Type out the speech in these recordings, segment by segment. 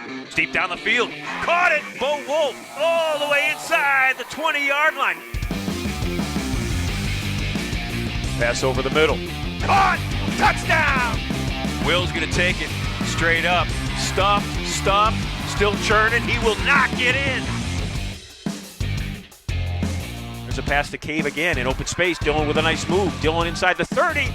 It's deep down the field. Caught it. Bo Wolf all the way inside the 20-yard line. Pass over the middle. Caught. Touchdown. Will's going to take it straight up. Stuffed. Still churning. He will not get in. There's a pass to Cave again in open space. Dylan with a nice move. Dylan inside the 30.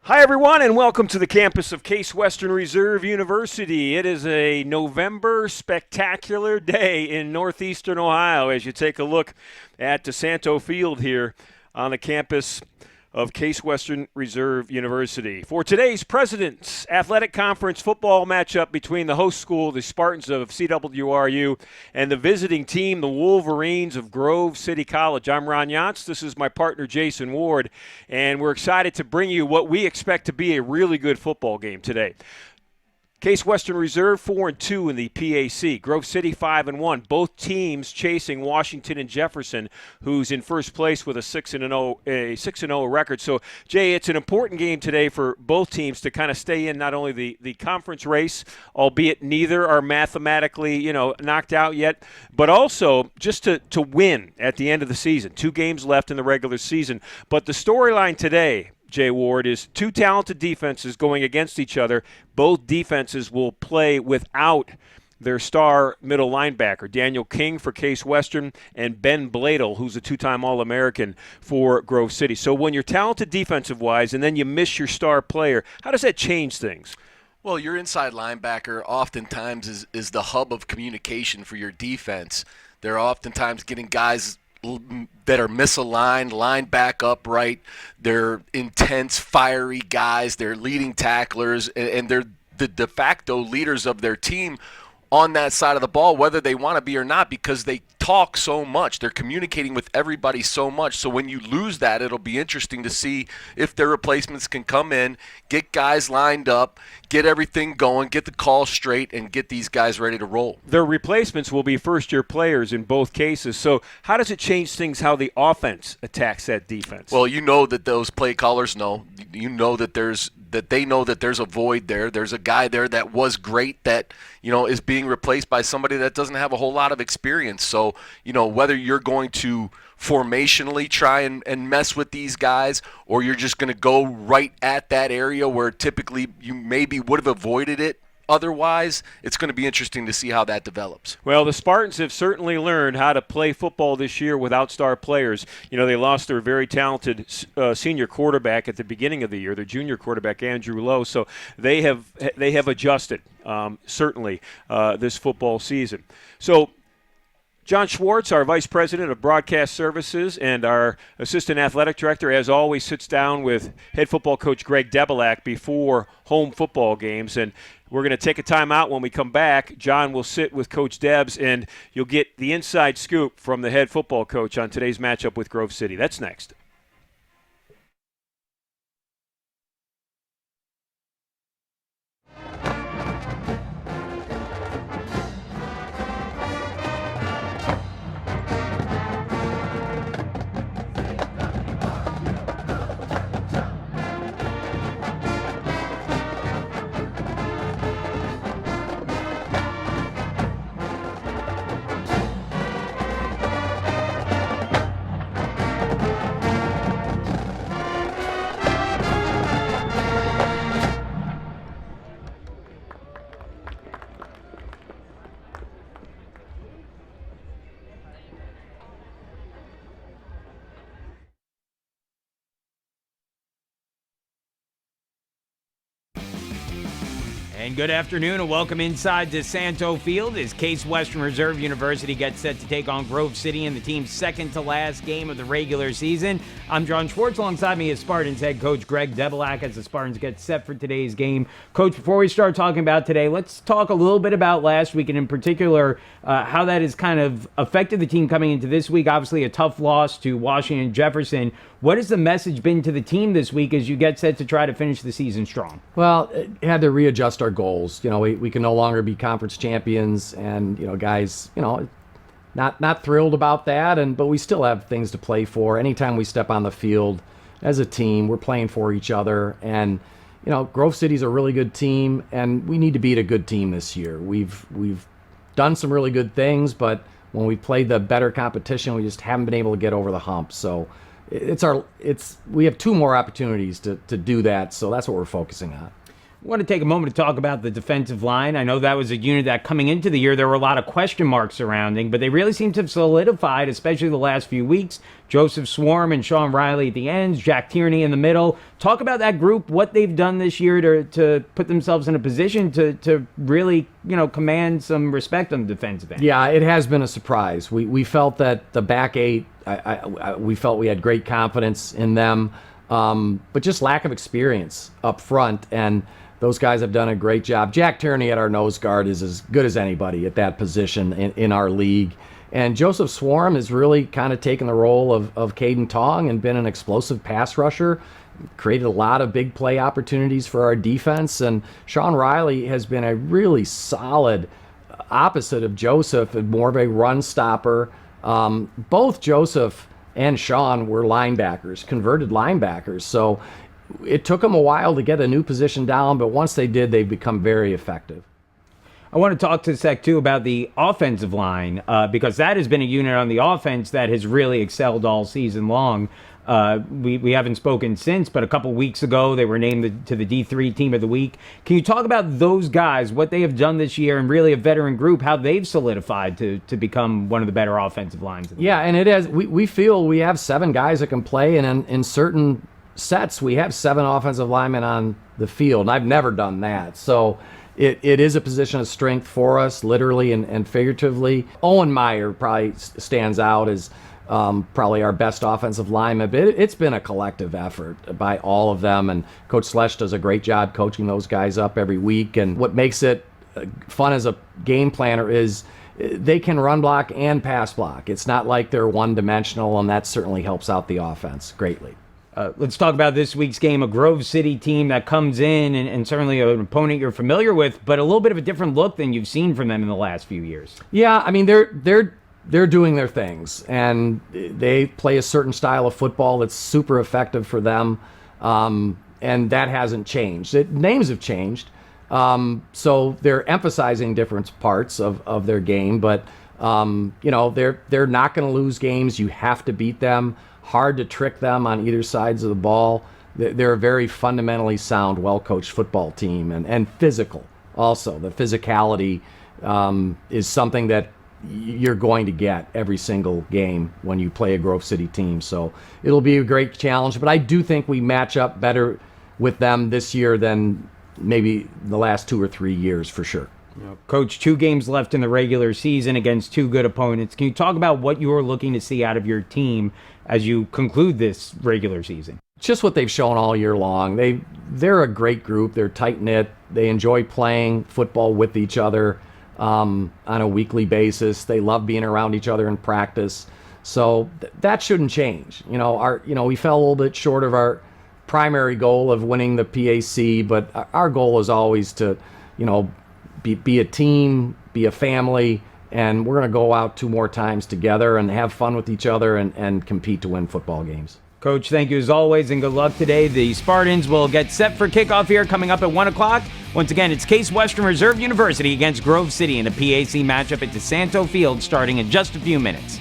Hi, everyone, and welcome to the campus of Case Western Reserve University. It is a November spectacular day in northeastern Ohio as you take a look at DeSanto Field here on the campus of Case Western Reserve University. For today's President's Athletic Conference football matchup between the host school, the Spartans of CWRU, and the visiting team, the Wolverines of Grove City College. I'm Ron Yantz. This is my partner, Jason Ward, and we're excited to bring you what we expect to be a really good football game today. Case Western Reserve 4-2 in the PAC. Grove City 5-1. Both teams chasing Washington and Jefferson, who's in first place with a 6-0 record. So, Jay, it's an important game today for both teams to kind of stay in not only the conference race, albeit neither are mathematically, knocked out yet, but also just to win at the end of the season. 2 games left in the regular season. But the storyline today, Jay Ward, is 2 talented defenses going against each other. Both defenses will play without their star middle linebacker, Daniel King for Case Western and Ben Bladel, who's a 2-time All-American for Grove City. So when you're talented defensive-wise and then you miss your star player, how does that change things? Well, your inside linebacker oftentimes is the hub of communication for your defense. They're oftentimes getting guys that are misaligned, lined back upright. They're intense, fiery guys. They're leading tacklers, and they're the de facto leaders of their team on that side of the ball, whether they want to be or not, because they talk so much. They're communicating with everybody so much. So when you lose that, it'll be interesting to see if their replacements can come in, get guys lined up, get everything going, get the call straight, and get these guys ready to roll. Their replacements will be first-year players in both cases. So how does it change things how the offense attacks that defense? Well, you know that those play callers know. You know that they know that there's a void there. There's a guy there that was great that, is being replaced by somebody that doesn't have a whole lot of experience. So, whether you're going to formationally try and mess with these guys, or you're just going to go right at that area where typically you maybe would have avoided it otherwise, it's going to be interesting to see how that develops. Well, the Spartans have certainly learned how to play football this year without star players. They lost their very talented senior quarterback at the beginning of the year, their junior quarterback, Andrew Lowe. So they have adjusted, certainly, this football season. So John Schwartz, our Vice President of Broadcast Services and our Assistant Athletic Director, as always, sits down with head football coach Greg Debelak before home football games. And we're going to take a time out. When we come back, John will sit with Coach Debs, and you'll get the inside scoop from the head football coach on today's matchup with Grove City. That's next. And good afternoon and welcome inside DeSanto Field as Case Western Reserve University gets set to take on Grove City in the team's second to last game of the regular season. I'm John Schwartz. Alongside me is Spartans head coach Greg Debelak as the Spartans get set for today's game. Coach, before we start talking about today, let's talk a little bit about last week and in particular how that has kind of affected the team coming into this week. Obviously a tough loss to Washington and Jefferson. What has the message been to the team this week as you get set to try to finish the season strong? Well, it had to readjust our goals. We can no longer be conference champions, and guys, not thrilled about that. But we still have things to play for. Anytime we step on the field, as a team. We're playing for each other, and Grove City's a really good team, and we need to beat a good team this year. We've done some really good things, but when we played the better competition, we just haven't been able to get over the hump. So we have 2 more opportunities to do that, so that's what we're focusing on. I want to take a moment to talk about the defensive line. I know that was a unit that coming into the year there were a lot of question marks surrounding, but they really seem to have solidified, especially the last few weeks. Joseph Swarm and Sean Riley at the ends, Jack Tierney in the middle. Talk about that group, what they've done this year to put themselves in a position to really command some respect on the defensive end. Yeah, it has been a surprise. We felt that the back 8, we felt we had great confidence in them, but just lack of experience up front, and those guys have done a great job. Jack Tierney at our nose guard is as good as anybody at that position in our league. And Joseph Swarm has really kind of taken the role of Caden Tong and been an explosive pass rusher, created a lot of big play opportunities for our defense. And Sean Riley has been a really solid opposite of Joseph, and more of a run stopper. Both Joseph and Sean were linebackers, converted linebackers. So it took them a while to get a new position down, but once they did, they've become very effective. I want to talk to Sec, too, about the offensive line, because that has been a unit on the offense that has really excelled all season long. We haven't spoken since, but a couple weeks ago, they were named to the D3 Team of the Week. Can you talk about those guys, what they have done this year, and really a veteran group, how they've solidified to become one of the better offensive lines? Yeah, and it has. We feel we have 7 guys that can play, and in certain sets, we have 7 offensive linemen on the field, and I've never done that. So it is a position of strength for us, literally and figuratively. Owen Meyer probably stands out as probably our best offensive lineman, but it's been a collective effort by all of them, and Coach Slesh does a great job coaching those guys up every week. And what makes it fun as a game planner is they can run block and pass block. It's not like they're one-dimensional, and that certainly helps out the offense greatly. Let's talk about this week's game, a Grove City team that comes in and certainly an opponent you're familiar with, but a little bit of a different look than you've seen from them in the last few years. Yeah, I mean, they're doing their things, and they play a certain style of football that's super effective for them, and that hasn't changed. Names have changed, so they're emphasizing different parts of their game, but they're not going to lose games. You have to beat them. Hard to trick them on either sides of the ball. They're a very fundamentally sound, well-coached football team, and physical also. The physicality is something that you're going to get every single game when you play a Grove City team. So it'll be a great challenge, but I do think we match up better with them this year than maybe the last 2 or 3 years for sure. Coach, 2 games left in the regular season against 2 good opponents. Can you talk about what you are looking to see out of your team as you conclude this regular season? Just what they've shown all year long. They're a great group. They're tight-knit. They enjoy playing football with each other on a weekly basis. They love being around each other in practice. So that shouldn't change. We fell a little bit short of our primary goal of winning the PAC, but our goal is always to, be a team, be a family, and we're going to go out 2 more times together and have fun with each other and compete to win football games. Coach, thank you as always, and good luck today. The Spartans will get set for kickoff here coming up at 1 o'clock. Once again, it's Case Western Reserve University against Grove City in a PAC matchup at DeSanto Field starting in just a few minutes.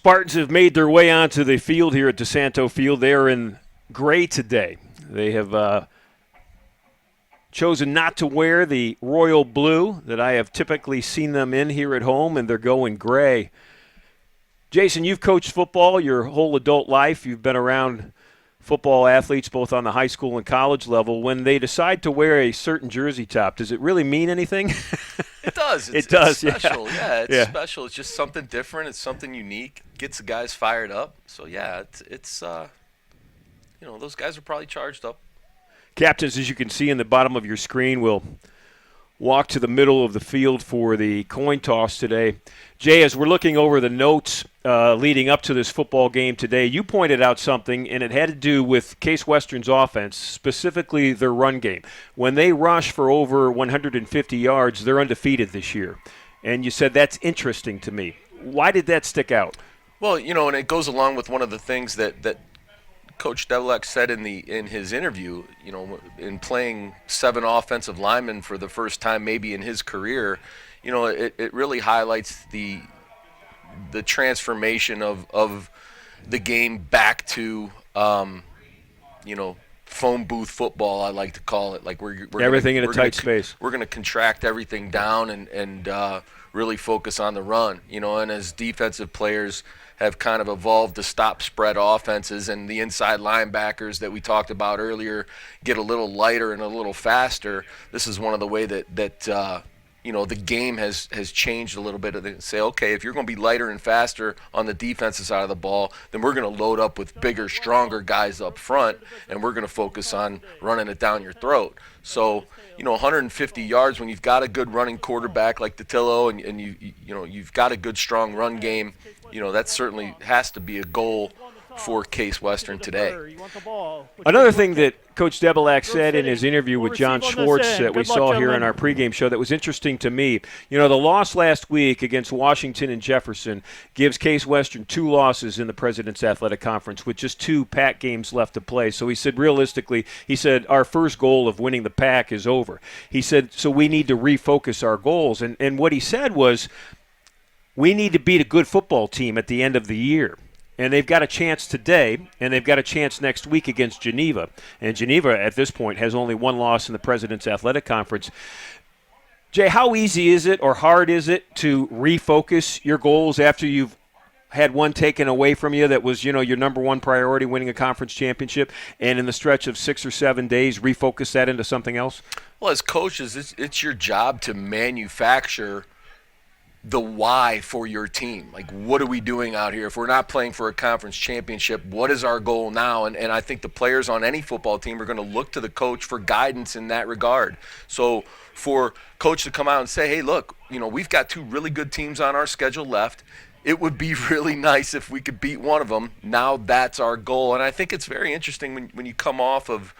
Spartans have made their way onto the field here at DeSanto Field. They are in gray today. They have chosen not to wear the royal blue that I have typically seen them in here at home, and they're going gray. Jason, you've coached football your whole adult life. You've been around football athletes both on the high school and college level. When they decide to wear a certain jersey top, does it really mean anything? It does. It does, It's special. yeah. It's special. It's just something different. It's something unique. Gets the guys fired up. So, yeah, it's those guys are probably charged up. Captains, as you can see in the bottom of your screen, will walk to the middle of the field for the coin toss today. Jay, as we're looking over the notes leading up to this football game today, you pointed out something, and it had to do with Case Western's offense, specifically their run game. When they rush for over 150 yards, they're undefeated this year. And you said that's interesting to me. Why did that stick out? Well, and it goes along with one of the things that Coach Develek said in his interview, in playing 7 offensive linemen for the first time maybe in his career, it really highlights the transformation of the game back to, phone booth football, I like to call it. Like we're everything in a tight space. We're going to contract everything down and really focus on the run, and as defensive players have kind of evolved to stop spread offenses, and the inside linebackers that we talked about earlier get a little lighter and a little faster. This is one of the way that the game has changed a little bit. They say, okay, if you're going to be lighter and faster on the defensive side of the ball, then we're going to load up with bigger, stronger guys up front, and we're going to focus on running it down your throat. So, 150 yards when you've got a good running quarterback like Datillo, and you've got a good, strong run game, that certainly has to be a goal for Case Western today. Another thing that Coach Develek said in his interview with John Schwartz that we saw here on our pregame show that was interesting to me, the loss last week against Washington and Jefferson gives Case Western 2 losses in the President's Athletic Conference with just 2 PAC games left to play. So he said, realistically, our first goal of winning the PAC is over. He said, so we need to refocus our goals. And what he said was, we need to beat a good football team at the end of the year. And they've got a chance today, and they've got a chance next week against Geneva. And Geneva, at this point, has only 1 loss in the President's Athletic Conference. Jay, how easy is it or hard is it to refocus your goals after you've had one taken away from you that was, your number one priority, winning a conference championship, and in the stretch of 6 or 7 days, refocus that into something else? Well, as coaches, it's your job to manufacture the why for your team. Like, what are we doing out here? If we're not playing for a conference championship, what is our goal now? And I think the players on any football team are going to look to the coach for guidance in that regard. So for coach to come out and say, hey, look, we've got 2 really good teams on our schedule left. It would be really nice if we could beat one of them. Now that's our goal. And I think it's very interesting when you come off of,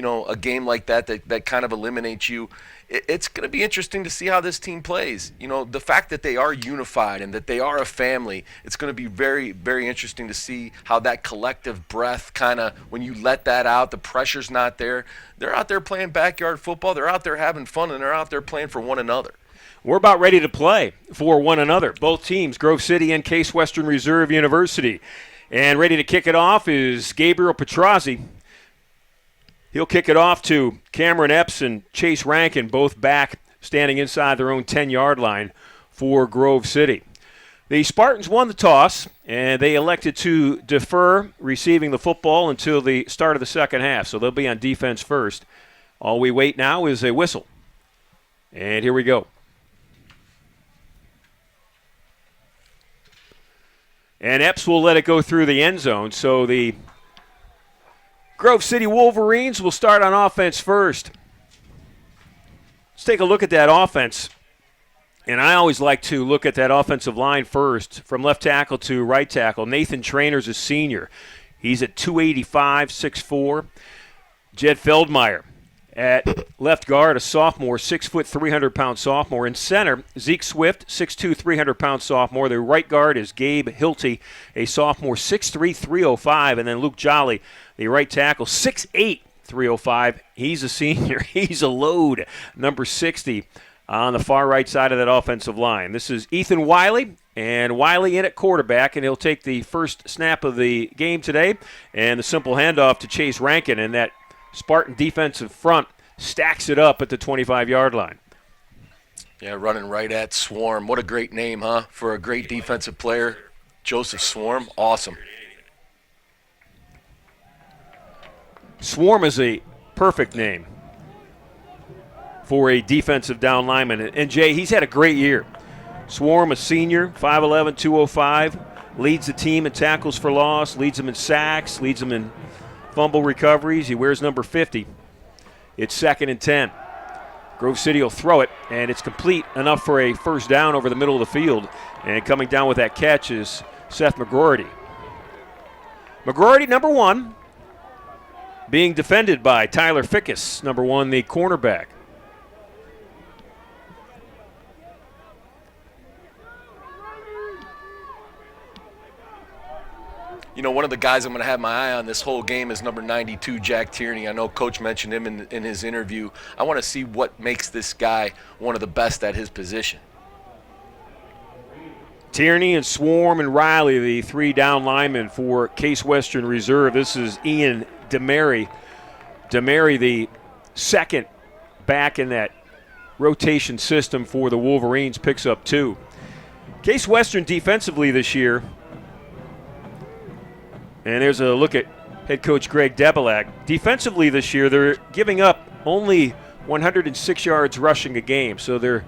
a game like that kind of eliminates you. It's going to be interesting to see how this team plays. The fact that they are unified and that they are a family, it's going to be very, very interesting to see how that collective breath kind of, when you let that out, the pressure's not there. They're out there playing backyard football. They're out there having fun, and they're out there playing for one another. We're about ready to play for one another. Both teams, Grove City and Case Western Reserve University. And ready to kick it off is Gabriel Petrozzi. He'll kick it off to Cameron Epps and Chase Rankin, both back standing inside their own 10-yard line for Grove City. The Spartans won the toss, and they elected to defer receiving the football until the start of the second half, so they'll be on defense first. All we wait now is a whistle. And here we go. And Epps will let it go through the end zone, so the Grove City Wolverines will start on offense first. Let's take a look at that offense. And I always like to look at that offensive line first, from left tackle to right tackle. Nathan Trainer's a senior. He's at 285, 6'4". Jed Feldmeyer at left guard, a sophomore, 6 foot, 300-pound sophomore. In center, Zeke Swift, 6'2", 300-pound sophomore. The right guard is Gabe Hilty, a sophomore, 6'3", 305. And then Luke Jolly, the right tackle, 6'8", 305. He's a senior. He's a load, number 60 on the far right side of that offensive line. This is Ethan Wiley And Wiley in at quarterback, and he'll take the first snap of the game today. And the simple handoff to Chase Rankin, and that Spartan defensive front stacks it up at the 25-yard line. Yeah, running right at Swarm. What a great name, huh, for a great defensive player. Joseph Swarm, awesome. Swarm is a perfect name for a defensive down lineman. And Jay, he's had a great year. Swarm, a senior, 5'11", 205, leads the team in tackles for loss, leads them in sacks, leads them in fumble recoveries. He wears number 50. It's 2nd and 10. Grove City will throw it, and it's complete enough for a first down over the middle of the field. And coming down with that catch is Seth McGroarty. McGroarty, number 1, being defended by Tyler Fickus, number 1, the cornerback. You know, one of the guys I'm going to have my eye on this whole game is number 92, Jack Tierney. I know Coach mentioned him in his interview. I want to see what makes this guy one of the best at his position. Tierney and Swarm and Riley, the 3 down linemen for Case Western Reserve. This is Ian DeMary. DeMary, the second back in that rotation system for the Wolverines, picks up 2. Case Western defensively this year, and there's a look at head coach Greg Debelak. Defensively this year, they're giving up only 106 yards rushing a game, so they're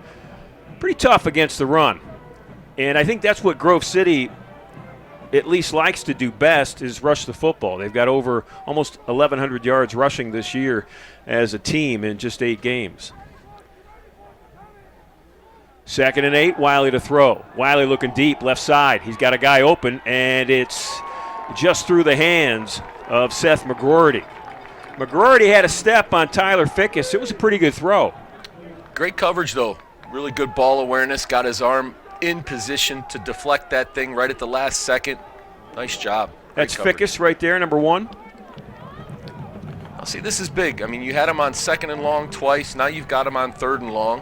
pretty tough against the run. And I think that's what Grove City at least likes to do best, is rush the football. They've got over almost 1,100 yards rushing this year as a team in just 8 games. 2nd and 8, Wiley to throw. Wiley looking deep, left side. He's got a guy open, and it's just through the hands of Seth McGroarty. McGroarty had a step on Tyler Fickus. It was a pretty good throw. Great coverage, though. Really good ball awareness. Got his arm in position to deflect that thing right at the last second. Nice job. That's Fickus right there, number 1. Now, see, this is big. I mean, you had him on 2nd and long twice. Now you've got him on 3rd and long.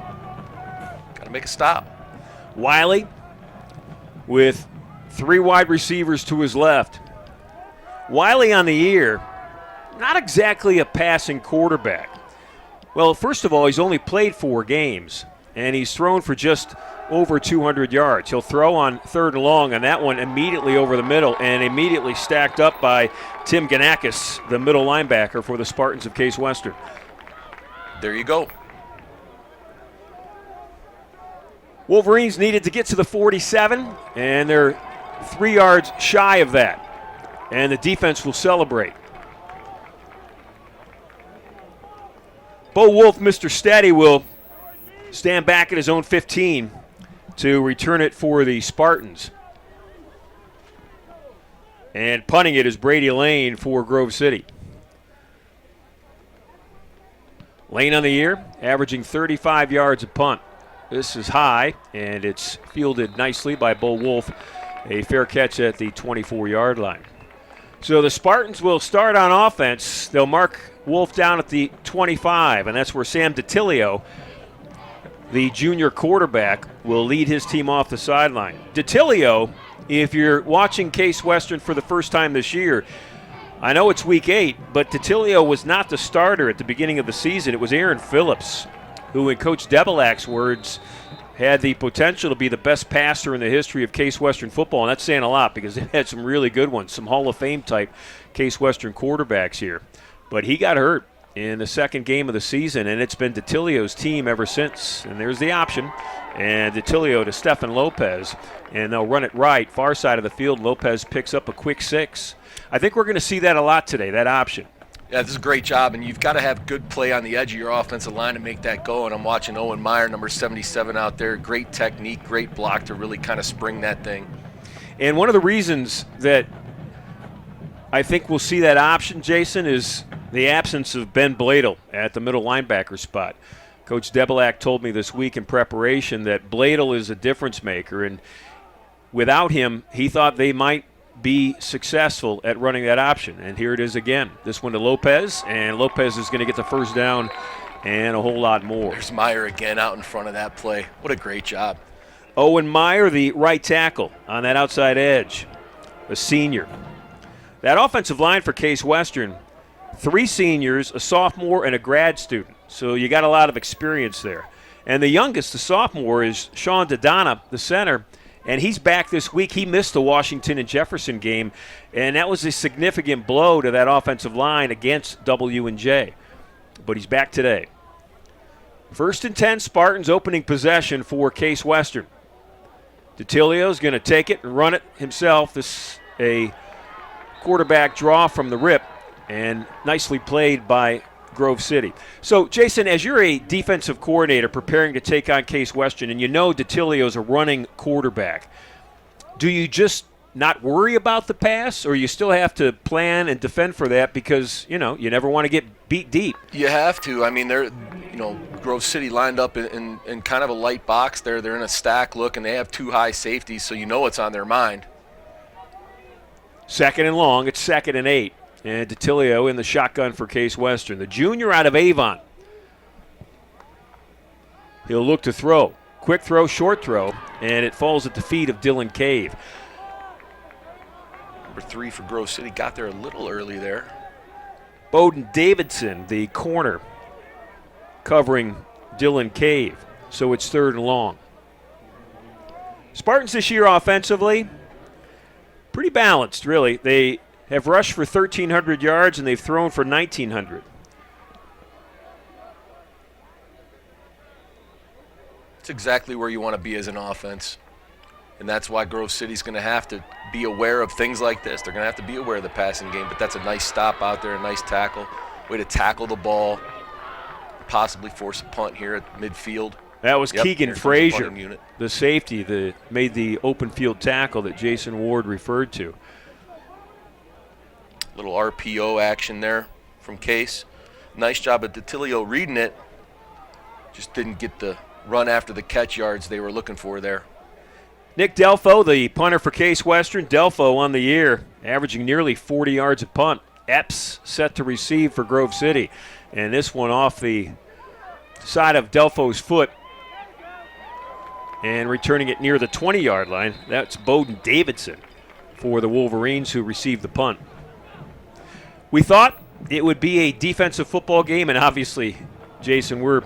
Got to make a stop. Wiley with 3 wide receivers to his left. Wiley on the year, not exactly a passing quarterback. Well, first of all, he's only played 4 games, and he's thrown for just over 200 yards. He'll throw on 3rd and long on that one immediately over the middle, and immediately stacked up by Tim Ganakis, the middle linebacker for the Spartans of Case Western. There you go. Wolverines needed to get to the 47, and they're 3 yards shy of that. And the defense will celebrate. Bo Wolf, Mr. Steady, will stand back at his own 15 to return it for the Spartans. And punting it is Brady Lane for Grove City. Lane on the year, averaging 35 yards a punt. This is high, and it's fielded nicely by Bo Wolf. A fair catch at the 24-yard line. So the Spartans will start on offense. They'll mark Wolf down at the 25, and that's where Sam DiTilio, the junior quarterback, will lead his team off the sideline. DiTilio, if you're watching Case Western for the first time this year, I know it's week 8, but DiTilio was not the starter at the beginning of the season. It was Aaron Phillips, who, in Coach Debelak's words, had the potential to be the best passer in the history of Case Western football, and that's saying a lot because they've had some really good ones, some Hall of Fame type Case Western quarterbacks here. But he got hurt in the second game of the season, and it's been DiTilio's team ever since. And there's the option, and DiTilio to Stefan Lopez, and they'll run it right, far side of the field. Lopez picks up a quick 6. I think we're going to see that a lot today, that option. Yeah, this is a great job, and you've got to have good play on the edge of your offensive line to make that go. And I'm watching Owen Meyer, number 77, out there. Great technique, great block to really kind of spring that thing. And one of the reasons that I think we'll see that option, Jason, is the absence of Ben Bladel at the middle linebacker spot. Coach Debelak told me this week in preparation that Bladel is a difference maker, and without him, he thought they might be successful at running that option. And here it is again. This one to Lopez, and Lopez is going to get the first down and a whole lot more. There's Meyer again out in front of that play. What a great job. Owen Meyer, the right tackle on that outside edge, a senior. That offensive line for Case Western, 3 seniors, a sophomore, and a grad student. So you got a lot of experience there. And the youngest, the sophomore, is Sean Dodonna, the center, and he's back this week. He missed the Washington and Jefferson game, and that was a significant blow to that offensive line against W&J. But he's back today. 1st and 10, Spartans opening possession for Case Western. DeTilio's going to take it and run it himself. This a quarterback draw from the rip, and nicely played by Grove City. So, Jason, as you're a defensive coordinator preparing to take on Case Western, and you know DeTilio's a running quarterback, do you just not worry about the pass, or you still have to plan and defend for that because, you never want to get beat deep? You have to. I mean, they're, Grove City lined up in kind of a light box there. They're in a stack look, and they have 2 high safeties, so it's on their mind. 2nd and long. It's 2nd and 8. And DeTilio in the shotgun for Case Western. The junior out of Avon. He'll look to throw. Quick throw, short throw, and it falls at the feet of Dylan Cave. Number 3 for Grove City got there a little early there. Bowden Davidson, the corner, covering Dylan Cave. So it's 3rd and long. Spartans this year offensively, pretty balanced, really. They have rushed for 1,300 yards, and they've thrown for 1,900. It's exactly where you want to be as an offense. And that's why Grove City's going to have to be aware of things like this. They're going to have to be aware of the passing game, but that's a nice stop out there, a nice tackle. Way to tackle the ball, possibly force a punt here at midfield. That was Keegan Frazier, unit. The safety that made the open field tackle that Jason Ward referred to. Little RPO action there from Case. Nice job at DeTilio reading it. Just didn't get the run after the catch yards they were looking for there. Nick Delfo, the punter for Case Western. Delfo on the year, averaging nearly 40 yards a punt. Epps set to receive for Grove City. And this one off the side of Delfo's foot and returning it near the 20-yard line. That's Bowden Davidson for the Wolverines, who received the punt. We thought it would be a defensive football game, and obviously, Jason, we're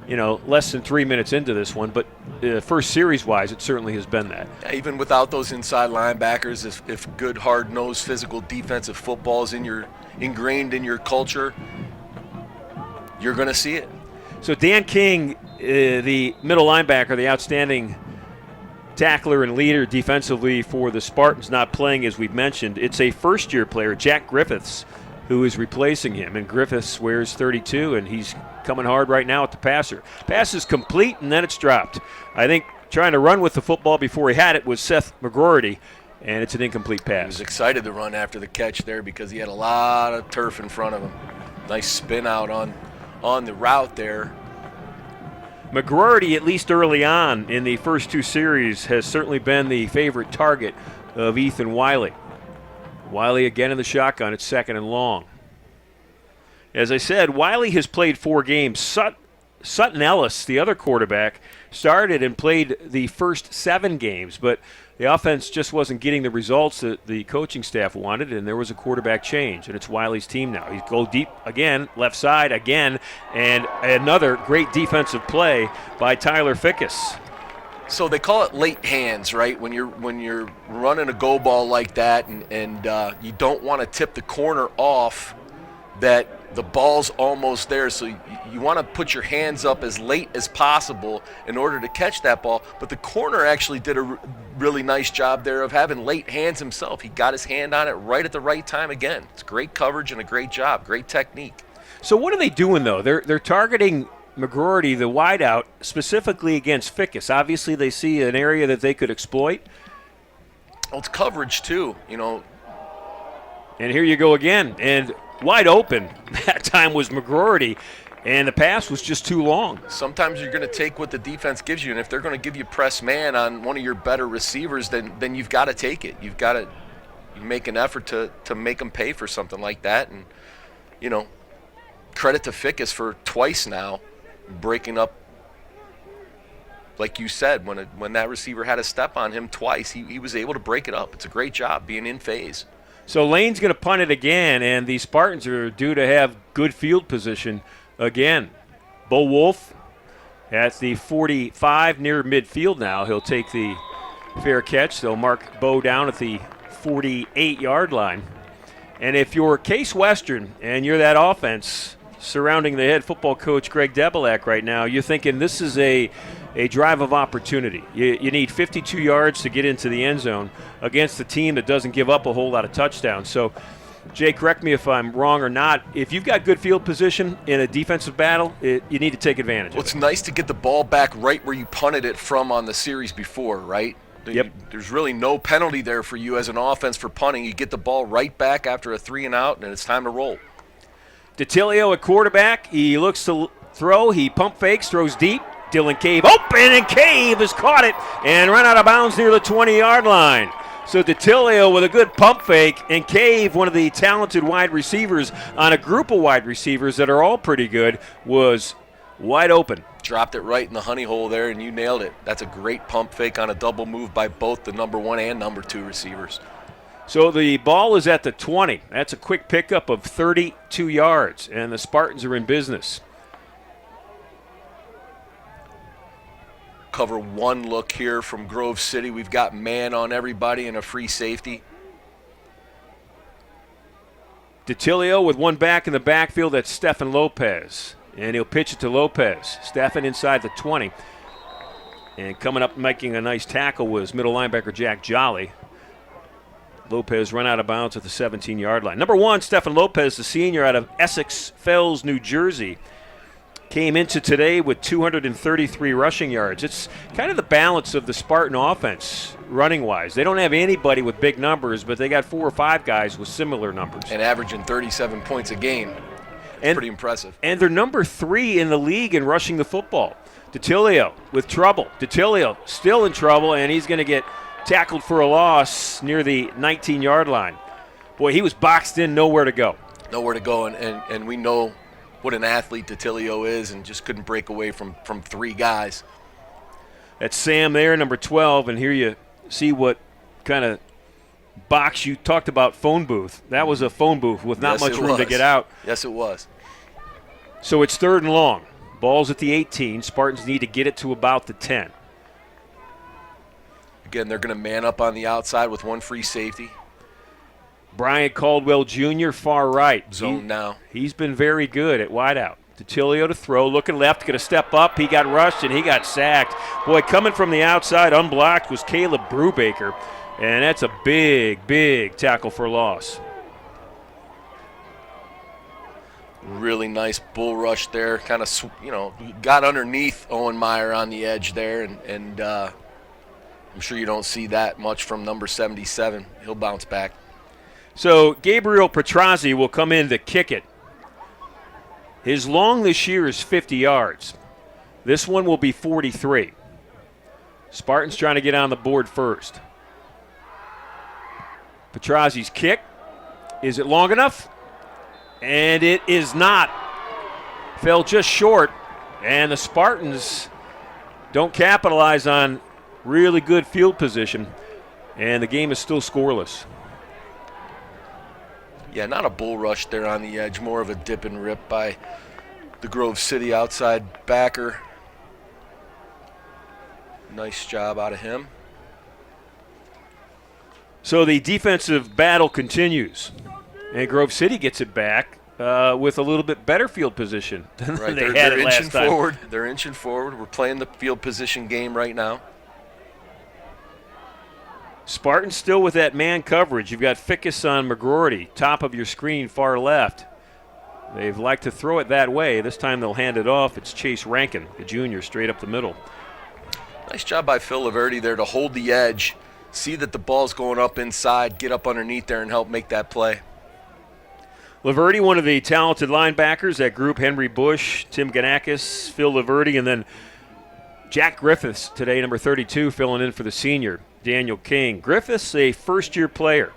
less than 3 minutes into this one, but first series-wise, it certainly has been that. Yeah, even without those inside linebackers, if good, hard-nosed, physical defensive football is ingrained in your culture, you're going to see it. So Dan King, the middle linebacker, the outstanding tackler and leader defensively for the Spartans, not playing, as we've mentioned. It's a first-year player, Jack Griffiths, who is replacing him. And Griffiths wears 32, and he's coming hard right now at the passer. Pass is complete, and then it's dropped. I think trying to run with the football before he had it was Seth McGroarty, and it's an incomplete pass. He was excited to run after the catch there because he had a lot of turf in front of him. Nice spin out on the route there. McGroarty, at least early on in the first 2 series, has certainly been the favorite target of Ethan Wiley. Wiley again in the shotgun. It's 2nd and long. As I said, Wiley has played 4 games. Sutton Ellis, the other quarterback, started and played the first 7 games, but the offense just wasn't getting the results that the coaching staff wanted, and there was a quarterback change, and it's Wiley's team now. He go deep again, left side again, and another great defensive play by Tyler Fickus. So they call it late hands, right? When you're running a go ball like that, and you don't want to tip the corner off, that the ball's almost there. So you want to put your hands up as late as possible in order to catch that ball. But the corner actually did a really nice job there of having late hands himself. He got his hand on it right at the right time again. It's great coverage and a great job, great technique. So what are they doing, though? They're targeting McGroarty, the wideout, specifically against Fickus. Obviously, they see an area that they could exploit. Well, it's coverage, too, And here you go again. And wide open that time was McGroarty, and the pass was just too long. Sometimes you're going to take what the defense gives you, and if they're going to give you press man on one of your better receivers, then you've got to take it. You've got to make an effort to make them pay for something like that. And, credit to Fickus for twice now breaking up like you said, when that receiver had a step on him twice, he was able to break it up. It's a great job being in phase. So Lane's going to punt it again, and the Spartans are due to have good field position again. Bo Wolf at the 45 near midfield now. He'll take the fair catch. They'll mark Bo down at the 48-yard line. And if you're Case Western and you're that offense surrounding the head football coach Greg Debelak right now, you're thinking this is a drive of opportunity. You need 52 yards to get into the end zone against a team that doesn't give up a whole lot of touchdowns. So, Jay, correct me if I'm wrong or not. If you've got good field position in a defensive battle, you need to take advantage of it. Well, it's nice to get the ball back right where you punted it from on the series before, right? Yep. There's really no penalty there for you as an offense for punting. You get the ball right back after a 3-and-out, and it's time to roll. DiTilio at quarterback. He looks to throw. He pump fakes, throws deep. Dylan Cave open, and Cave has caught it and run out of bounds near the 20-yard line. So DiTilio with a good pump fake, and Cave, one of the talented wide receivers on a group of wide receivers that are all pretty good, was wide open. Dropped it right in the honey hole there, and you nailed it. That's a great pump fake on a double move by both the number 1 and number 2 receivers. So the ball is at the 20. That's a quick pickup of 32 yards, and the Spartans are in business. Cover 1 look here from Grove City. We've got man on everybody and a free safety. DiTilio with one back in the backfield. That's Stefan Lopez. And he'll pitch it to Lopez. Stefan inside the 20. And coming up making a nice tackle was middle linebacker Jack Jolly. Lopez run out of bounds at the 17-yard line. Number 1, Stefan Lopez, the senior out of Essex Fells, New Jersey. Came into today with 233 rushing yards. It's kind of the balance of the Spartan offense running-wise. They don't have anybody with big numbers, but they got 4 or 5 guys with similar numbers. And averaging 37 points a game. Pretty impressive. And they're number 3 in the league in rushing the football. DiTilio with trouble. DiTilio still in trouble, and he's going to get tackled for a loss near the 19-yard line. Boy, he was boxed in, nowhere to go. Nowhere to go, and we know what an athlete DiTilio is, and just couldn't break away from 3 guys. That's Sam there, number 12, and here you see what kind of box you talked about. Phone booth. That was a phone booth with not much room to get out. Yes, it was. So it's 3rd and long. Ball's at the 18. Spartans need to get it to about the 10. Again, they're going to man up on the outside with 1 free safety. Brian Caldwell Jr., far right. Zone now. He's been very good at wideout. DiTilio to throw, looking left, going to step up. He got rushed, and he got sacked. Boy, coming from the outside, unblocked, was Caleb Brubaker. And that's a big, big tackle for loss. Really nice bull rush there. Kind of, got underneath Owen Meyer on the edge there, and I'm sure you don't see that much from number 77. He'll bounce back. So Gabriel Petrozzi will come in to kick it. His long this year is 50 yards. This one will be 43. Spartans trying to get on the board first. Petrozzi's kick. Is it long enough? And it is not. Fell just short. And the Spartans don't capitalize on really good field position. And the game is still scoreless. Yeah, not a bull rush there on the edge. More of a dip and rip by the Grove City outside backer. Nice job out of him. So the defensive battle continues. And Grove City gets it back with a little bit better field position than Right, they had they're it last inching time. forward. They're inching forward. We're playing the field position game right now. Spartans still with that man coverage. You've got Fickus on McGroarty, top of your screen, far left. They've liked to throw it that way. This time they'll hand it off. It's Chase Rankin, the junior, straight up the middle. Nice job by Phil Laverty there to hold the edge, see that the ball's going up inside, get up underneath there and help make that play. Laverty, one of the talented linebackers, that group, Henry Bush, Tim Ganakis, Phil Laverty, and then Jack Griffiths today, number 32, filling in for the senior, Daniel King. Griffiths, a first-year player,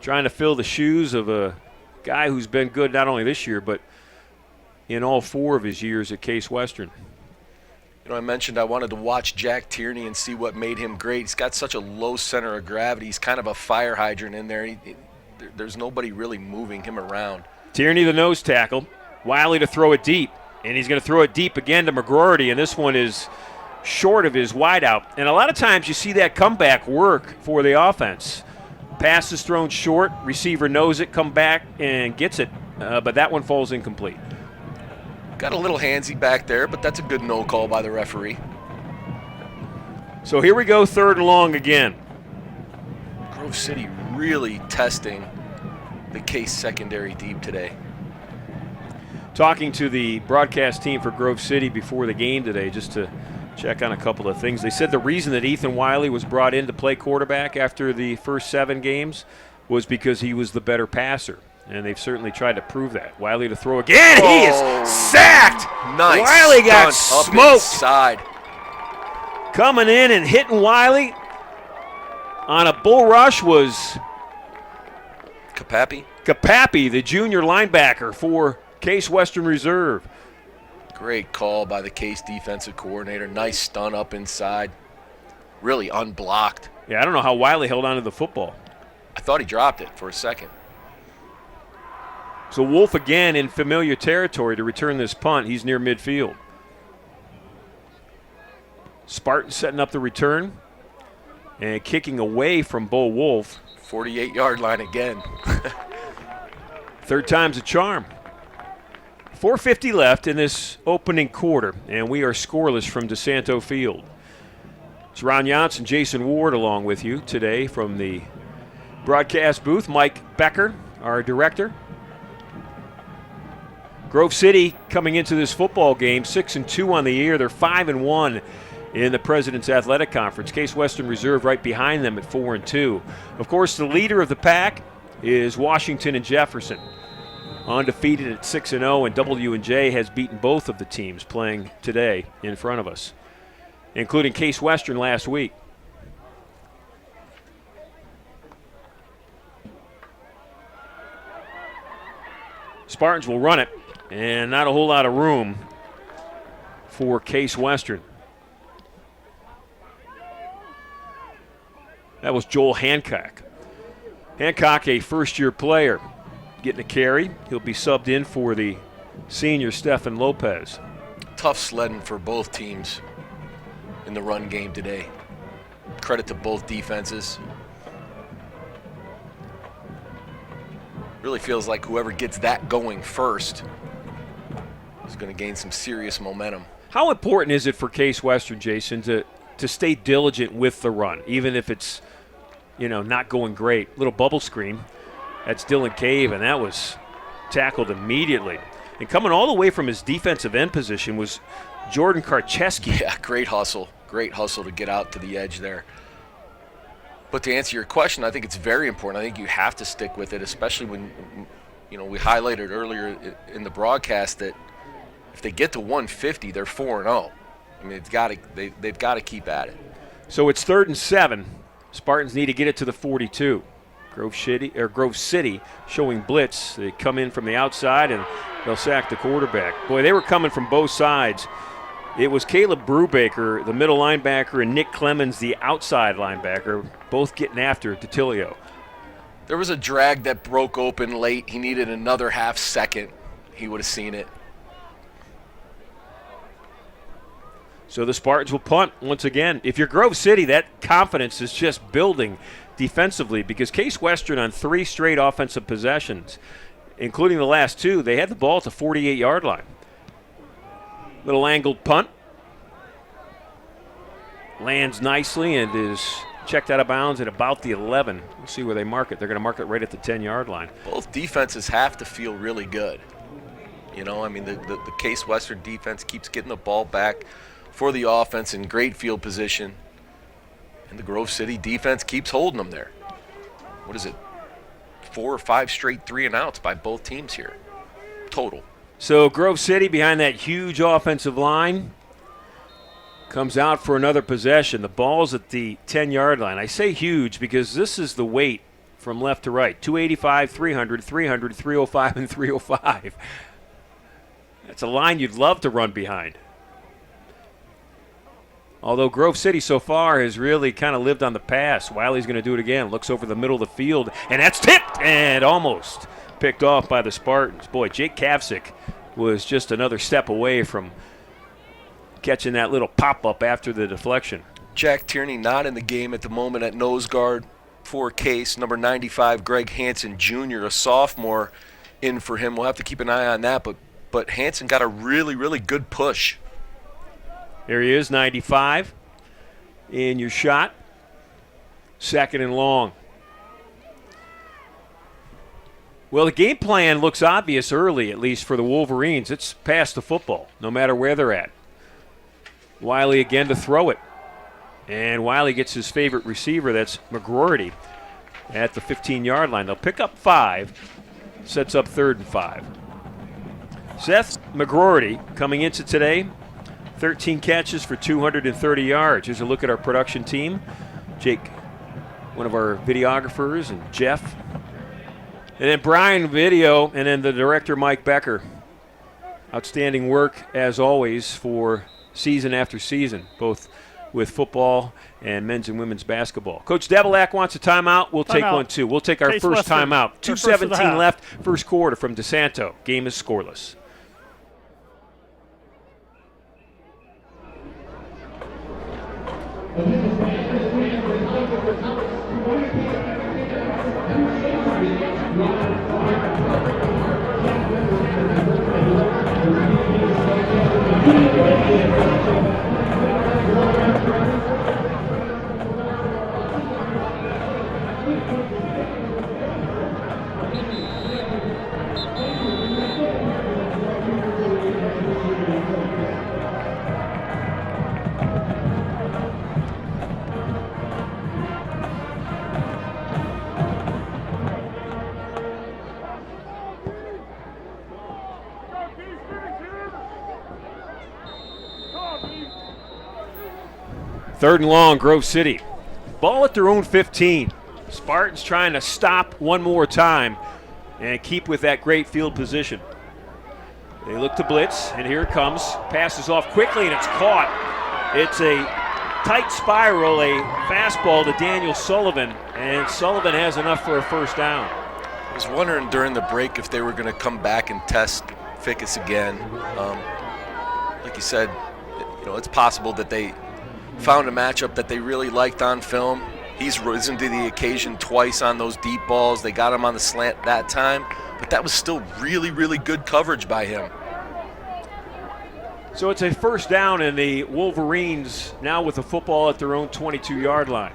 trying to fill the shoes of a guy who's been good not only this year, but in all 4 of his years at Case Western. I mentioned I wanted to watch Jack Tierney and see what made him great. He's got such a low center of gravity. He's kind of a fire hydrant in there. There's nobody really moving him around. Tierney, the nose tackle. Wiley to throw it deep. And he's going to throw it deep again to McGroarty, and this one is short of his wideout. And a lot of times you see that comeback work for the offense. Pass is thrown short, receiver knows it, come back and gets it, but that one falls incomplete. Got a little handsy back there, but that's a good no call by the referee. So here we go, 3rd and long again. Grove City really testing the Case secondary deep today. Talking to the broadcast team for Grove City before the game today, just to check on a couple of things. They said the reason that Ethan Wiley was brought in to play quarterback after the first 7 games was because he was the better passer. And they've certainly tried to prove that. Wiley to throw again. He is sacked. Nice. Wiley got stunt smoked. Up inside. Coming in and hitting Wiley on a bull rush was Kapapi, the junior linebacker for Case Western Reserve. Great call by the Case defensive coordinator. Nice stun up inside. Really unblocked. Yeah, I don't know how Wiley held on to the football. I thought he dropped it for a second. So Wolf again in familiar territory to return this punt. He's near midfield. Spartan setting up the return and kicking away from Bo Wolf. 48-yard line again. 3rd time's a charm. 4:50 left in this opening quarter, and we are scoreless from DeSanto Field. It's Ron Johnson, Jason Ward along with you today from the broadcast booth. Mike Becker, our director. Grove City coming into this football game 6-2 on the year. They're 5-1 in the President's Athletic Conference. Case Western Reserve right behind them at 4-2. Of course, the leader of the pack is Washington and Jefferson, undefeated at 6-0, and W&J has beaten both of the teams playing today in front of us, including Case Western last week. Spartans will run it, and not a whole lot of room for Case Western. That was Joel Hancock. Hancock, a first-year player, getting a carry. He'll be subbed in for the senior Stefan Lopez. Tough sledding for both teams in the run game today. Credit to both defenses. Really feels like whoever gets that going first is going to gain some serious momentum. How important is it for Case Western, Jason, to stay diligent with the run, even if it's, not going great? Little bubble screen. That's Dylan Cave, and that was tackled immediately. And coming all the way from his defensive end position was Jordan Karcheski. Yeah, great hustle. Great hustle to get out to the edge there. But to answer your question, I think it's very important. I think you have to stick with it, especially when, we highlighted earlier in the broadcast that if they get to 150, they're 4-0. I mean, they've got to keep at it. So it's 3rd and 7. Spartans need to get it to the 42. Grove City showing blitz. They come in from the outside and they'll sack the quarterback. Boy, they were coming from both sides. It was Caleb Brubaker, the middle linebacker, and Nick Clemens, the outside linebacker, both getting after DiTilio. There was a drag that broke open late. He needed another half second. He would have seen it. So the Spartans will punt once again. If you're Grove City, that confidence is just building defensively because Case Western on 3 straight offensive possessions, including the last 2, they had the ball at the 48-yard line. Little angled punt. Lands nicely and is checked out of bounds at about the 11. We'll see where they mark it. They're going to mark it right at the 10-yard line. Both defenses have to feel really good. The Case Western defense keeps getting the ball back for the offense in great field position. And the Grove City defense keeps holding them there. What is it? 4 or 5 straight 3-and-outs by both teams here. Total. So Grove City behind that huge offensive line comes out for another possession. The ball's at the 10-yard line. I say huge because this is the weight from left to right. 285, 300, 300, 305, and 305. That's a line you'd love to run behind. Although Grove City so far has really kind of lived on the pass. Wiley's going to do it again. Looks over the middle of the field, and that's tipped and almost picked off by the Spartans. Boy, Jake Kavsik was just another step away from catching that little pop-up after the deflection. Jack Tierney not in the game at the moment at nose guard for Case. Number 95, Greg Hansen Jr., a sophomore, in for him. We'll have to keep an eye on that, but Hansen got a really, really good push. There he is, 95 in your shot. 2nd and long. Well, the game plan looks obvious early, at least for the Wolverines. It's pass the football, no matter where they're at. Wiley again to throw it. And Wiley gets his favorite receiver, that's McGroarty, at the 15-yard line. They'll pick up 5, sets up 3rd and 5. Seth McGroarty coming into today, 13 catches for 230 yards. Here's a look at our production team. Jake, one of our videographers, and Jeff. And then Brian, video, and then the director, Mike Becker. Outstanding work, as always, for season after season, both with football and men's and women's basketball. Coach Devilak wants a timeout. We'll take one, too. We'll take our Case first Western. timeout. Their first of the 2:17 half. left, first quarter from DeSanto. Game is scoreless. Third and long, Grove City. Ball at their own 15. Spartans trying to stop one more time and keep with that great field position. They look to blitz, and here it comes. Passes off quickly, and it's caught. It's a tight spiral, a fastball to Daniel Sullivan, and Sullivan has enough for a first down. I was wondering during the break if they were going to come back and test Fickus again. Like you said, it's possible that they found a matchup that they really liked on film. He's risen to the occasion twice on those deep balls. They got him on the slant that time, but that was still really, really good coverage by him. So it's a first down, and the Wolverines now with the football at their own 22-yard line.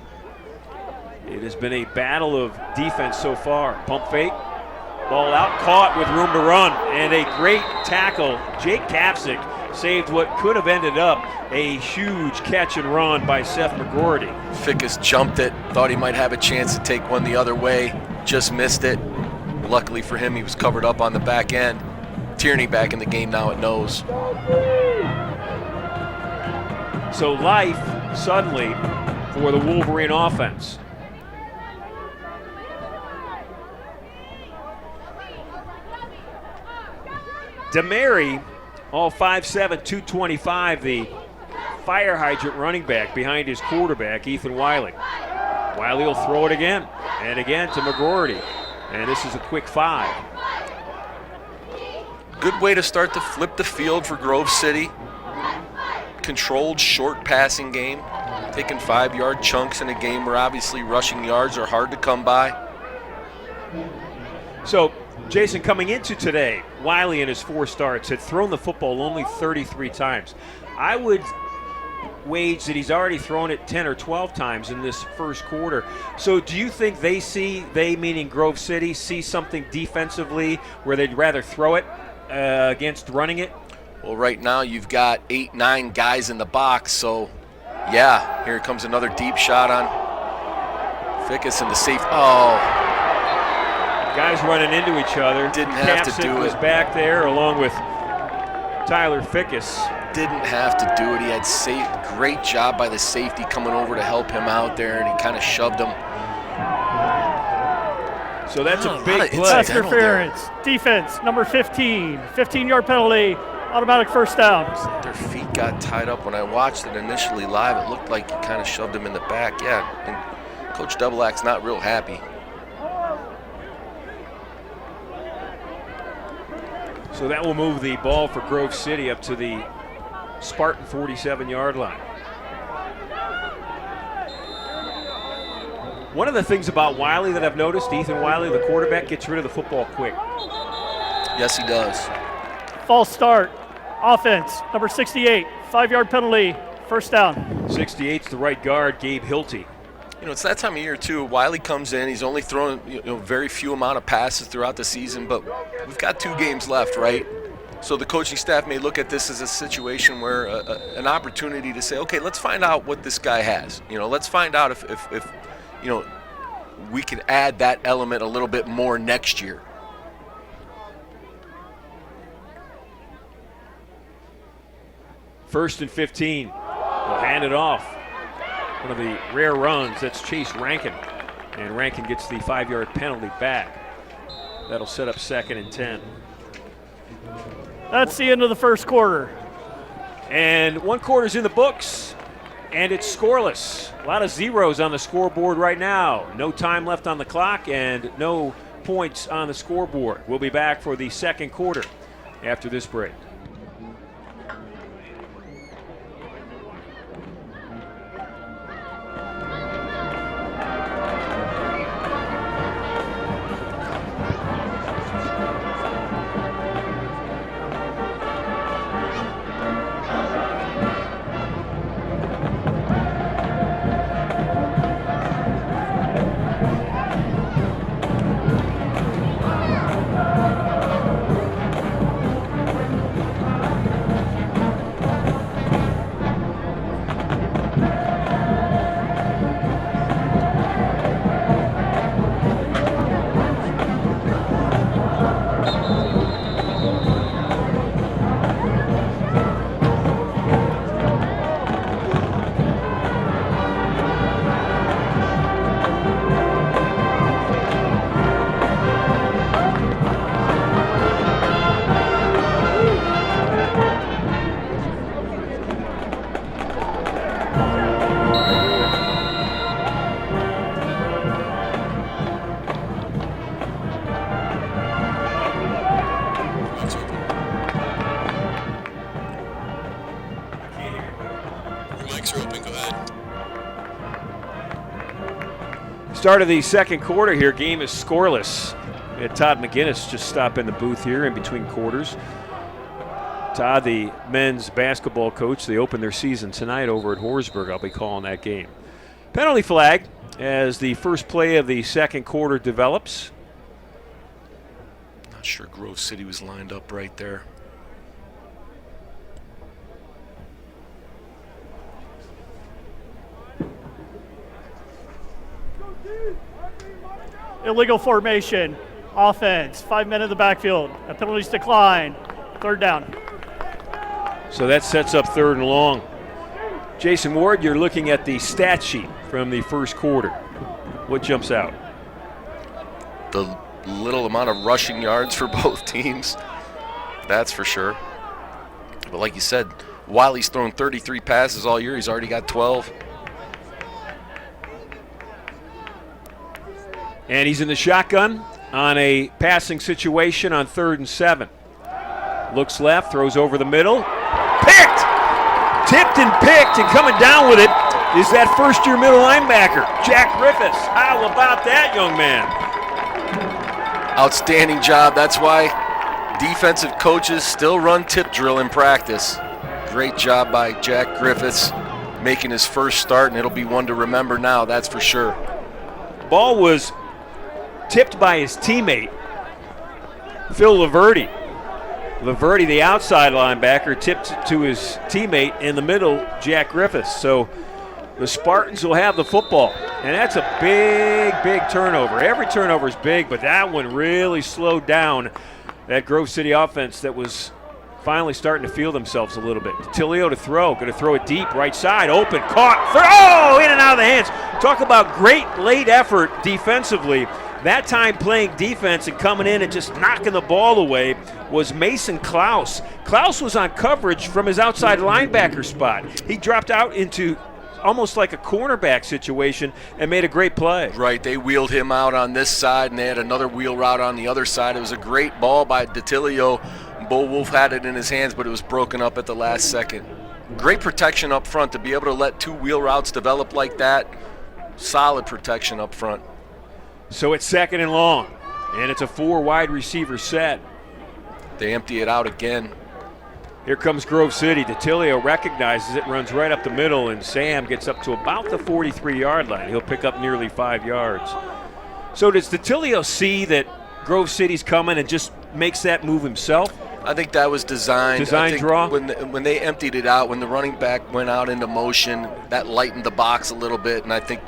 It has been a battle of defense so far. Pump fake, ball out, caught with room to run, and a great tackle. Jake Kapsick saved what could have ended up a huge catch and run by Seth McGroarty. Fickus jumped it, thought he might have a chance to take one the other way, just missed it. Luckily for him, he was covered up on the back end. Tierney back in the game now at nose. So life suddenly for the Wolverine offense. DeMary, all 5'7", 225, the fire hydrant running back behind his quarterback, Ethan Wiley. Wiley will throw it again, and again to McGroarty. And this is a quick 5. Good way to start to flip the field for Grove City. Controlled short passing game, taking 5-yard chunks in a game where obviously rushing yards are hard to come by. So, Jason, coming into today, Wiley in his 4 starts had thrown the football only 33 times. I would wage that he's already thrown it 10 or 12 times in this first quarter. So do you think they meaning Grove City, see something defensively where they'd rather throw it against running it? Well, right now you've got 8-9 guys in the box, so yeah, here comes another deep shot on Fickus and the safe. Oh, guys running into each other. Didn't have to Kapsick do was it. back there along with Tyler Fickus. Didn't have to do it. He had great job by the safety coming over to help him out there, and he kind of shoved him. So that's a lot big of play. Pass incidental interference. Defense, number 15. 15-yard penalty. Automatic first down. Their feet got tied up. When I watched it initially live, it looked like he kind of shoved him in the back. Yeah, and Coach Doublak's not real happy. So that will move the ball for Grove City up to the Spartan 47-yard line. One of the things about Wiley that I've noticed, Ethan Wiley, the quarterback, gets rid of the football quick. Yes, he does. False start. Offense, number 68, 5-yard penalty, first down. 68's the right guard, Gabe Hilty. You know, it's that time of year, too. Wiley comes in. He's only thrown very few amount of passes throughout the season, but we've got 2 games left, right? So the coaching staff may look at this as a situation where an opportunity to say, okay, let's find out what this guy has. Let's find out if we can add that element a little bit more next year. First and 15. They'll hand it off. One of the rare runs. That's Chase Rankin. And Rankin gets the 5-yard penalty back. That'll set up 2nd and 10. That's the end of the first quarter. And 1 quarter's in the books, and it's scoreless. A lot of zeros on the scoreboard right now. No time left on the clock and no points on the scoreboard. We'll be back for the second quarter after this break. Start of the second quarter here. Game is scoreless. We had Todd McGinnis just stop in the booth here in between quarters. Todd, the men's basketball coach, they open their season tonight over at Horsburgh. I'll be calling that game. Penalty flag as the first play of the second quarter develops. Not sure Grove City was lined up right there. Illegal formation. Offense, 5 men in the backfield. A penalties decline. Third down. So that sets up 3rd and long. Jason Ward, you're looking at the stat sheet from the first quarter. What jumps out? The little amount of rushing yards for both teams. That's for sure. But like you said, Wiley's thrown 33 passes all year. He's already got 12. And he's in the shotgun on a passing situation on 3rd and 7. Looks left, throws over the middle. Picked! Tipped and picked, and coming down with it is that first-year middle linebacker, Jack Griffiths. How about that, young man? Outstanding job. That's why defensive coaches still run tip drill in practice. Great job by Jack Griffiths making his first start, and it'll be one to remember now, that's for sure. Ball was tipped by his teammate, Phil Laverty. Laverty, the outside linebacker, tipped to his teammate in the middle, Jack Griffiths. So the Spartans will have the football. And that's a big, big turnover. Every turnover is big, but that one really slowed down that Grove City offense that was finally starting to feel themselves a little bit. Tilio to throw, going to throw it deep, right side, open, caught, in and out of the hands. Talk about great late effort defensively That time playing defense and coming in and just knocking the ball away was Mason Klaus. Klaus was on coverage from his outside linebacker spot. He dropped out into almost like a cornerback situation and made a great play. Right, they wheeled him out on this side, and they had another wheel route on the other side. It was a great ball by DiTilio. Bo Wolf had it in his hands, but it was broken up at the last second. Great protection up front to be able to let two wheel routes develop like that. Solid protection up front. So it's 2nd and long, and it's a 4 wide receiver set. They empty it out again. Here comes Grove City. DiTilio recognizes it, runs right up the middle, and Sam gets up to about the 43-yard line. He'll pick up nearly 5 yards. So does DiTilio see that Grove City's coming and just makes that move himself? I think that was designed. Design draw? When they emptied it out, when the running back went out into motion, that lightened the box a little bit, and I think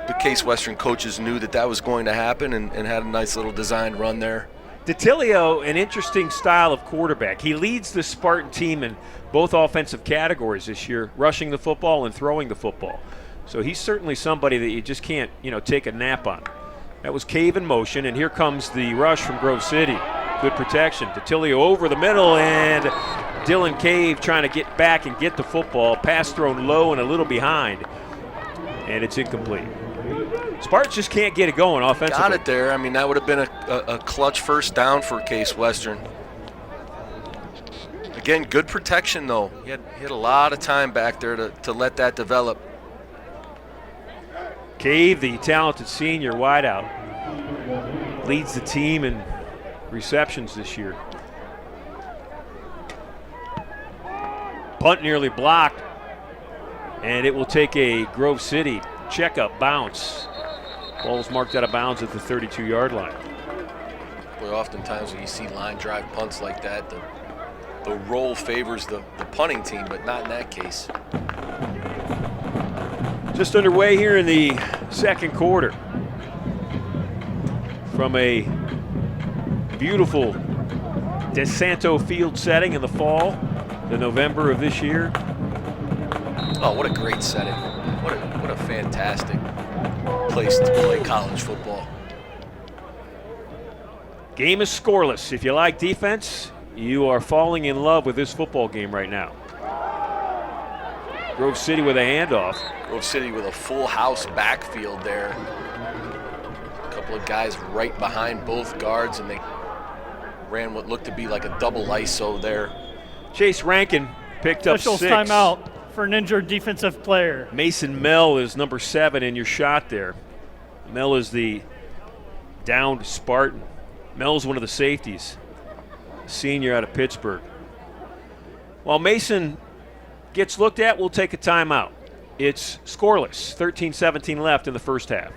the Case Western coaches knew that was going to happen and had a nice little designed run there. DiTilio, an interesting style of quarterback. He leads the Spartan team in both offensive categories this year, rushing the football and throwing the football. So he's certainly somebody that you just can't, take a nap on. That was Cave in motion, and here comes the rush from Grove City. Good protection. DiTilio over the middle, and Dylan Cave trying to get back and get the football. Pass thrown low and a little behind, and it's incomplete. Spartans just can't get it going offensively. Got it there. I mean, that would have been a clutch first down for Case Western. Again, good protection, though. He had a lot of time back there to let that develop. Cave, the talented senior wideout, leads the team in receptions this year. Punt nearly blocked, and it will take a Grove City checkup bounce. Ball's marked out of bounds at the 32-yard line. Boy, oftentimes when you see line drive punts like that, the roll favors the punting team, but not in that case. Just underway here in the second quarter. From a beautiful DeSanto Field setting in the fall, the November of this year. Oh, what a great setting. What a fantastic place to play college football. Game is scoreless. If you like defense, you are falling in love with this football game right now. Grove City with a handoff. Grove City with a full house backfield there. A couple of guys right behind both guards, and they ran what looked to be like a double ISO there. Chase Rankin picked up 6. Officials timeout for an injured defensive player. Mason Mell is number 7 in your shot there. Mell is the downed Spartan. Mell's one of the safeties, senior out of Pittsburgh. While Mason gets looked at, we'll take a timeout. It's scoreless, 13-17 left in the first half.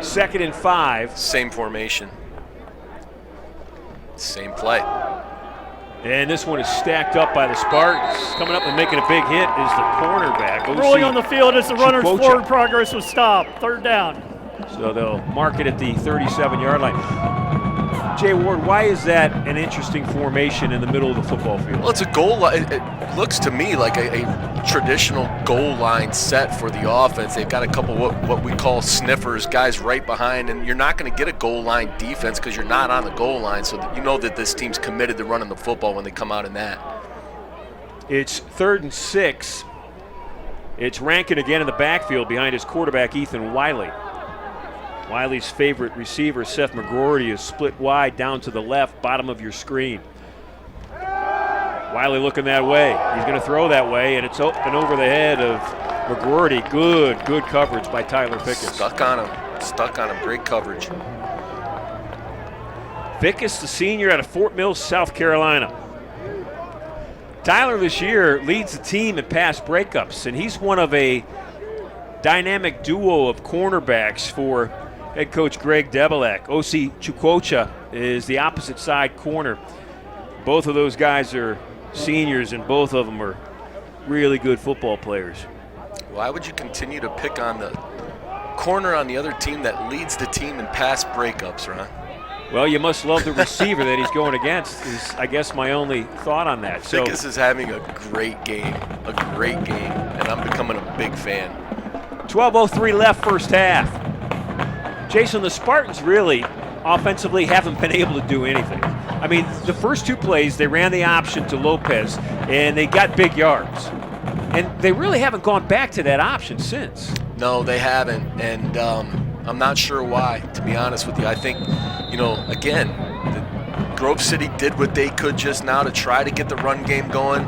Second and 5. Same formation. Same play. And this one is stacked up by the Spartans. Coming up and making a big hit is the cornerback. Rolling on the field as the runner's forward progress was stopped. 3rd down. So they'll mark it at the 37-yard line. Jay Ward, why is that an interesting formation in the middle of the football field? Well, it's a goal line. It looks to me like a traditional goal line set for the offense. They've got a couple what we call sniffers, guys right behind, and you're not going to get a goal line defense because you're not on the goal line, so that you know that this team's committed to running the football when they come out in that. It's 3rd and 6. It's Rankin again in the backfield behind his quarterback, Ethan Wiley. Wiley's favorite receiver, Seth McGroarty, is split wide down to the left, bottom of your screen. Wiley looking that way. He's going to throw that way, and it's open over the head of McGroarty. Good coverage by Tyler Fickus. Stuck on him. Great coverage. Fickus, the senior out of Fort Mill, South Carolina. Tyler this year leads the team in pass breakups, and he's one of a dynamic duo of cornerbacks for head coach Greg Debelak. O.C. Chukwucha is the opposite side corner. Both of those guys are seniors, and both of them are really good football players. Why would you continue to pick on the corner on the other team that leads the team in pass breakups, Ron? Well, you must love the receiver that he's going against is, I guess, my only thought on that. So Fickus is having a great game, and I'm becoming a big fan. 12:03 left first half. Jason, the Spartans really offensively haven't been able to do anything. I mean, the first two plays, they ran the option to Lopez, and they got big yards. And they really haven't gone back to that option since. No, they haven't, and I'm not sure why, to be honest with you. I think, again, Grove City did what they could just now to try to get the run game going.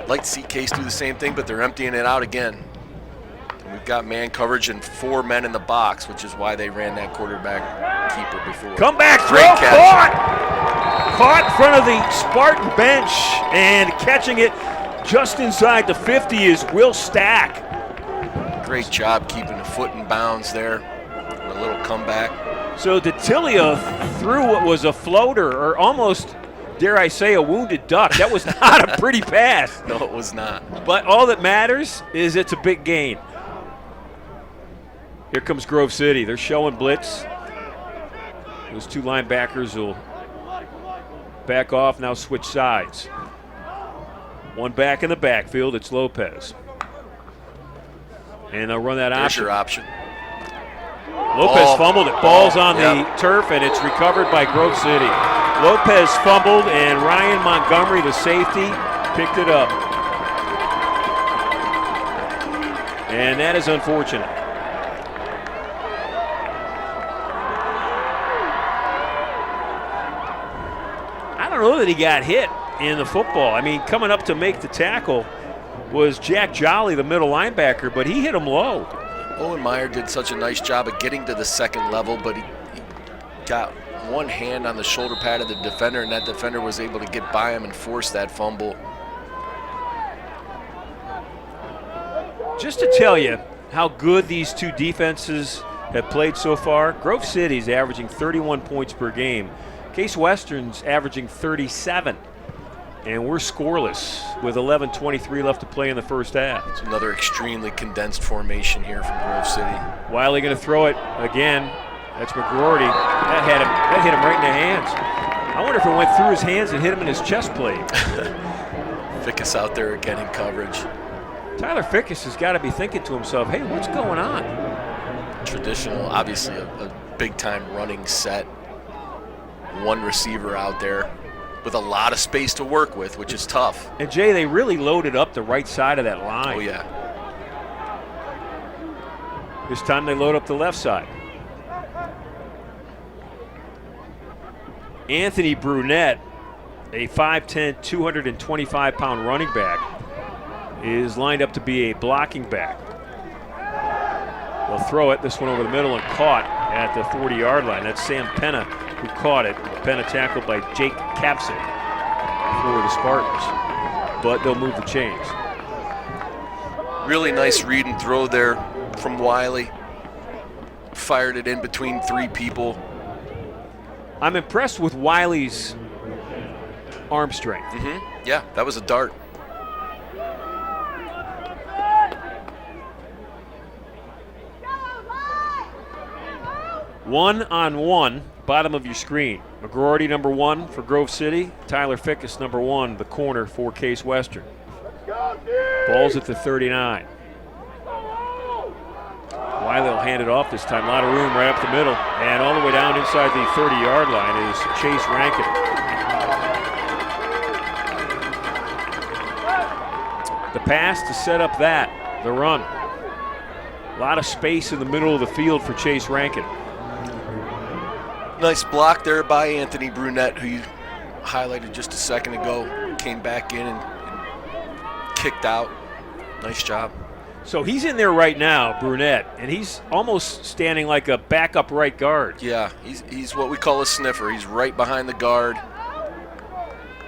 Like to see Case do the same thing, but they're emptying it out again. And we've got man coverage and 4 men in the box, which is why they ran that quarterback keeper before. Come back, throw, Great catch. caught in front of the Spartan bench, and catching it just inside the 50 is Will Stack. Great job keeping the foot in bounds there. And a little comeback. So D'Attilio threw what was a floater, or almost, dare I say, a wounded duck. That was not a pretty pass. No, it was not. But all that matters is it's a big gain. Here comes Grove City. They're showing blitz. Those two linebackers will back off, now switch sides. One back in the backfield, it's Lopez. And they'll run that There's option. your option. Lopez fumbled it. Ball's on the turf, and it's recovered by Grove City. Lopez fumbled, and Ryan Montgomery, the safety, picked it up. And that is unfortunate. I don't know that he got hit in the football. I mean, coming up to make the tackle was Jack Jolly, the middle linebacker, but he hit him low. Owen Meyer did such a nice job of getting to the second level, but he got one hand on the shoulder pad of the defender, and that defender was able to get by him and force that fumble. Just to tell you how good these two defenses have played so far, Grove City's averaging 31 points per game. Case Western's averaging 37. And we're scoreless with 11:23 left to play in the first half. It's another extremely condensed formation here from Grove City. Wiley going to throw it again. That's McGroarty. That hit him right in the hands. I wonder if it went through his hands and hit him in his chest plate. Fickus out there again in coverage. Tyler Fickus has got to be thinking to himself, hey, what's going on? Traditional, obviously a big-time running set. One receiver out there with a lot of space to work with, which is tough. And Jay, they really loaded up the right side of that line. Oh, yeah. This time they load up the left side. Anthony Brunette, a 5'10", 225-pound running back, is lined up to be a blocking back. They'll throw it, this one over the middle, and caught at the 40-yard line. That's Sam Penna who caught it. Penna tackled by Jake Kapsick for the Spartans, but they'll move the chains. Really nice read and throw there from Wiley. Fired it in between 3 people. I'm impressed with Wiley's arm strength. Yeah, that was a dart. One-on-one, bottom of your screen. McGroarty, number 1 for Grove City. Tyler Fickus, number 1, the corner for Case Western. Ball's at the 39. Wiley will hand it off this time. A lot of room right up the middle. And all the way down inside the 30-yard line is Chase Rankin. The pass to set up the run. A lot of space in the middle of the field for Chase Rankin. Nice block there by Anthony Brunette, who highlighted just a second ago, came back in and kicked out. Nice job. So he's in there right now, Brunette, and he's almost standing like a backup right guard. Yeah, he's what we call a sniffer. He's right behind the guard.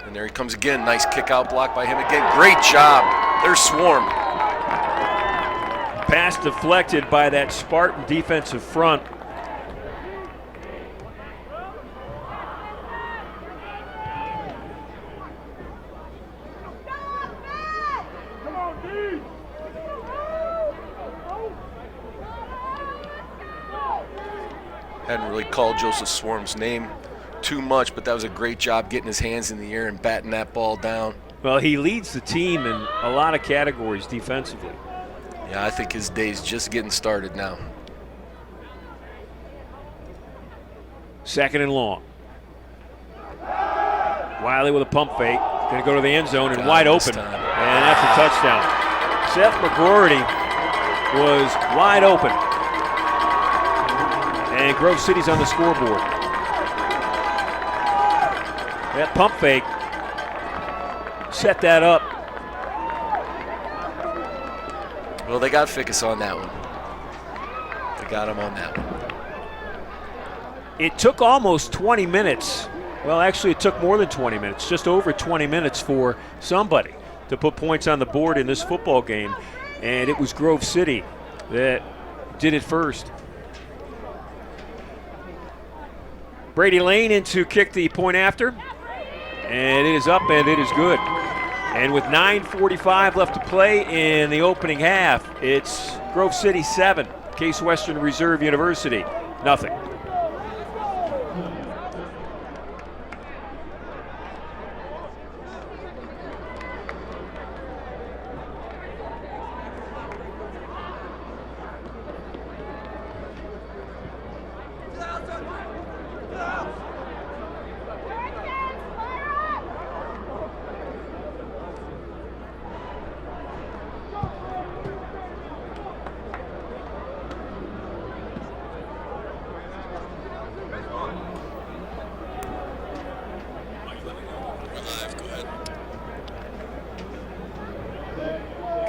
And there he comes again. Nice kick out block by him again. Great job. There's Swarm. Pass deflected by that Spartan defensive front. Hadn't really called Joseph Swarm's name too much, but that was a great job getting his hands in the air and batting that ball down. Well, he leads the team in a lot of categories defensively. Yeah, I think his day's just getting started now. Second and long. Wiley with a pump fake. Going to go to the end zone and Got wide him this open. time. And that's a touchdown. Seth McGroarty was wide open. And Grove City's on the scoreboard. That pump fake set that up. Well, they got Fickus on that one. They got him on that one. It took almost 20 minutes. Well, actually, it took more than 20 minutes, just over 20 minutes for somebody to put points on the board in this football game. And it was Grove City that did it first. Brady Lane in to kick the point after. And it is up and it is good. And with 9:45 left to play in the opening half, it's Grove City 7, Case Western Reserve University nothing.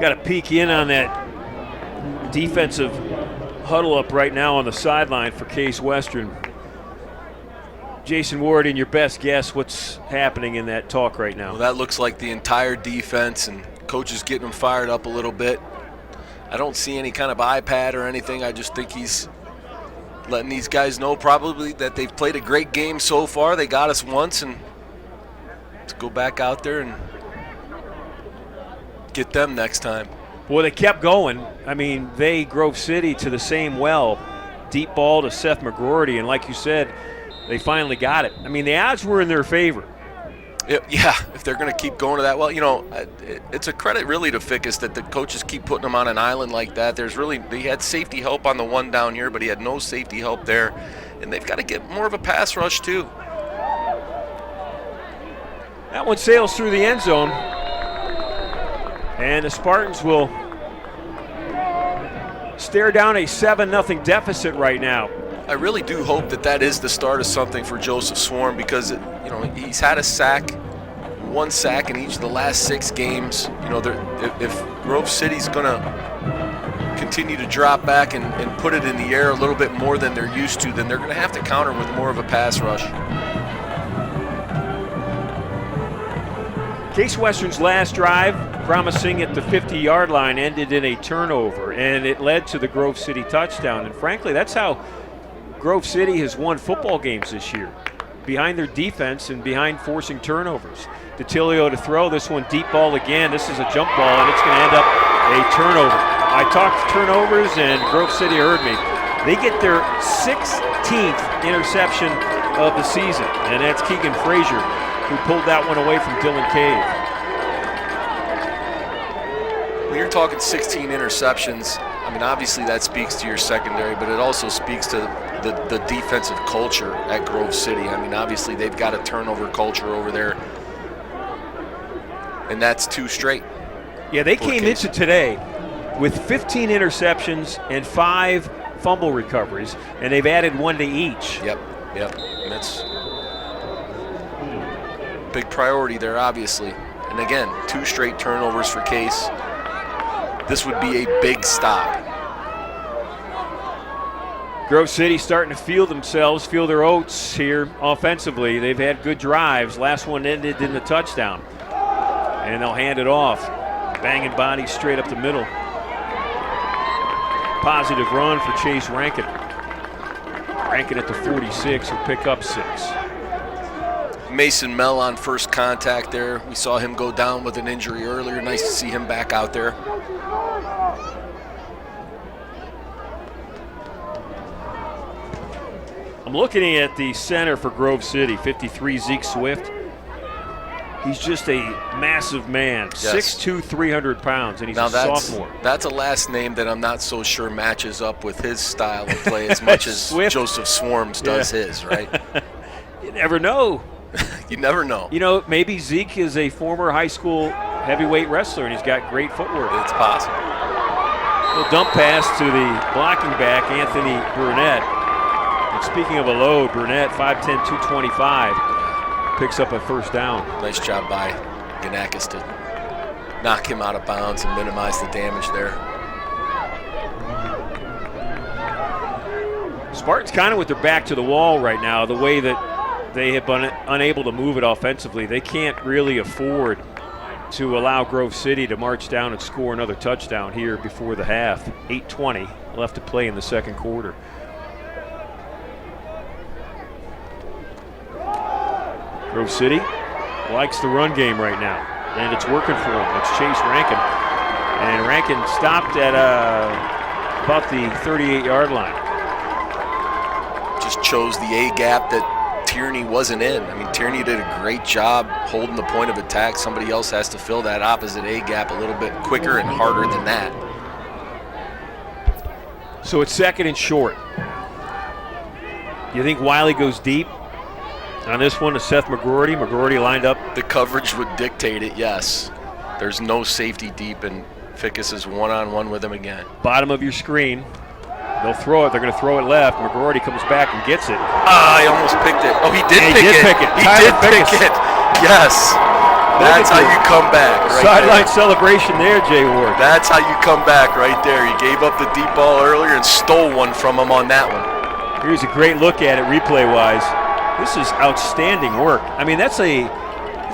Got to peek in on that defensive huddle up right now on the sideline for Case Western. Jason Ward, in your best guess, what's happening in that talk right now? Well, that looks like the entire defense, and coach is getting them fired up a little bit. I don't see any kind of iPad or anything. I just think he's letting these guys know probably that they've played a great game so far. They got us once, and let's go back out there and get them next time. Well, they kept going. I mean, they, Grove City, to the same well. Deep ball to Seth McGroarty, and like you said, they finally got it. I mean, the odds were in their favor. Yeah, if they're going to keep going to that, well, you know, it's a credit really to Fickus that the coaches keep putting him on an island like that. He had safety help on the one down here, but he had no safety help there. And they've got to get more of a pass rush, too. That one sails through the end zone. And the Spartans will stare down a 7-0 deficit right now. I really do hope that is the start of something for Joseph Swarm, because he's had a sack, one sack in each of the last 6 games. You know, if Grove City's going to continue to drop back and put it in the air a little bit more than they're used to, then they're going to have to counter with more of a pass rush. Case Western's last drive, promising at the 50-yard line, ended in a turnover, and it led to the Grove City touchdown. And frankly, that's how Grove City has won football games this year, behind their defense and behind forcing turnovers. DeTilio to throw, this one deep ball again. This is a jump ball, and it's going to end up a turnover. I talked turnovers, and Grove City heard me. They get their 16th interception of the season, and that's Keegan Frazier, who pulled that one away from Dylan Cave. When you're talking 16 interceptions, I mean, obviously that speaks to your secondary, but it also speaks to the defensive culture at Grove City. I mean, obviously they've got a turnover culture over there, and that's 2 straight. Yeah, they came into today with 15 interceptions and 5 fumble recoveries, and they've added 1 to each. Yep. And that's big priority there, obviously. And again, 2 straight turnovers for Case. This would be a big stop. Grove City starting to feel their oats here offensively. They've had good drives. Last one ended in the touchdown. And they'll hand it off. Banging bodies straight up the middle. Positive run for Chase Rankin. Rankin at the 46 will pick up 6. Mason Mell on first contact there. We saw him go down with an injury earlier. Nice to see him back out there. I'm looking at the center for Grove City, 53, Zeke Swift. He's just a massive man, Yes. 6'2", 300 pounds, and he's Now a that's sophomore. that's a last name that I'm not so sure matches up with his style of play as much as Swift. Joseph Swarms does his, right? You never know. You never know. You know, maybe Zeke is a former high school heavyweight wrestler, and he's got great footwork. It's possible. Little dump pass to the blocking back, Anthony Burnett. And speaking of a load, Burnett, 5'10", 225. Picks up a first down. Nice job by Ganakis to knock him out of bounds and minimize the damage there. Spartans kind of with their back to the wall right now, the way that they have been unable to move it offensively. They can't really afford to allow Grove City to march down and score another touchdown here before the half. 8:20 left to play in the second quarter. Grove City likes the run game right now, and it's working for them. It's Chase Rankin, and Rankin stopped at about the 38-yard line. Just chose the A gap that Tierney wasn't in. I mean, Tierney did a great job holding the point of attack. Somebody else has to fill that opposite A gap a little bit quicker and harder than that. So it's second and short. You think Wiley goes deep on this one to Seth McGroarty? McGroarty lined up. The coverage would dictate it, yes. There's no safety deep, and Fickus is one-on-one with him again. Bottom of your screen. They'll throw it. They're going to throw it left. McGroarty comes back and gets it. Ah, he almost picked it. Oh, he did Yeah, he pick did it. pick it. He Tyler did pick Fickus. it. Yes. That's how you come back. Right Sideline there. celebration there, Jay Ward. That's how you come back right there. You gave up the deep ball earlier and stole one from him on that one. Here's a great look at it replay-wise. This is outstanding work. I mean, it's a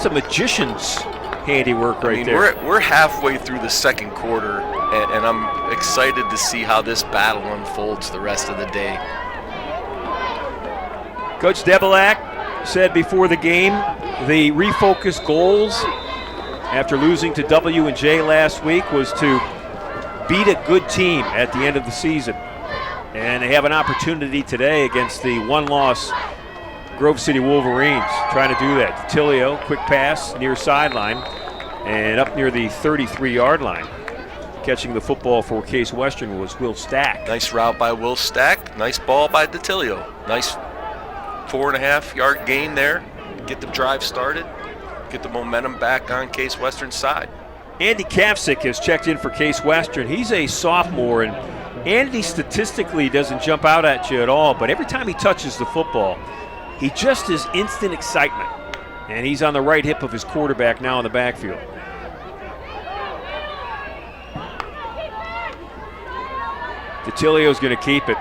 magician's handiwork right there. We're halfway through the second quarter, and I'm excited to see how this battle unfolds the rest of the day. Coach Debelak said before the game the refocused goals after losing to W&J last week was to beat a good team at the end of the season. And they have an opportunity today against the one-loss Grove City Wolverines, trying to do that. Tilio, quick pass near sideline and up near the 33-yard line. Catching the football for Case Western was Will Stack. Nice route by Will Stack. Nice ball by DeTilio. Nice 4.5-yard gain there. Get the drive started. Get the momentum back on Case Western's side. Andy Kavsik has checked in for Case Western. He's a sophomore, and Andy statistically doesn't jump out at you at all, but every time he touches the football, he just is instant excitement. And he's on the right hip of his quarterback now in the backfield. DeTilio's going to keep it.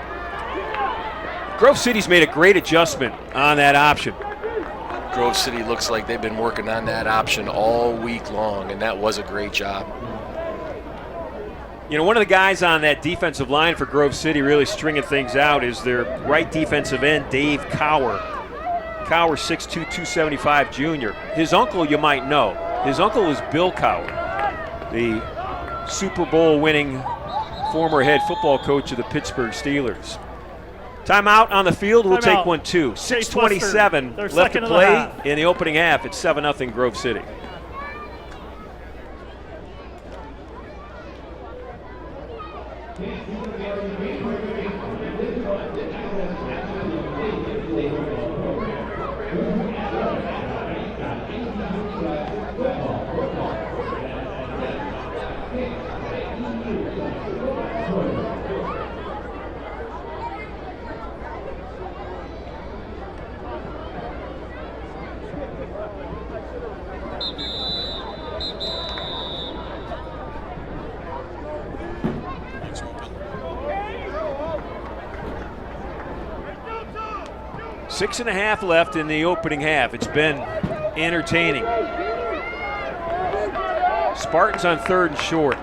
Grove City's made a great adjustment on that option. Grove City looks like they've been working on that option all week long, and that was a great job. You know, one of the guys on that defensive line for Grove City really stringing things out is their right defensive end, Dave Cower. Cower, 6'2", 275 junior. His uncle you might know. His uncle is Bill Cower, the Super Bowl winning former head football coach of the Pittsburgh Steelers. Timeout on the field. We'll take one too. 6:27 left to play in the opening half. It's 7-0 Grove City. 6.5 left in the opening half. It's been entertaining. Spartans on 3rd and short.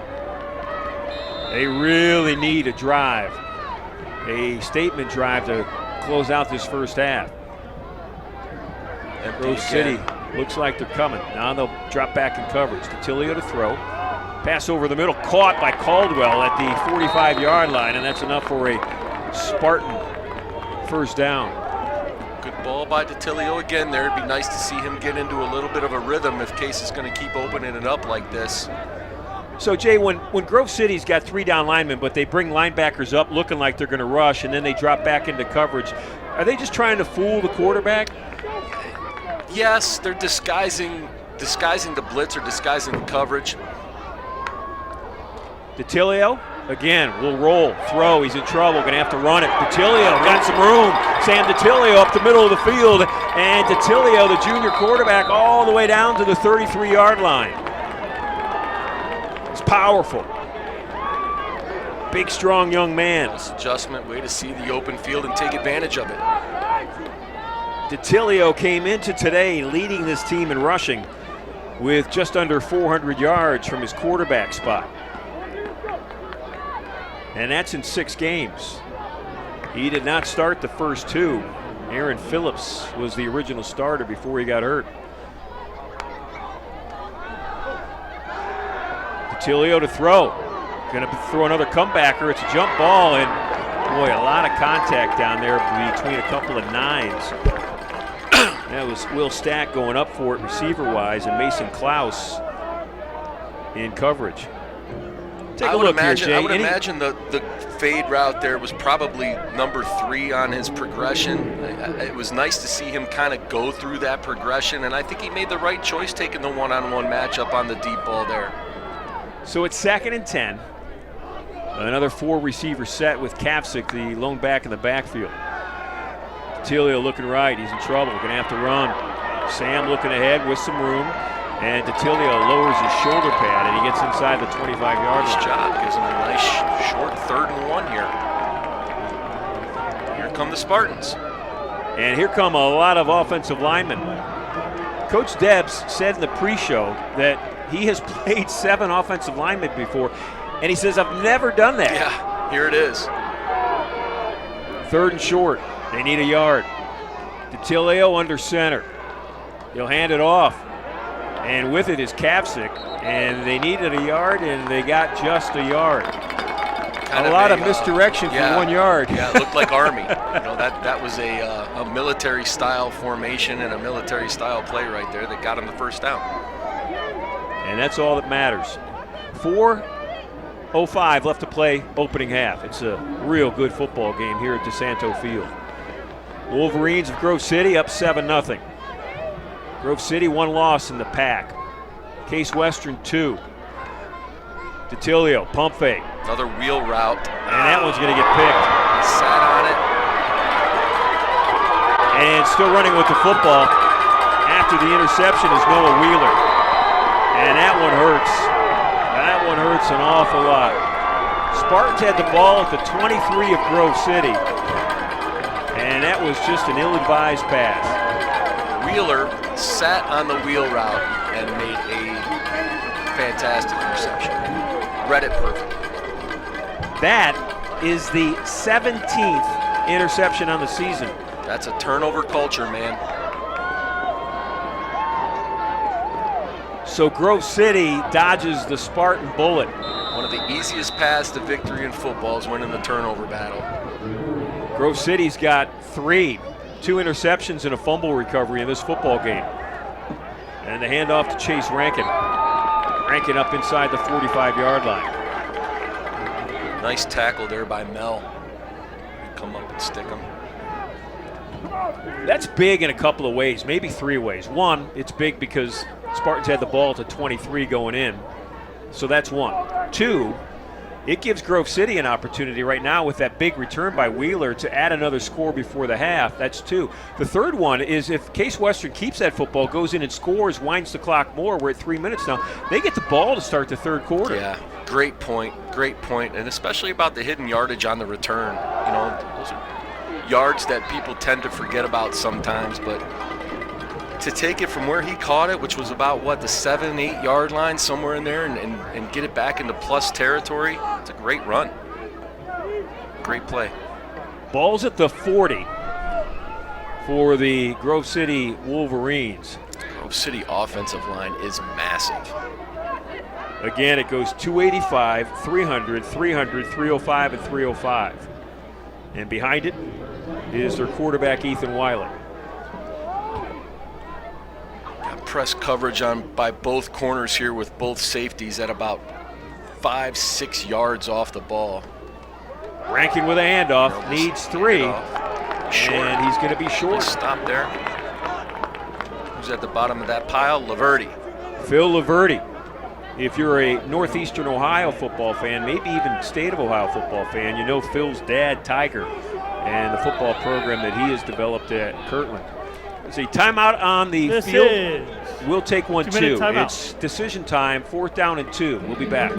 They really need a drive, a statement drive to close out this first half. Grove City looks like they're coming. Now they'll drop back in coverage. DiTilio to throw. Pass over the middle, caught by Caldwell at the 45-yard line, and that's enough for a Spartan first down. Good ball by DiTilio again there. It'd be nice to see him get into a little bit of a rhythm if Case is going to keep opening it up like this. So, Jay, when Grove City's got 3 down linemen, but they bring linebackers up looking like they're going to rush, and then they drop back into coverage, are they just trying to fool the quarterback? Yes, they're disguising the blitz or disguising the coverage. DiTilio, again, will roll, throw, he's in trouble, going to have to run it. DiTilio got some room. Sam DiTilio up the middle of the field, and DiTilio, the junior quarterback, all the way down to the 33-yard line. It's powerful. Big, strong young man. Nice adjustment, way to see the open field and take advantage of it. DiTilio came into today leading this team in rushing with just under 400 yards from his quarterback spot. And that's in 6 games. He did not start the first 2. Aaron Phillips was the original starter before he got hurt. DiTilio to throw. Going to throw another comebacker. It's a jump ball, and boy, a lot of contact down there between a couple of 9s. That was Will Stack going up for it receiver-wise, and Mason Klaus in coverage. Take a look here, Jay. I would imagine the fade route there was probably number 3 on his progression. It was nice to see him kind of go through that progression, and I think he made the right choice taking the one-on-one matchup on the deep ball there. So it's 2nd and 10. Another 4-receiver set with Kapsick, the lone back in the backfield. DiTilio looking right. He's in trouble. Going to have to run. Sam looking ahead with some room. And DiTilio lowers his shoulder pad, and he gets inside the 25-yard line. Nice job. Gives him a nice short 3rd and 1 here. Here come the Spartans. And here come a lot of offensive linemen. Coach Debs said in the pre-show that he has played 7 offensive linemen before, and he says, I've never done that. Yeah, here it is. 3rd and short. They need a yard. DiTilio under center. He'll hand it off. And with it is Kapsick. And they needed a yard, and they got just a yard. A lot of misdirection for 1 yard. Yeah, it looked like Army. That was a military-style formation and a military-style play right there that got him the first down. And that's all that matters. 4:05 left to play opening half. It's a real good football game here at DeSanto Field. Wolverines of Grove City up 7-0. Grove City 1 loss in the pack. Case Western 2. DiTilio, pump fake. Another wheel route. And that one's going to get picked. He sat on it. And still running with the football after the interception is Noah Wheeler. And that one hurts. That one hurts an awful lot. Spartans had the ball at the 23 of Grove City. And that was just an ill-advised pass. Wheeler sat on the wheel route and made a fantastic interception. Read it perfectly. That is the 17th interception on the season. That's a turnover culture, man. So Grove City dodges the Spartan bullet. One of the easiest paths to victory in football is winning the turnover battle. Grove City's got 2 interceptions and a fumble recovery in this football game. And the handoff to Chase Rankin. Rankin up inside the 45-yard line. Nice tackle there by Mel. Come up and stick him. That's big in a couple of ways, maybe 3 ways. 1, it's big because Spartans had the ball to 23 going in. So that's 1. 2, it gives Grove City an opportunity right now with that big return by Wheeler to add another score before the half. That's 2. The third one is if Case Western keeps that football, goes in and scores, winds the clock more, we're at 3 minutes now, they get the ball to start the third quarter. Yeah, great point, and especially about the hidden yardage on the return. yards that people tend to forget about sometimes, but to take it from where he caught it, which was about, the 7-8 yard line, somewhere in there, and get it back into plus territory, it's a great run. Great play. Ball's at the 40 for the Grove City Wolverines. Grove City offensive line is massive. Again, it goes 285, 300, 300, 305, and 305. And behind it is their quarterback, Ethan Wiley. Got press coverage by both corners here with both safeties at about 5-6 yards off the ball. Rankin with a handoff, needs 3, Short. and he's going to be short. Nice stop there. Who's at the bottom of that pile? Laverty. Phil Laverty. If you're a Northeastern Ohio football fan, maybe even state of Ohio football fan, you know Phil's dad, Tiger, and the football program that he has developed at Kirtland. There's a timeout on the field. We'll take one, too. It's decision time, 4th down and 2. We'll be back.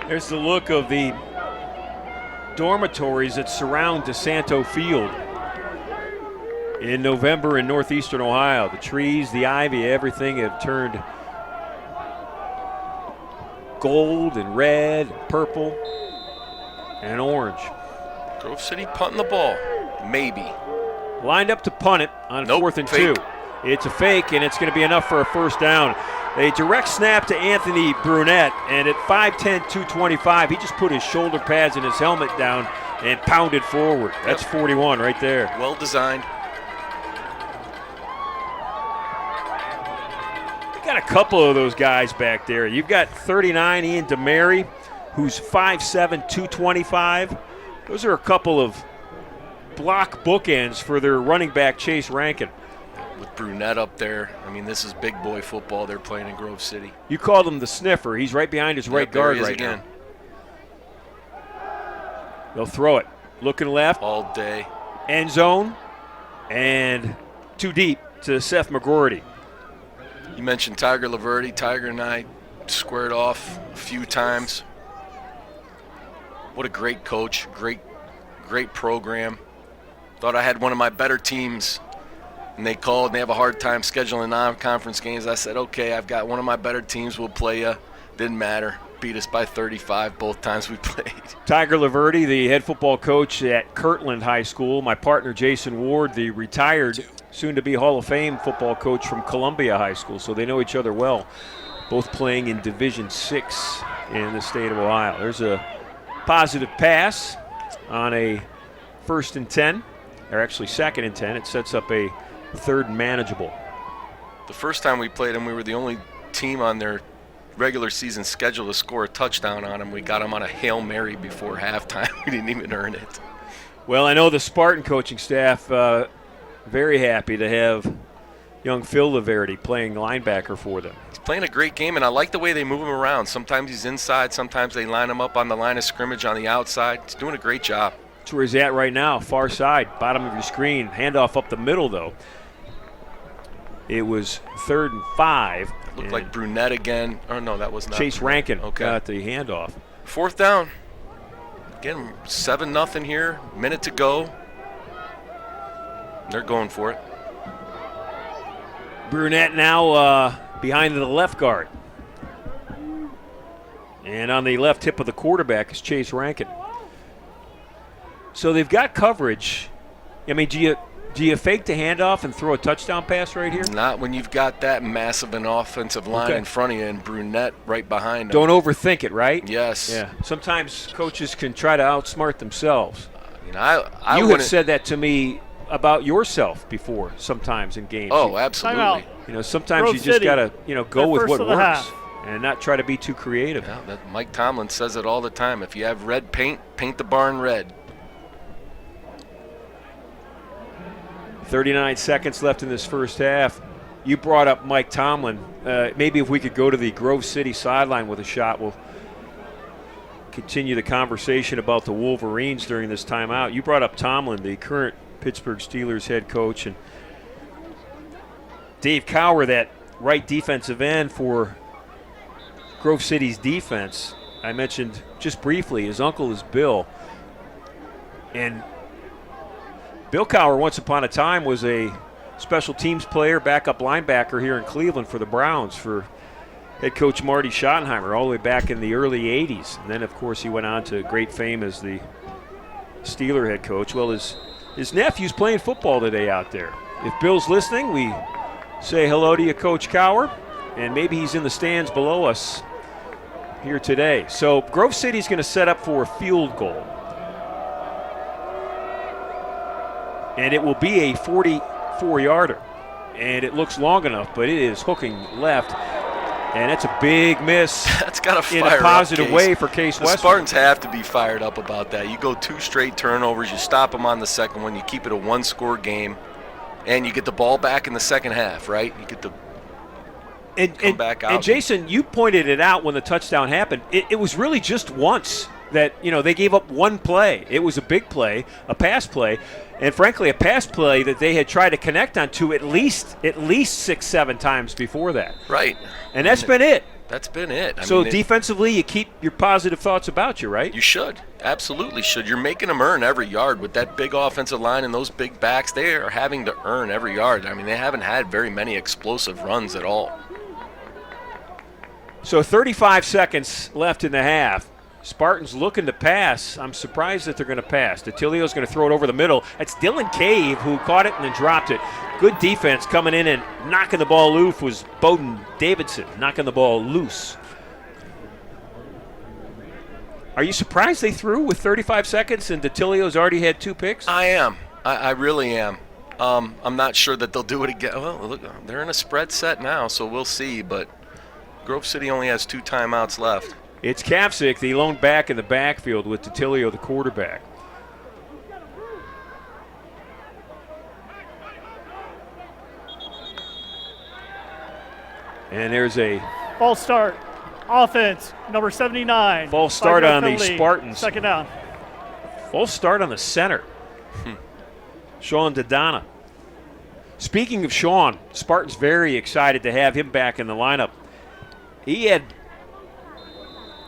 There's the look of the dormitories that surround DeSanto Field in November in northeastern Ohio. The trees, the ivy, everything have turned gold and red, and purple, and orange. Grove City punting the ball. Maybe. Lined up to punt it on 4th and fake. 2. It's a fake, and it's going to be enough for a first down. A direct snap to Anthony Brunette, and at 5'10", 225, he just put his shoulder pads and his helmet down and pounded forward. That's 41 right there. Well designed. You got a couple of those guys back there. You've got 39, Ian DeMary, who's 5'7", 225. Those are a couple of block bookends for their running back, Chase Rankin. With Brunette up there, I mean, this is big boy football they're playing in Grove City. You called him the sniffer. He's right behind his right guard right now. They'll throw it. Looking left. All day. End zone. And too deep to Seth McGroarty. You mentioned Tiger Laverty. Tiger and I squared off a few times. What a great coach. Great program. Thought I had one of my better teams. And they called, and they have a hard time scheduling non-conference games. I said, okay, I've got one of my better teams. We'll play you. Didn't matter. Beat us by 35 both times we played. Tiger Laverty, the head football coach at Kirtland High School. My partner, Jason Ward, the retired, soon-to-be Hall of Fame football coach from Columbia High School. So they know each other well, both playing in Division VI in the state of Ohio. There's a positive pass on a 1st and 10, or actually 2nd and 10. It sets up a 3rd and manageable. The first time we played them, we were the only team on their regular season schedule to score a touchdown on them. We got them on a Hail Mary before halftime. We didn't even earn it. Well, I know the Spartan coaching staff very happy to have young Phil Laverty playing linebacker for them. He's playing a great game, and I like the way they move him around. Sometimes he's inside, sometimes they line him up on the line of scrimmage on the outside. He's doing a great job. That's where he's at right now, far side, bottom of your screen. Handoff up the middle, though. It was 3rd and 5. Looked like Brunette again. Oh, no, that was not. Chase Rankin Okay. got the handoff. 4th down. Again, 7-0 here. Minute to go. They're going for it. Brunette now behind the left guard. And on the left hip of the quarterback is Chase Rankin. So they've got coverage. I mean, do Do you fake the handoff and throw a touchdown pass right here? Not when you've got that massive an offensive line in front of you and Brunette right behind him. Don't overthink it, right? Yes. Yeah. Sometimes coaches can try to outsmart themselves. You know, you have said that to me about yourself before sometimes in games. Oh, absolutely. Timeout. You know, sometimes Grove you just City, got to, go the with first what of the works half. and not try to be too creative. Yeah, Mike Tomlin says it all the time. If you have red paint, paint the barn red. 39 seconds left in this first half. You brought up Mike Tomlin. Maybe if we could go to the Grove City sideline with a shot, we'll continue the conversation about the Wolverines during this timeout. You brought up Tomlin, the current Pittsburgh Steelers head coach, and Dave Cower, that right defensive end for Grove City's defense. I mentioned just briefly, his uncle is Bill. And Bill Cower, once upon a time, was a special teams player, backup linebacker here in Cleveland for the Browns for head coach Marty Schottenheimer all the way back in the early 80s. And then, of course, he went on to great fame as the Steeler head coach. Well, his nephew's playing football today out there. If Bill's listening, we say hello to you, Coach Cower, and maybe he's in the stands below us here today. So Grove City's going to set up for a field goal. And it will be a 44-yarder. And it looks long enough, but it is hooking left. And that's a big miss. That's got to fire in a positive up, way for Case Western. The Spartans have to be fired up about that. You go 2 straight turnovers, you stop them on the second one, you keep it a 1-score game, and you get the ball back in the second half, right? You get the come back out. And Jason, you pointed it out when the touchdown happened. It was really just once that, they gave up one play. It was a big play, a pass play, and frankly, a pass play that they had tried to connect on to at least 6-7 times before that. Right. And that's been it. That's been it. So defensively, you keep your positive thoughts about you, right? You should. Absolutely should. You're making them earn every yard with that big offensive line and those big backs. They are having to earn every yard. I mean, they haven't had very many explosive runs at all. So 35 seconds left in the half. Spartans looking to pass. I'm surprised that they're going to pass. DeTilio's going to throw it over the middle. That's Dylan Cave who caught it and then dropped it. Good defense coming in and knocking the ball loose was Bowden Davidson, knocking the ball loose. Are you surprised they threw with 35 seconds and DeTilio's already had 2 picks? I am. I really am. I'm not sure that they'll do it again. Well, look, they're in a spread set now, so we'll see. But Grove City only has 2 timeouts left. It's Kapsick, the lone back in the backfield with DeTilio, the quarterback. And there's a False start. Offense, number 79. false start 5-yard on the penalty. Spartans. Second down. False start on the center. Sean Dodonna. Speaking of Sean, Spartans very excited to have him back in the lineup. He had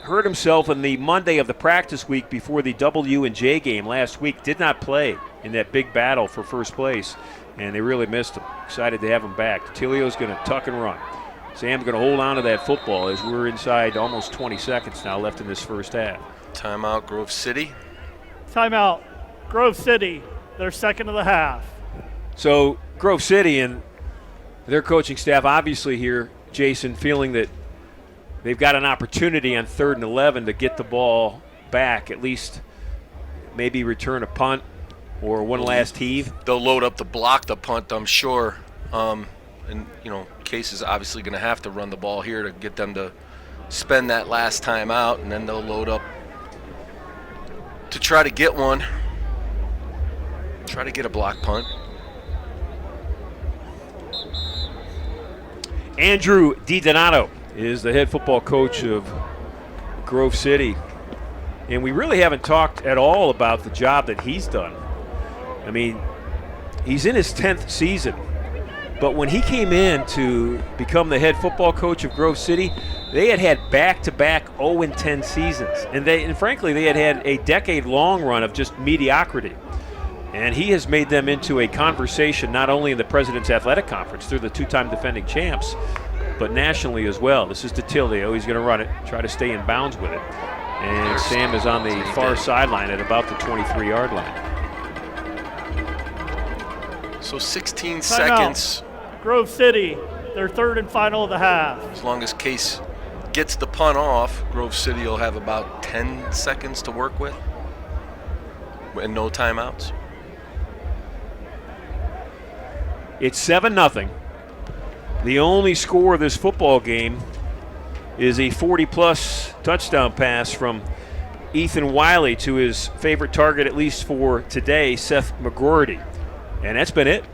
hurt himself in the Monday of the practice week before the W&J game last week. Did not play in that big battle for first place, and they really missed him. Excited to have him back. DeTilio's going to tuck and run. Sam's going to hold on to that football as we're inside almost 20 seconds now left in this first half. Timeout, Grove City. Timeout. Grove City, their second of the half. So Grove City and their coaching staff obviously here, Jason, feeling that they've got an opportunity on 3rd and 11 to get the ball back, at least maybe return a punt or one last heave. They'll load up to block the punt, I'm sure. And, Case is obviously going to have to run the ball here to get them to spend that last time out, and then they'll load up to try to get one. Try to get a block punt. Andrew DiDonato is the head football coach of Grove City. And we really haven't talked at all about the job that he's done. I mean, he's in his 10th season. But when he came in to become the head football coach of Grove City, they had back-to-back 0-10 seasons. And frankly, they had a decade-long run of just mediocrity. And he has made them into a conversation not only in the President's Athletic Conference, they're the 2-time defending champs, but nationally as well. This is DeTilio. He's going to run it, try to stay in bounds with it. And Sam is on the far sideline at about the 23-yard line. So 16 Timeout. seconds. Grove City, their third and final of the half. As long as Case gets the punt off, Grove City will have about 10 seconds to work with and no timeouts. It's 7-0. The only score of this football game is a 40-plus touchdown pass from Ethan Wiley to his favorite target, at least for today, Seth McGroarty. And that's been it.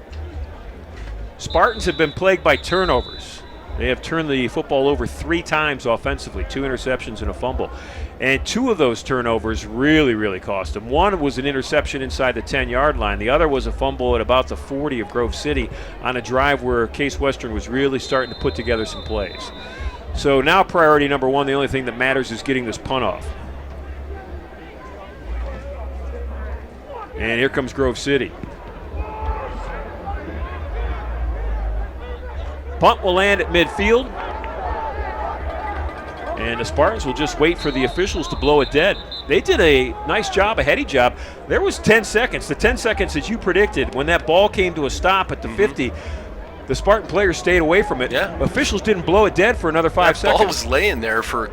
Spartans have been plagued by turnovers. They have turned the football over 3 times offensively, 2 interceptions and a fumble. And 2 of those turnovers really, really cost them. One was an interception inside the 10-yard line. The other was a fumble at about the 40 of Grove City on a drive where Case Western was really starting to put together some plays. So now priority number 1, the only thing that matters is getting this punt off. And here comes Grove City. Punt will land at midfield. And the Spartans will just wait for the officials to blow it dead. They did a nice job, a heady job. There was 10 seconds. The 10 seconds that you predicted when that ball came to a stop at the 50, the Spartan players stayed away from it. Yeah. Officials didn't blow it dead for another 5 seconds. The ball was laying there for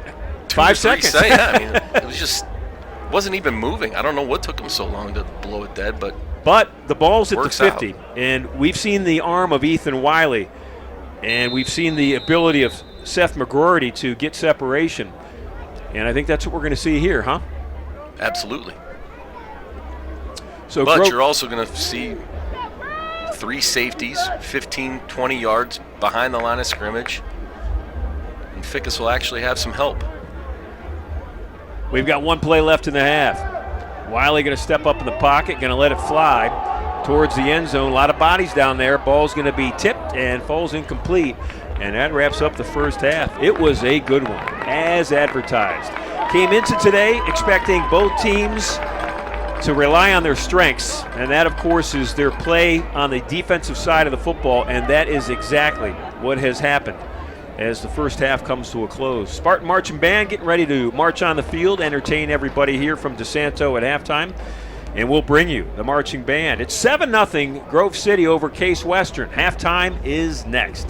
2 5 or 3 seconds. Yeah, I mean, it was just wasn't even moving. I don't know what took them so long to blow it dead, but the ball's at the works 50, out. and we've seen the arm of Ethan Wiley, and we've seen the ability of Seth McGroarty to get separation, and I think that's what we're going to see here, huh? Absolutely. So, But you're also going to see 3 safeties, 15, 20 yards behind the line of scrimmage, and Fickus will actually have some help. we've got 1 play left in the half. Wiley going to step up in the pocket, going to let it fly towards the end zone. A lot of bodies down there. Ball's going to be tipped and falls incomplete. And that wraps up the first half. It was a good one, as advertised. Came into today expecting both teams to rely on their strengths, and that, of course, is their play on the defensive side of the football, and that is exactly what has happened as the first half comes to a close. Spartan Marching Band getting ready to march on the field, entertain everybody here from DeSanto at halftime, and we'll bring you the Marching Band. It's 7-0 Grove City over Case Western. Halftime is next.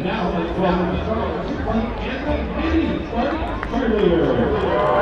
Now let's welcome the Charlotte Suplex and the Mini Spark Cheerleader.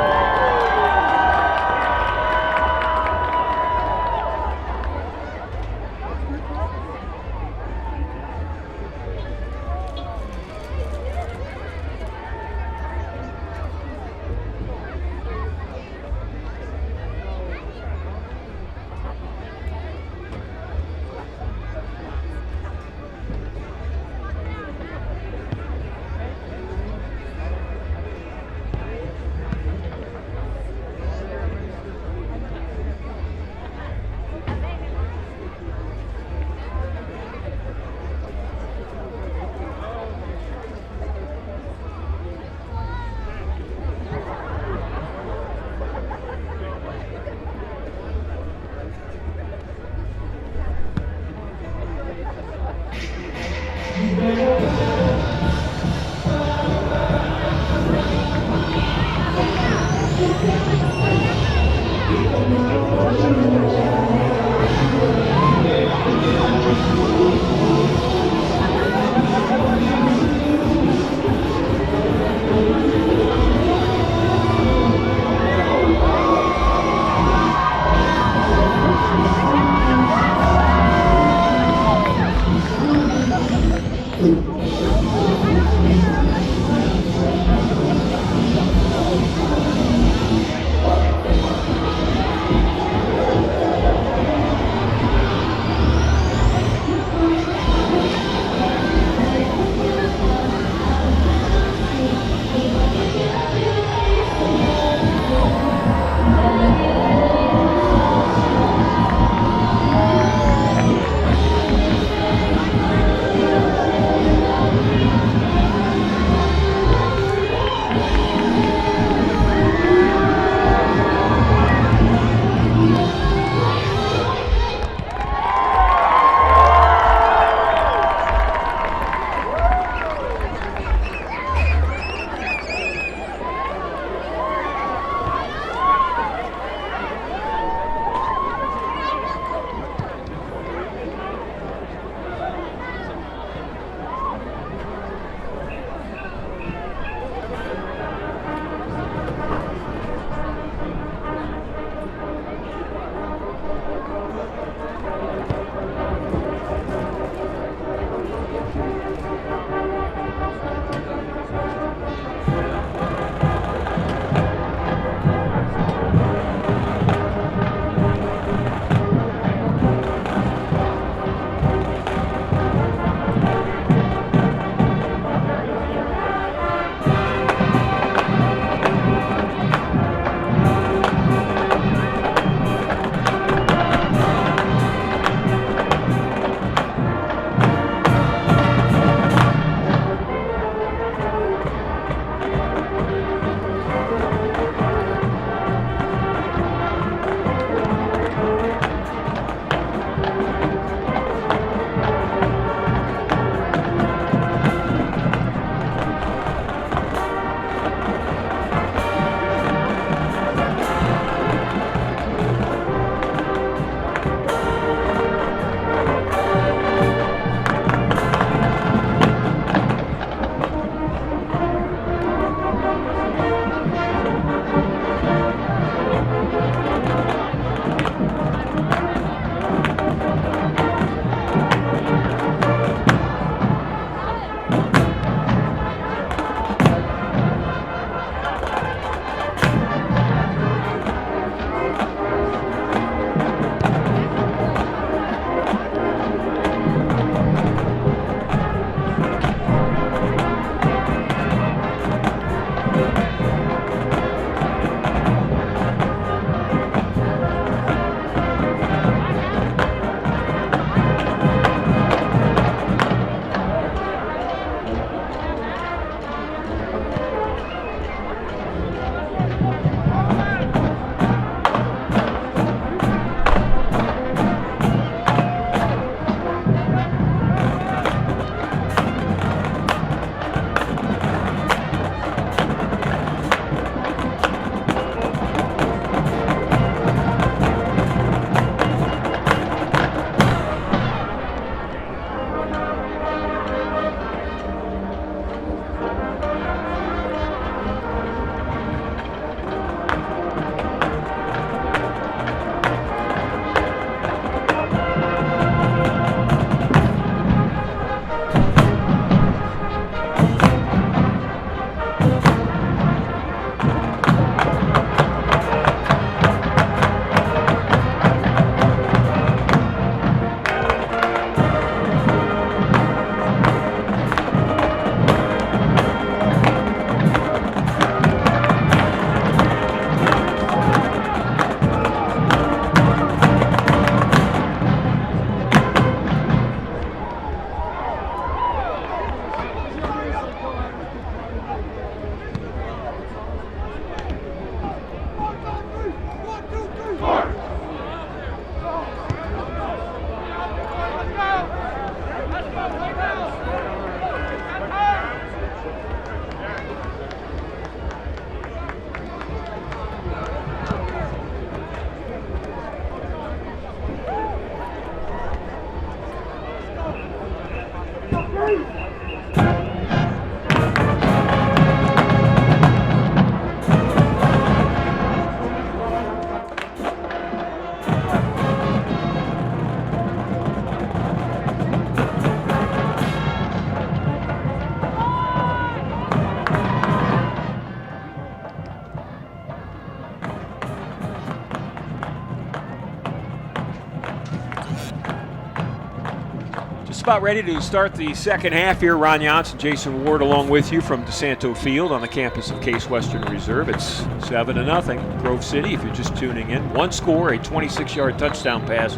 about ready to start the second half here. Ron Yance and Jason Ward along with you from DeSanto Field on the campus of Case Western Reserve. It's 7-0 Grove City if you're just tuning in. One score, a 26-yard touchdown pass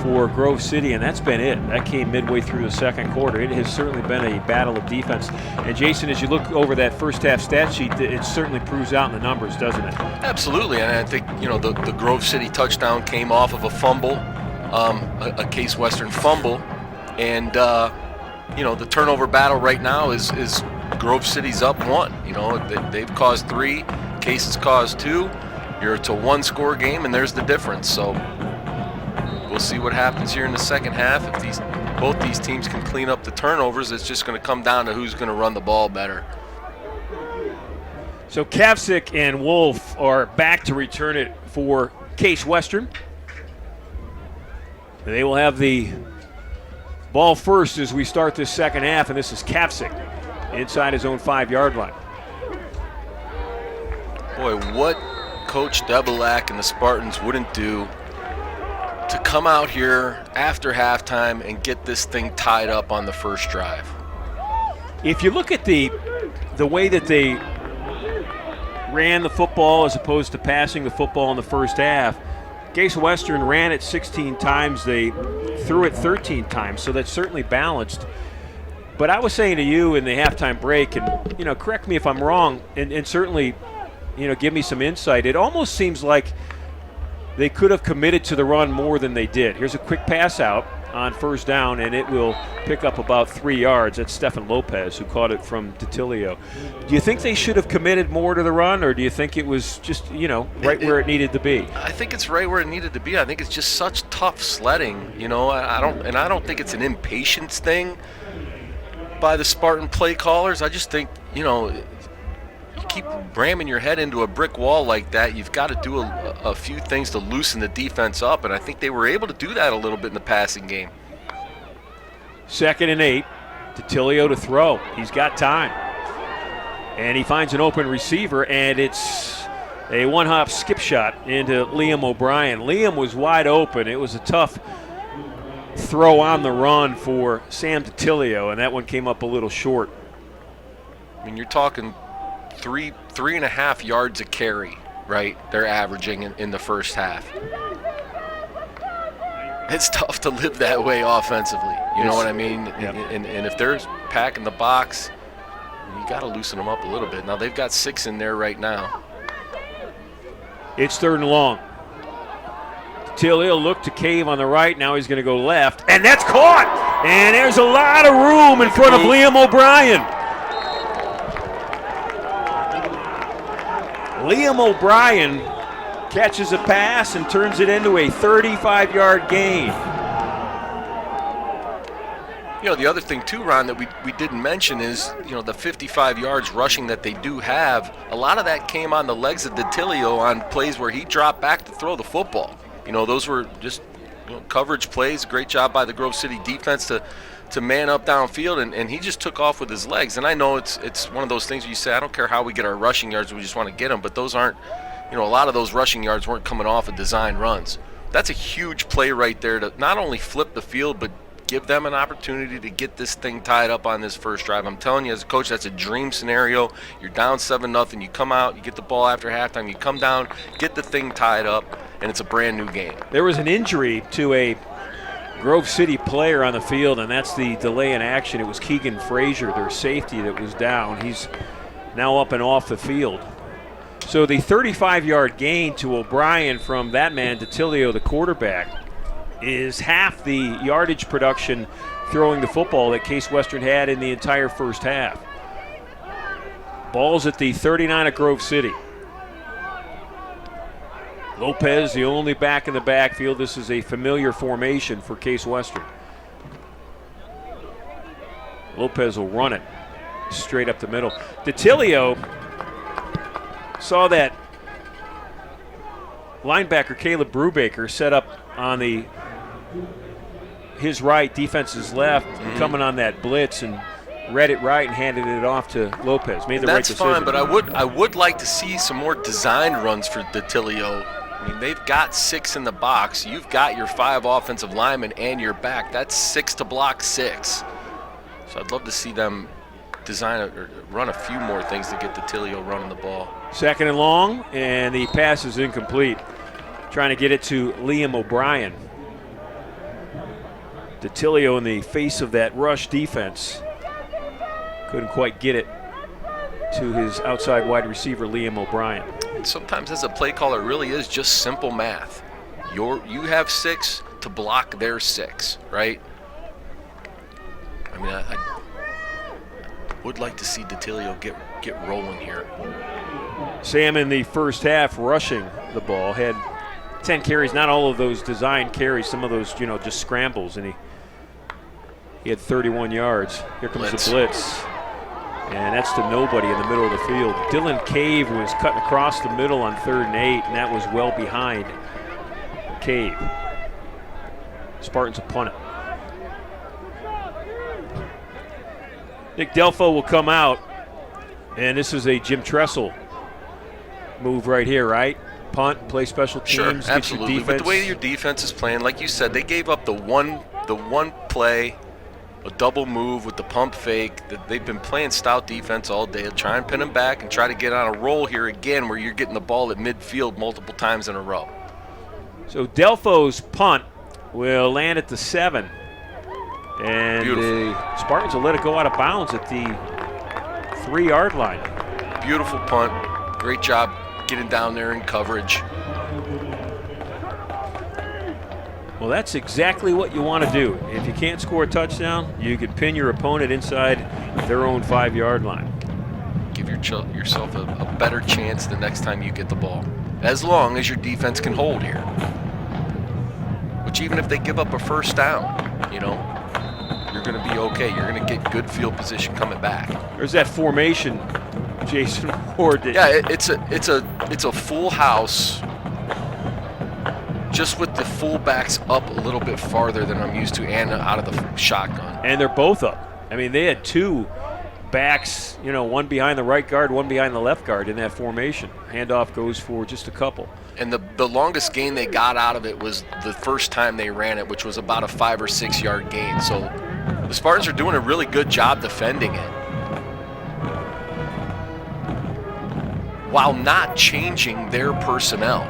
for Grove City, and that's been it. That came midway through the second quarter. It has certainly been a battle of defense. And Jason, as you look over that first half stat sheet, it certainly proves out in the numbers, doesn't it? Absolutely, and I think the Grove City touchdown came off of a fumble, a Case Western fumble, and the turnover battle right now is Grove City's up 1. They've caused 3, Case has caused 2. It's a one-score game, and there's the difference. So we'll see what happens here in the second half. If both these teams can clean up the turnovers, it's just going to come down to who's going to run the ball better. So Kavsik and Wolf are back to return it for Case Western. They will have the ball first as we start this second half, and this is Kavsik inside his own 5-yard line. Boy, what Coach Debelak and the Spartans wouldn't do to come out here after halftime and get this thing tied up on the first drive. If you look at the way that they ran the football as opposed to passing the football in the first half, Case Western ran it 16 times. They threw it 13 times, so that's certainly balanced. But I was saying to you in the halftime break, and correct me if I'm wrong, and certainly give me some insight. It almost seems like they could have committed to the run more than they did. Here's a quick pass out on first down, and it will pick up about 3 yards. That's Stefan Lopez, who caught it from DeTilio. Do you think they should have committed more to the run, or do you think it was just, right where it needed to be? I think it's right where it needed to be. I think it's just such tough sledding. I don't think it's an impatience thing by the Spartan play callers. I just think, you keep ramming your head into a brick wall like that, you've got to do a few things to loosen the defense up, and I think they were able to do that a little bit in the passing game. 2nd and 8, DeTilio to throw. He's got time. And he finds an open receiver, and it's a one-hop skip shot into Liam O'Brien. Liam was wide open. It was a tough throw on the run for Sam DeTilio, and that one came up a little short. I mean, you're talking 3.5 yards a carry, right? They're averaging in the first half. It's tough to live that way offensively. You know what I mean? Yep. And if they're packing the box, you got to loosen them up a little bit. Now they've got 6 in there right now. It's 3rd and long. DeTilio looked to cave on the right. Now he's going to go left, and that's caught. And there's a lot of room in front of Liam O'Brien. Liam O'Brien catches a pass and turns it into a 35-yard gain. The other thing too, Ron, that we didn't mention is, the 55 yards rushing that they do have, a lot of that came on the legs of DeTilio on plays where he dropped back to throw the football. Those were just coverage plays. Great job by the Grove City defense to man up downfield, and he just took off with his legs. And I know it's one of those things where you say, I don't care how we get our rushing yards, we just want to get them. But those aren't, a lot of those rushing yards weren't coming off of design runs. That's a huge play right there to not only flip the field, but give them an opportunity to get this thing tied up on this first drive. I'm telling you, as a coach, that's a dream scenario. You're down 7-0, you come out, you get the ball after halftime, you come down, get the thing tied up, and it's a brand new game. There was an injury to a Grove City player on the field, and that's the delay in action. It was Keegan Frazier, their safety, that was down. He's now up and off the field. So the 35-yard gain to O'Brien from that man, DeTilio, the quarterback, is half the yardage production throwing the football that Case Western had in the entire first half. Ball's at the 39 at Grove City. Lopez, the only back in the backfield. This is a familiar formation for Case Western. Lopez will run it straight up the middle. DeTilio saw that linebacker Caleb Brubaker set up on his right, defense's left, coming on that blitz, and read it right and handed it off to Lopez. Made the right decision. That's fine, but I would like to see some more design runs for DeTilio, I mean, they've got 6 in the box. You've got your 5 offensive linemen and your back. That's 6 to block 6. So I'd love to see them or run a few more things to get DeTilio running the ball. 2nd and long, and the pass is incomplete. Trying to get it to Liam O'Brien. DeTilio in the face of that rush defense. Couldn't quite get it to his outside wide receiver, Liam O'Brien. Sometimes as a play caller, it really is just simple math. You have 6 to block their 6, right? I mean, I would like to see DeTilio get rolling here. Sam in the first half rushing the ball had 10 carries, not all of those designed carries, some of those, just scrambles, and he had 31 yards. Here comes the blitz. And that's to nobody in the middle of the field. Dylan Cave was cutting across the middle on 3rd and 8, and that was well behind Cave. Spartans will punt it. Nick Delfo will come out, and this is a Jim Tressel move right here, right? Punt, play special teams, sure, get absolutely. your defense. But the way your defense is playing, like you said, they gave up the one play, a double move with the pump fake. They've been playing stout defense all day. They'll try and pin them back and try to get on a roll here again where you're getting the ball at midfield multiple times in a row. So Delfo's punt will land at the 7. And Beautiful. the Spartans will let it go out of bounds at the 3-yard line. Beautiful punt. Great job getting down there in coverage. Well, that's exactly what you want to do. If you can't score a touchdown, you can pin your opponent inside their own 5-yard line. Give yourself a better chance the next time you get the ball, as long as your defense can hold here. Which even if they give up a first down, you're going to be okay. You're going to get good field position coming back. There's that formation, Jason Ward. Yeah, it's a full house, just with the fullbacks up a little bit farther than I'm used to and out of the shotgun. And they're both up. I mean, they had 2 backs, one behind the right guard, one behind the left guard in that formation. Handoff goes for just a couple. And the longest gain they got out of it was the first time they ran it, which was about a 5 or 6 yard gain. So the Spartans are doing a really good job defending it, while not changing their personnel.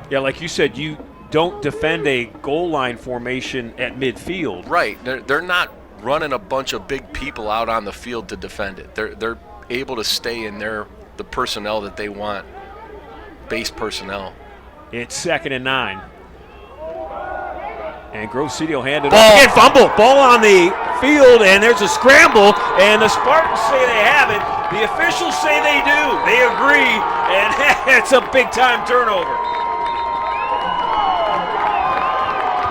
Yeah, like you said, you don't defend a goal line formation at midfield. Right. They're not running a bunch of big people out on the field to defend it. They're able to stay in the personnel that they want, base personnel. It's 2nd and 9. And Grove City will hand it off. Again, fumble. Ball on the field, and there's a scramble, and the Spartans say they have it. The officials say they do. They agree, and it's a big-time turnover.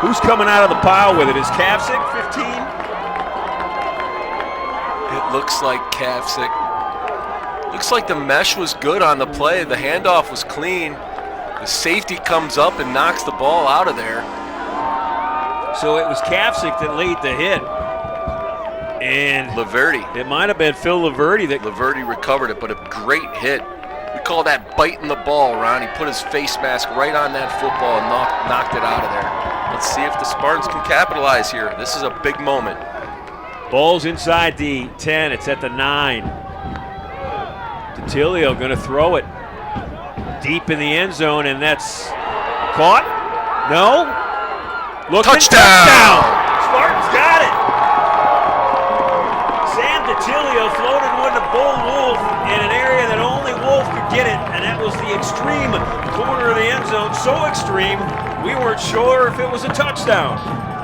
Who's coming out of the pile with it? Is Kavcik 15? It looks like Kavcik. Looks like the mesh was good on the play. The handoff was clean. The safety comes up and knocks the ball out of there. So it was Kavcik that laid the hit. And Laverty. It might have been Phil Laverty that Laverty recovered it, but a great hit. We call that biting the ball, Ron. He put his face mask right on that football and knocked it out of there. Let's see if the Spartans can capitalize here. This is a big moment. Ball's inside the 10. It's at the 9. DeTilio going to throw it deep in the end zone, and that's caught. No. Looking. Touchdown! Spartans got it. Sam DeTilio floated one to Bull Wolf in an area that only Wolf could get it, and that was the extreme corner of the end zone. So extreme, we weren't sure if it was a touchdown.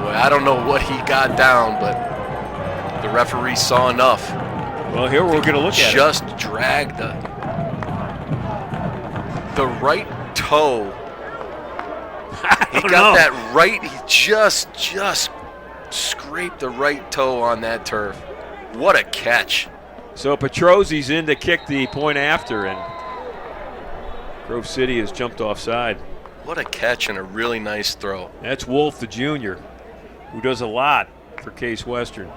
Boy, I don't know what he got down, but the referee saw enough. Well, here we're going to look at it. Just dragged the right toe. He got that right. He just scraped the right toe on that turf. What a catch. So Petrozzi's in to kick the point after, and Grove City has jumped offside. What a catch and a really nice throw. That's Wolf, the junior, who does a lot for Case Western.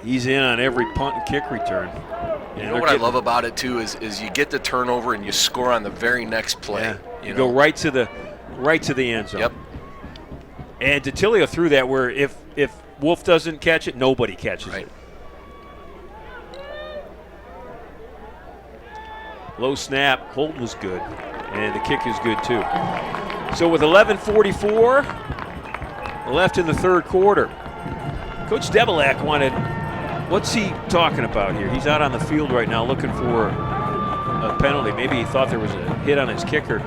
He's in on every punt and kick return. You know what I love about it, too, is you get the turnover and you score on the very next play. Yeah. You go know? right to the end zone. Yep. And DeTilio threw that where if Wolf doesn't catch it, nobody catches Right. it. Low snap, hold was good, and the kick is good too. So with 11:44 left in the third quarter, Coach Devilak wanted, what's he talking about here? He's out on the field right now looking for a penalty. Maybe he thought there was a hit on his kicker.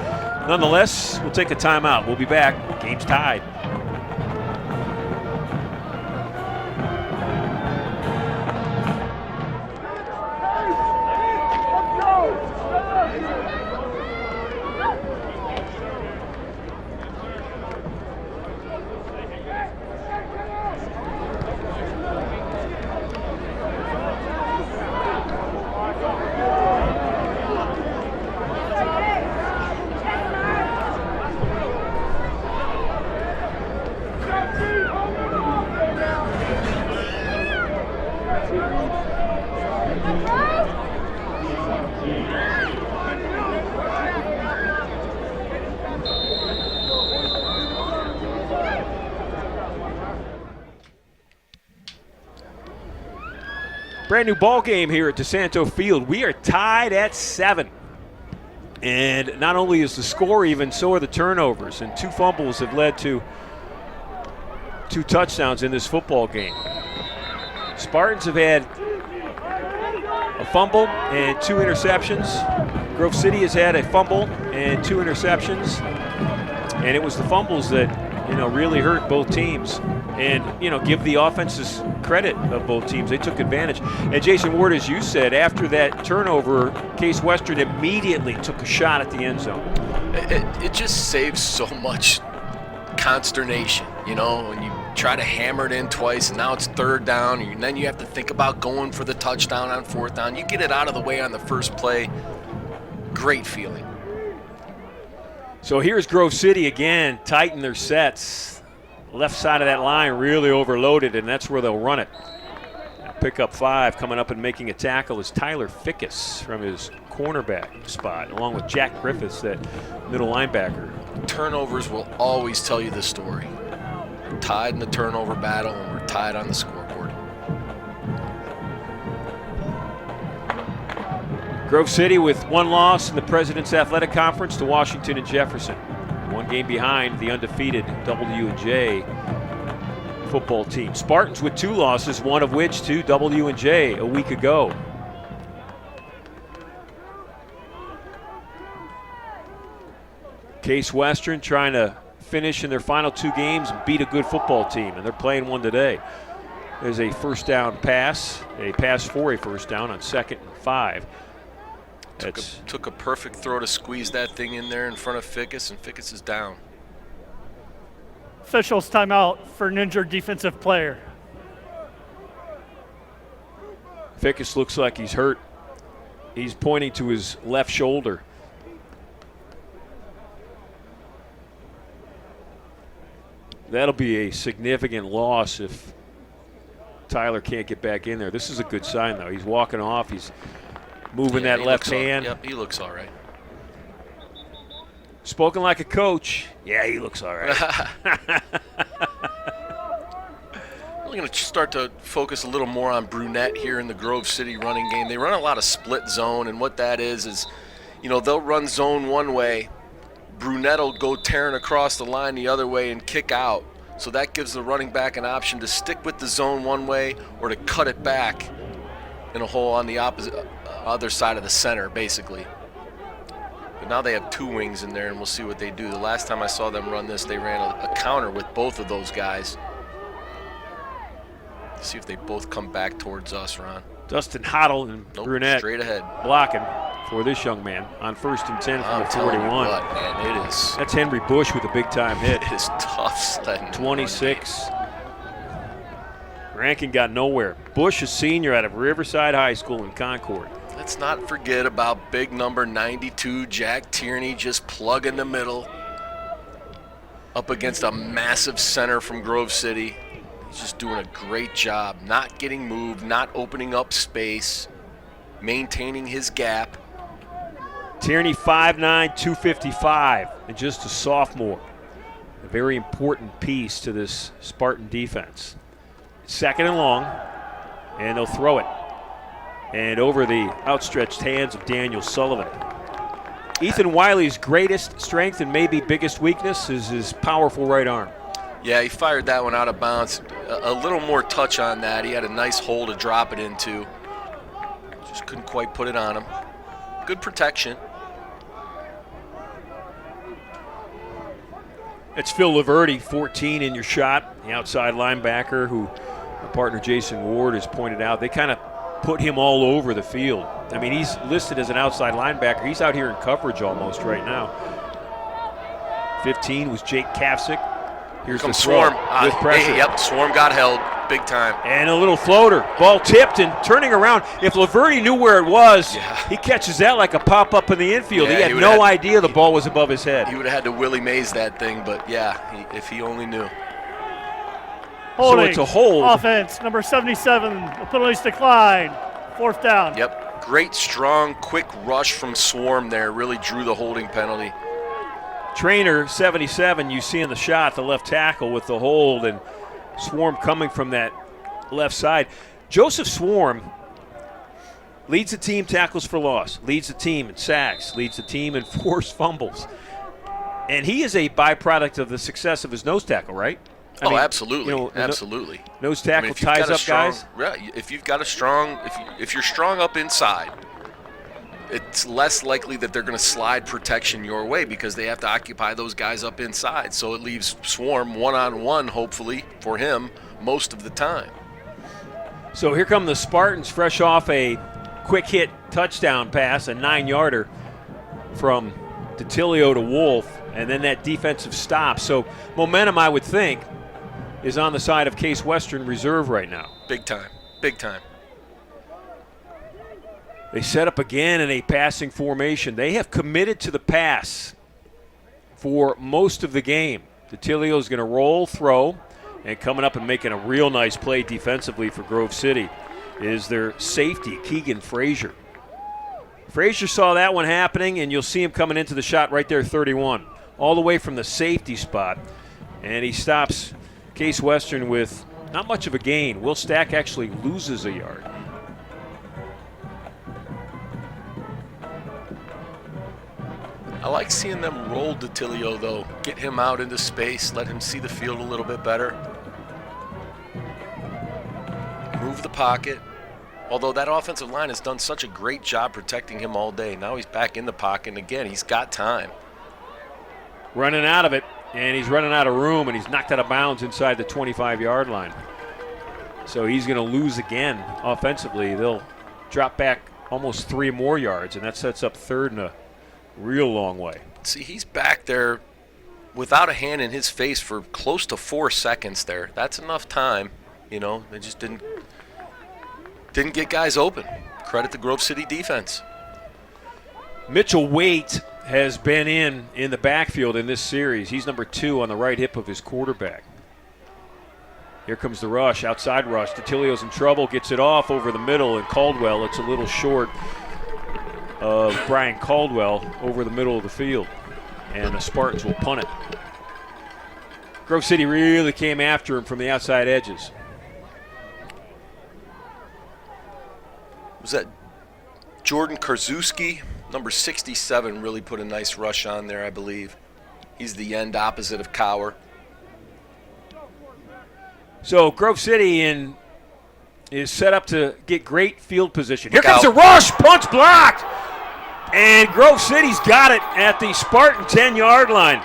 Nonetheless, we'll take a timeout. We'll be back. Game's tied. Brand new ball game here at DeSanto Field. We are tied at 7. And not only is the score even, so are the turnovers. And 2 fumbles have led to 2 touchdowns in this football game. Spartans have had a fumble and 2 interceptions. Grove City has had a fumble and 2 interceptions. And it was the fumbles that, really hurt both teams. And, give the offenses credit of both teams. They took advantage. And Jason Ward, as you said, after that turnover, Case Western immediately took a shot at the end zone. It just saves so much consternation, when you try to hammer it in twice and now it's third down and then you have to think about going for the touchdown on fourth down. You get it out of the way on the first play. Great feeling. So here's Grove City again, tighten their sets. Left side of that line really overloaded, and that's where they'll run it. Pick up 5. Coming up and making a tackle is Tyler Fickus from his cornerback spot, along with Jack Griffiths, that middle linebacker. Turnovers will always tell you the story. We're tied in the turnover battle, and we're tied on the scoreboard. Grove City with 1 loss in the President's Athletic Conference to Washington and Jefferson. 1 game behind the undefeated W&J football team. Spartans with 2 losses, one of which to W&J a week ago. Case Western trying to finish in their final 2 games and beat a good football team, and they're playing one today. There's a first down pass, a pass for a first down on 2nd and 5. Took a perfect throw to squeeze that thing in there in front of Fickus, and Fickus is down. Officials timeout for an injured defensive player. Fickus looks like he's hurt. He's pointing to his left shoulder. That'll be a significant loss if Tyler can't get back in there. This is a good sign, though. He's walking off. He's moving that left hand. Yep, he looks all right. Spoken like a coach. Yeah, he looks all right. We're going to start to focus a little more on Brunette here in the Grove City running game. They run a lot of split zone, and what that is, they'll run zone one way. Brunette will go tearing across the line the other way and kick out. So that gives the running back an option to stick with the zone one way or to cut it back in a hole on the other side of the center, basically. But now they have 2 wings in there, and we'll see what they do. The last time I saw them run this, they ran a counter with both of those guys. Let's see if they both come back towards us, Ron. Dustin Hoddle and Brunette straight ahead blocking for this young man on 1st and 10 from the 41. What, man, it is. That's Henry Bush with a big-time hit. It is tough sledding. 26. Rankin got nowhere. Bush, a senior out of Riverside High School in Concord. Let's not forget about big number 92, Jack Tierney, just plugging the middle up against a massive center from Grove City. He's just doing a great job, not getting moved, not opening up space, maintaining his gap. Tierney, 5'9", 255, and just a sophomore. A very important piece to this Spartan defense. Second and long, and they'll throw it. And over the outstretched hands of Daniel Sullivan. Ethan Wiley's greatest strength and maybe biggest weakness is his powerful right arm. Yeah, he fired that one out of bounds. A little more touch on that. He had a nice hole to drop it into. Just couldn't quite put it on him. Good protection. It's Phil Laverty, 14 in your shot, the outside linebacker who our partner Jason Ward has pointed out. They kind of put him all over the field. I mean, he's listed as an outside linebacker. He's out here in coverage almost right now. 15 was Jake Kafsick. Here's the Swarm with pressure. Yep, Swarm got held big time. And a little floater. Ball tipped and turning around. If Laverty knew where it was, he catches that like a pop-up in the infield. Yeah, he had no idea the ball was above his head. He would have had to Willie Mays that thing, but yeah, if he only knew. Holding. So it's a hold. Offense, number 77. The penalties decline. 4th down. Yep. Great, strong, quick rush from Swarm there. Really drew the holding penalty. Trainer, 77, you see in the shot, the left tackle with the hold, and Swarm coming from that left side. Joseph Swarm leads the team tackles for loss, leads the team in sacks, leads the team in forced fumbles. And he is a byproduct of the success of his nose tackle, right? I mean, absolutely, absolutely. Nose tackle ties up guys. Yeah, if you've got a strong, if you're strong up inside, it's less likely that they're going to slide protection your way because they have to occupy those guys up inside. So it leaves Swarm one-on-one, hopefully, for him most of the time. So here come the Spartans, fresh off a quick hit touchdown pass, a 9-yarder from DeTilio to Wolf, and then that defensive stop. So momentum, I would think, is on the side of Case Western Reserve right now. Big time, big time. They set up again in a passing formation. They have committed to the pass for most of the game. DeTilio is going to roll, throw, and coming up and making a real nice play defensively for Grove City is their safety, Keegan Frazier. Frazier saw that one happening, and you'll see him coming into the shot right there, 31, all the way from the safety spot. And he stops Case Western with not much of a gain. Will Stack actually loses a yard. I like seeing them roll DeTilio, though. Get him out into space, let him see the field a little bit better. Move the pocket. Although that offensive line has done such a great job protecting him all day. Now he's back in the pocket, and again, he's got time. Running out of it, and he's running out of room, and he's knocked out of bounds inside the 25-yard line. So he's going to lose again offensively. They'll drop back almost 3 more yards, and that sets up third and a real long way. See, he's back there without a hand in his face for close to 4 seconds there. That's enough time. You know, they just didn't get guys open. Credit the Grove City defense. Mitchell Waite has been in the backfield in this series. He's number 2 on the right hip of his quarterback. Here comes the rush, outside rush. DeTilio's in trouble, gets it off over the middle, and Caldwell, it's a little short of Brian Caldwell over the middle of the field. And the Spartans will punt it. Grove City really came after him from the outside edges. Was that Jordan Karczewski? Number 67 really put a nice rush on there, I believe. He's the end opposite of Cower. So Grove City is set up to get great field position. Here Look comes out. the rush, punch blocked. And Grove City's got it at the Spartan 10-yard line.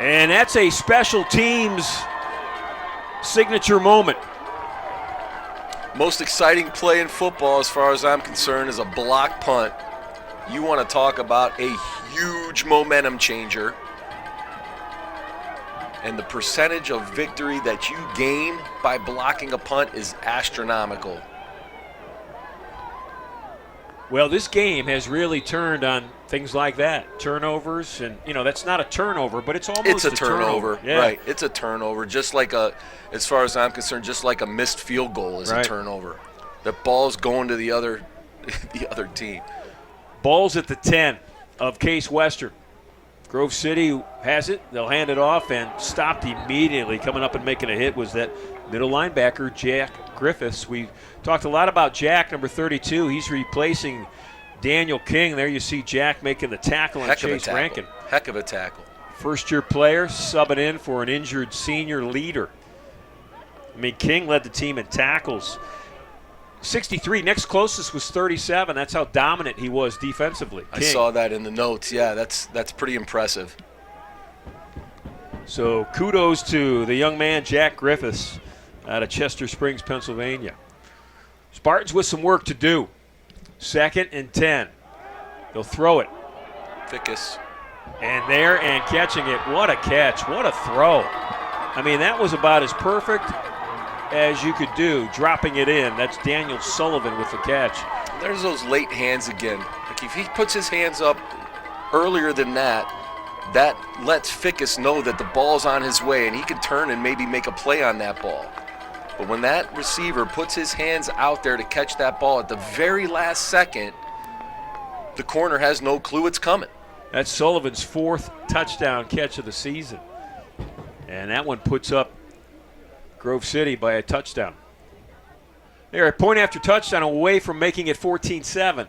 And that's a special teams signature moment. Most exciting play in football, as far as I'm concerned, is a block punt. You want to talk about a huge momentum changer. And the percentage of victory that you gain by blocking a punt is astronomical. Well, this game has really turned on things like that. Turnovers, and, that's not a turnover, but it's almost a turnover. Yeah. Right, it's a turnover. Just like as far as I'm concerned, just like a missed field goal is right. a turnover. The ball's going to the other team. Ball's at the 10 of Case Western. Grove City has it. They'll hand it off and stopped immediately. Coming up and making a hit was that middle linebacker, Jack Griffiths. We talked a lot about Jack, number 32. He's replacing Daniel King. There you see Jack making the tackle on Chase Rankin. Heck of a tackle. First-year player subbing in for an injured senior leader. I mean, King led the team in tackles. 63. Next closest was 37. That's how dominant he was defensively. I saw that in the notes. Yeah, that's pretty impressive. So kudos to the young man, Jack Griffiths, out of Chester Springs, Pennsylvania. Spartans with some work to do. 2nd and 10. They'll throw it. Fickus. And there and catching it. What a catch. What a throw. I mean, that was about as perfect as you could do, dropping it in. That's Daniel Sullivan with the catch. There's those late hands again. Like if he puts his hands up earlier than that, that lets Fickus know that the ball's on his way and he can turn and maybe make a play on that ball. But when that receiver puts his hands out there to catch that ball at the very last second, the corner has no clue it's coming. That's Sullivan's 4th touchdown catch of the season. And that one puts up Grove City by a touchdown. They're a point after touchdown away from making it 14-7.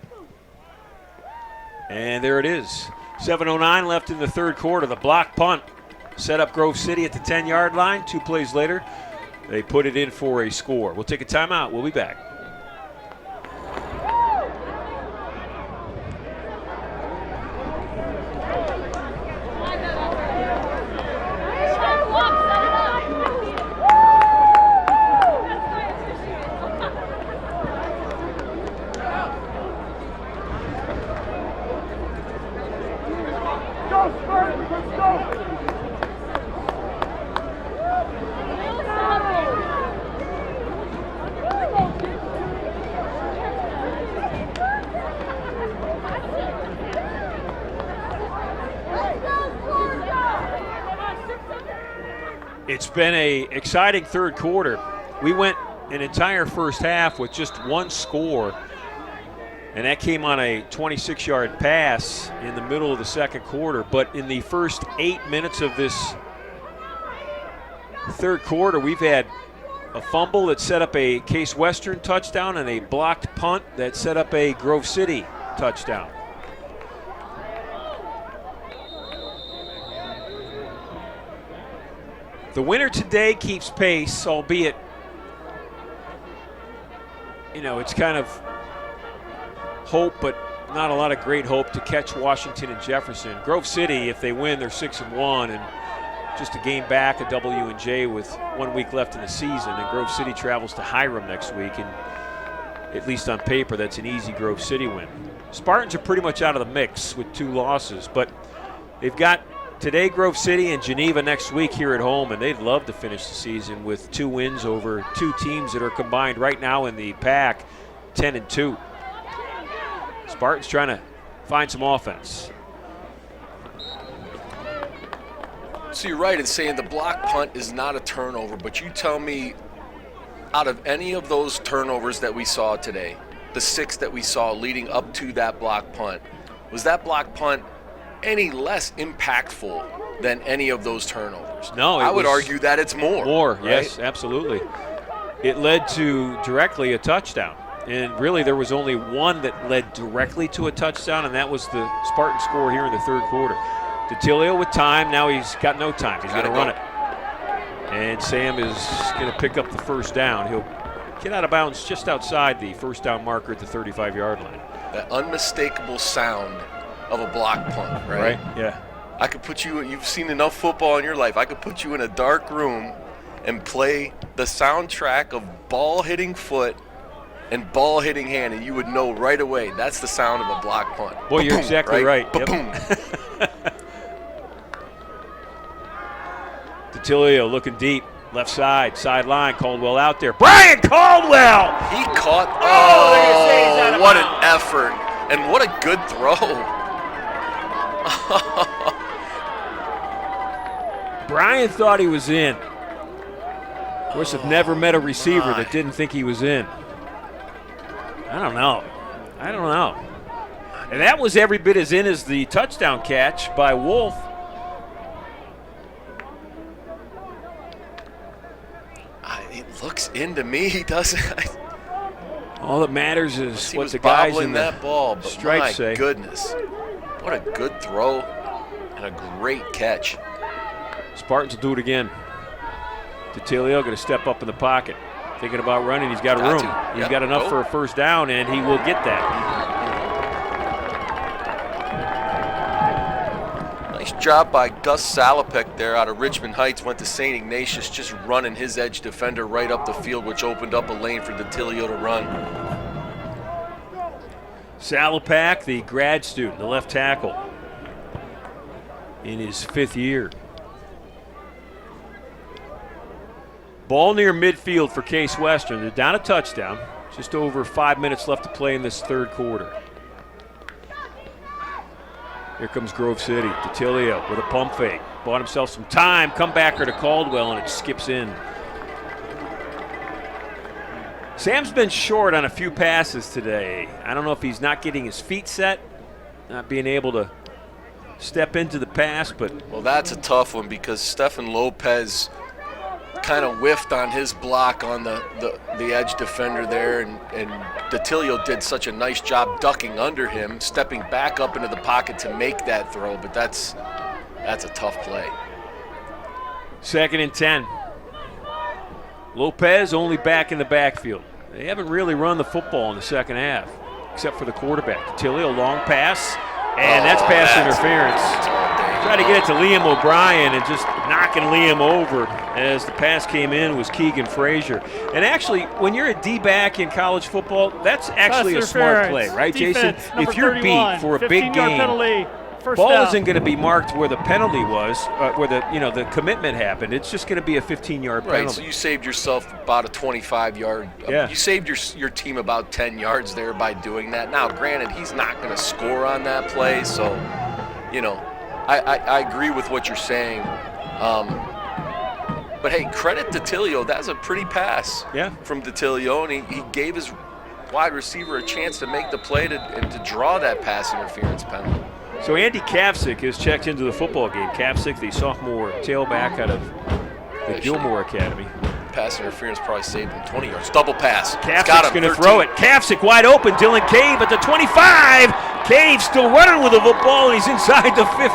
And there it is. 7:09 left in the third quarter. The block punt set up Grove City at the 10-yard line. 2 plays later, they put it in for a score. We'll take a timeout. We'll be back. It's been an exciting third quarter. We went an entire first half with just one score, and that came on a 26-yard pass in the middle of the second quarter. But in the first 8 minutes of this third quarter, we've had a fumble that set up a Case Western touchdown and a blocked punt that set up a Grove City touchdown. The winner today keeps pace, albeit, it's kind of hope, but not a lot of great hope to catch Washington and Jefferson. Grove City, if they win, they're 6-1, and just a game back, a W&J with 1 week left in the season. And Grove City travels to Hiram next week, and at least on paper, that's an easy Grove City win. Spartans are pretty much out of the mix with 2 losses, but they've got today Grove City and Geneva next week here at home, and they'd love to finish the season with 2 wins over 2 teams that are combined right now in the pack, 10-2. Spartans trying to find some offense. So you're right in saying the block punt is not a turnover, but you tell me, out of any of those turnovers that we saw today, the 6 that we saw leading up to that block punt, was that block punt any less impactful than any of those turnovers? No, I would argue that it's more. More, right? yes, absolutely. It led to directly a touchdown. And really there was only one that led directly to a touchdown, and that was the Spartan score here in the third quarter. DeTilio with time. Now he's got no time. He's going to run it. And Sam is going to pick up the first down. He'll get out of bounds just outside the first down marker at the 35-yard line. That unmistakable sound of a block punt, right? Yeah. I could put you've seen enough football in your life, I could put you in a dark room and play the soundtrack of ball hitting foot and ball hitting hand, and you would know right away that's the sound of a block punt. Well, you're exactly right. Yep. DeTilio looking deep, left side, sideline. Caldwell out there. Brian Caldwell! He caught. Oh, what an effort, and what a good throw. Brian thought he was in. Of course, I've never met a receiver that didn't think he was in. I don't know. And that was every bit as in as the touchdown catch by Wolf. It looks into me. He doesn't. All that matters is He what was the guys bobbling in the that ball, but stripes my say. goodness, what a good throw and a great catch. Spartans will do it again. DeTilio going to step up in the pocket. Thinking about running, he's got room. He's got enough for a first down, and he will get that. Nice job by Gus Salopek there out of Richmond Heights. Went to St. Ignatius, just running his edge defender right up the field, which opened up a lane for DeTilio to run. Salopak, the grad student, the left tackle, in his 5th year. Ball near midfield for Case Western. They're down a touchdown. Just over 5 minutes left to play in this 3rd quarter. Here comes Grove City. DeTilio with a pump fake. Bought himself some time. Comebacker to Caldwell, and it skips in. Sam's been short on a few passes today. I don't know if he's not getting his feet set, not being able to step into the pass, but... Well, that's a tough one because Stefan Lopez kind of whiffed on his block on the edge defender there, and DeTilio did such a nice job ducking under him, stepping back up into the pocket to make that throw, but that's a tough play. 2nd and 10. Lopez only back in the backfield. They haven't really run the football in the second half, except for the quarterback. DeTilio, long pass, and that's pass interference. Tried to get it to Liam O'Brien and just knocking Liam over as the pass came in was Keegan Frazier. And actually, when you're a D-back in college football, that's actually a smart play, right, Defense, Jason? number If you're 31, beat for a big 15-yard game, penalty, first ball down. isn't going to be marked where the penalty was, where the commitment happened. It's just going to be a 15-yard penalty. Right, so you saved yourself about a 25-yard. Yeah. You saved your team about 10 yards there by doing that. Now, granted, he's not going to score on that play, so, I agree with what you're saying. But, hey, credit DeTilio. That's a pretty pass from DeTilio, and he gave his wide receiver a chance to make the play and to draw that pass interference penalty. So Andy Kapsick has checked into the football game. Kapsick, the sophomore tailback out of the Gilmore Academy. Pass interference probably saved him 20 yards. Double pass. Kapsick's going to throw it. Kapsick wide open. Dylan Cave at the 25. Cave still running with the football, and he's inside the 15.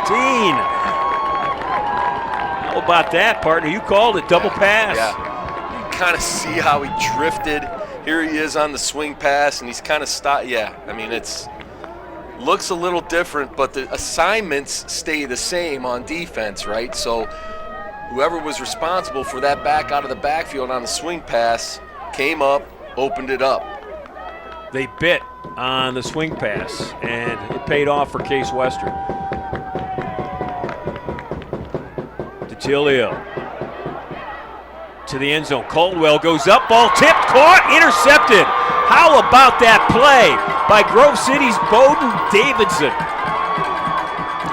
How about that, partner? You called it. Double pass. Yeah. You kind of see how he drifted. Here he is on the swing pass, and he's kind of stopped. Yeah, I mean, it's looks a little different, but the assignments stay the same on defense, right? So whoever was responsible for that back out of the backfield on the swing pass came up, opened it up. They bit on the swing pass, and it paid off for Case Western. DeTilio to the end zone. Caldwell goes up, ball tipped, caught, intercepted. How about that play by Grove City's Bowden Davidson?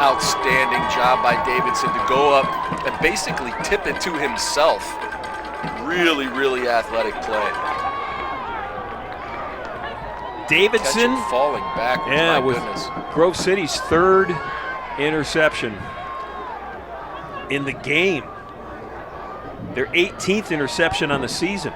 Outstanding job by Davidson to go up and basically tip it to himself. Really, really athletic play. Davidson falling backwards, my with goodness. Grove City's 3rd interception in the game. Their 18th interception on the season.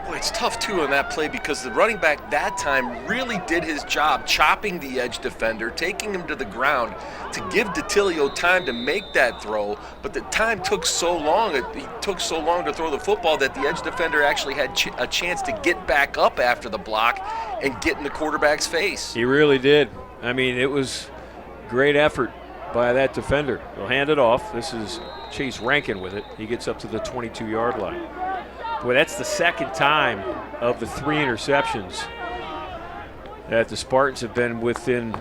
Boy, it's tough, too, on that play because the running back that time really did his job chopping the edge defender, taking him to the ground to give DeTilio time to make that throw, but the time took so long, he took so long to throw the football that the edge defender actually had a chance to get back up after the block and get in the quarterback's face. He really did. I mean, it was great effort by that defender. He'll hand it off. This is Chase Rankin with it. He gets up to the 22-yard line. Boy, that's the 2nd time of the 3 interceptions that the Spartans have been within,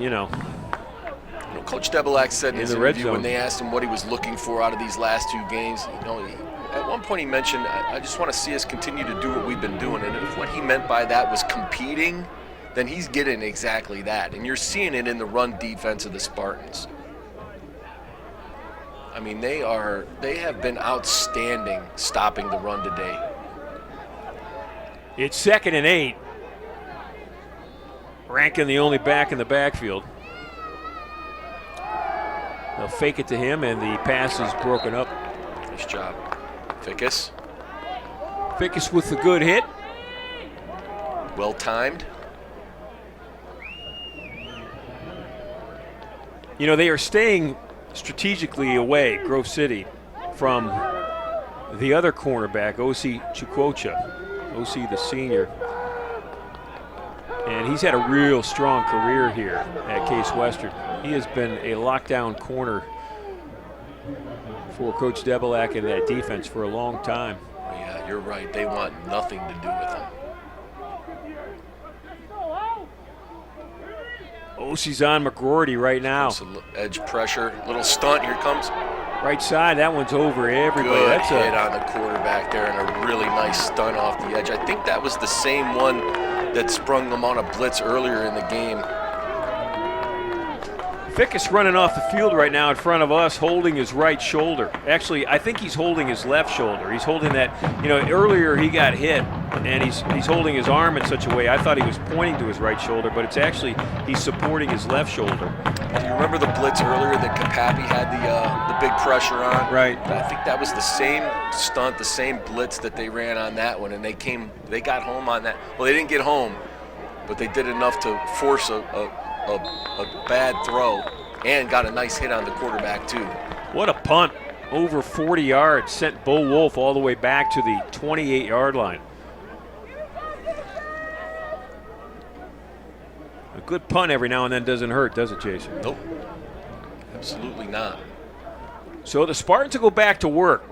Coach Debelak said in his interview zone. when they asked him what he was looking for out of these last 2 games, at one point he mentioned, I just want to see us continue to do what we've been doing. And if what he meant by that was competing, then he's getting exactly that. And you're seeing it in the run defense of the Spartans. I mean, they have been outstanding stopping the run today. It's 2nd and 8. Rankin the only back in the backfield. They'll fake it to him, and the pass is broken up. Nice job. Fickus. Fickus with the good hit. Well timed. You know, they are staying strategically away, Grove City, from the other cornerback, O.C. Chukwuocha, O.C. the senior. And he's had a real strong career here at Case Western. He has been a lockdown corner for Coach Debelak and that defense for a long time. Yeah, you're right. They want nothing to do with him. O.C.'s on McGroarty right now. Some edge pressure, little stunt. Here comes. Right side, that one's over everybody. Good That's hit on the quarterback there, and a really nice stunt off the edge. I think that was the same one that sprung them on a blitz earlier in the game. Fickus running off the field right now in front of us, holding his right shoulder. Actually, I think he's holding his left shoulder. He's holding that, you know, earlier he got hit, and he's holding his arm in such a way. I thought he was pointing to his right shoulder, but it's actually he's supporting his left shoulder. Do you remember the blitz earlier that Kapapi had the big pressure on? Right. I think that was the same stunt, the same blitz that they ran on that one, and they got home on that. Well, they didn't get home, but they did enough to force a bad throw and got a nice hit on the quarterback too. What a punt. Over 40 yards, sent Bo Wolf all the way back to the 28-yard line. A good punt every now and then doesn't hurt, does it, Jason? Nope. Absolutely not. So the Spartans will go back to work.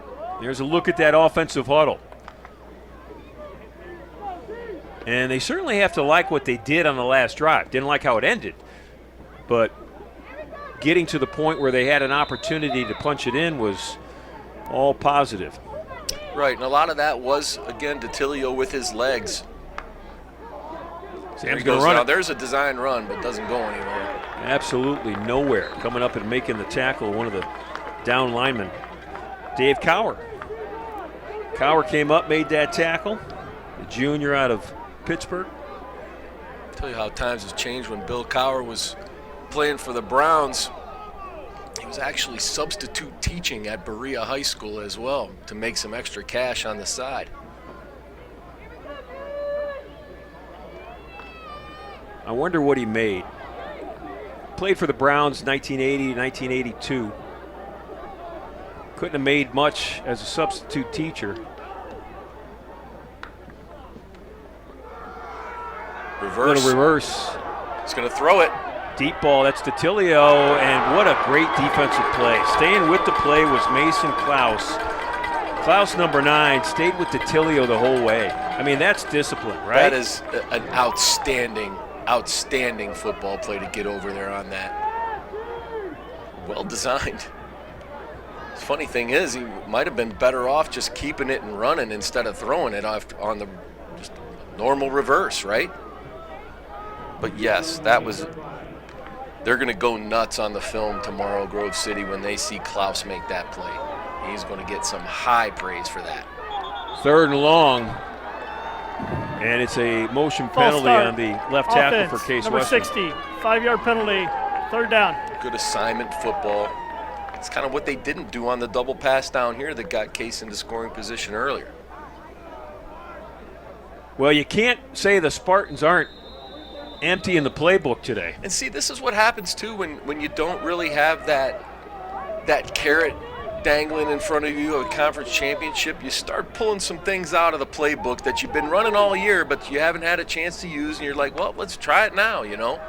There's a look at that offensive huddle. And they certainly have to like what they did on the last drive. Didn't like how it ended. But getting to the point where they had an opportunity to punch it in was all positive. Right, and a lot of that was, again, DeTilio with his legs. Sam's going to run now. it. There's a design run, but doesn't go anywhere. Absolutely nowhere. Coming up and making the tackle, one of the down linemen, Dave Cower. Cower came up, made that tackle. The junior out of Pittsburgh. Tell you how times have changed. When Bill Cower was playing for the Browns, he was actually substitute teaching at Berea High School as well to make some extra cash on the side. I wonder what he made. Played for the Browns 1980, 1982. Couldn't have made much as a substitute teacher. Reverse. Little reverse. He's going to throw it. Deep ball, that's DeTilio, and what a great defensive play. Staying with the play was Mason Klaus. Klaus, number 9, stayed with DeTilio the whole way. I mean, that's discipline, right? That is an outstanding football play to get over there on that. Well designed. The funny thing is, he might have been better off just keeping it and running instead of throwing it off on the just normal reverse, right? But yes, that was. They're going to go nuts on the film tomorrow, Grove City, when they see Klaus make that play. He's going to get some high praise for that. 3rd and long. And it's a motion penalty on the left tackle Offense, for Case number Western. 60, 5-yard penalty, 3rd down. Good assignment football. It's kind of what they didn't do on the double pass down here that got Case into scoring position earlier. Well, you can't say the Spartans aren't empty in the playbook today. And see, this is what happens too when you don't really have that carrot dangling in front of you of a conference championship. You start pulling some things out of the playbook that you've been running all year, but you haven't had a chance to use, and you're like, well, let's try it now, you know.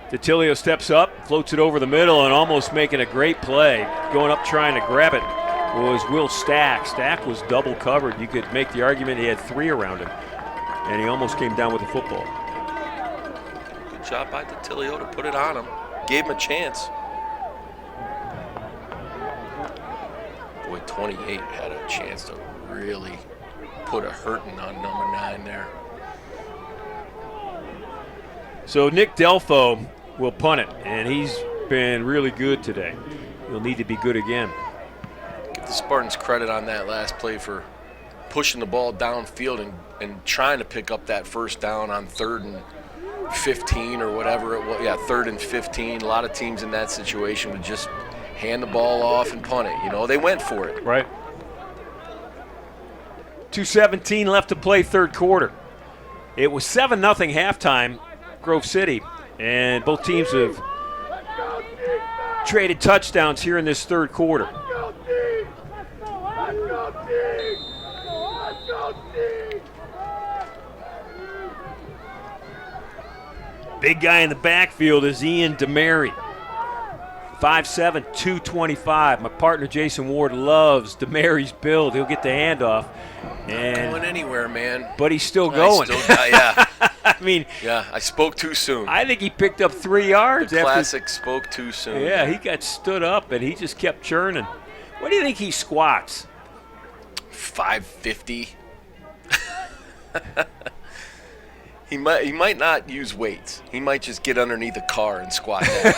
DeTilio steps up, floats it over the middle, and almost making a great play. Going up trying to grab it was Will Stack. Stack was double covered. You could make the argument he had 3 around him, and he almost came down with the football. Good job by DeTilio to put it on him. Gave him a chance. Boy, 28 had a chance to really put a hurting on number 9 there. So Nick Delfo will punt it, and he's been really good today. He'll need to be good again. Give the Spartans credit on that last play for pushing the ball downfield and trying to pick up that 1st down on 3rd 15 or whatever it was. Yeah, 3rd and 15. A lot of teams in that situation would just hand the ball off and punt it. You know, they went for it. Right. 2:17 left to play, third quarter. It was 7-0 halftime, Grove City, and both teams have traded touchdowns here in this third quarter. Big guy in the backfield is Ian DeMary. 5'7", 225. My partner Jason Ward loves DeMary's build. He'll get the handoff. And Going anywhere, man. but he's still going. Yeah. I mean, Yeah, I spoke too soon. I think he picked up 3 yards The after. classic spoke too soon. Yeah, he got stood up and he just kept churning. What do you think he squats? 550. He might not use weights. He might just get underneath a car and squat down.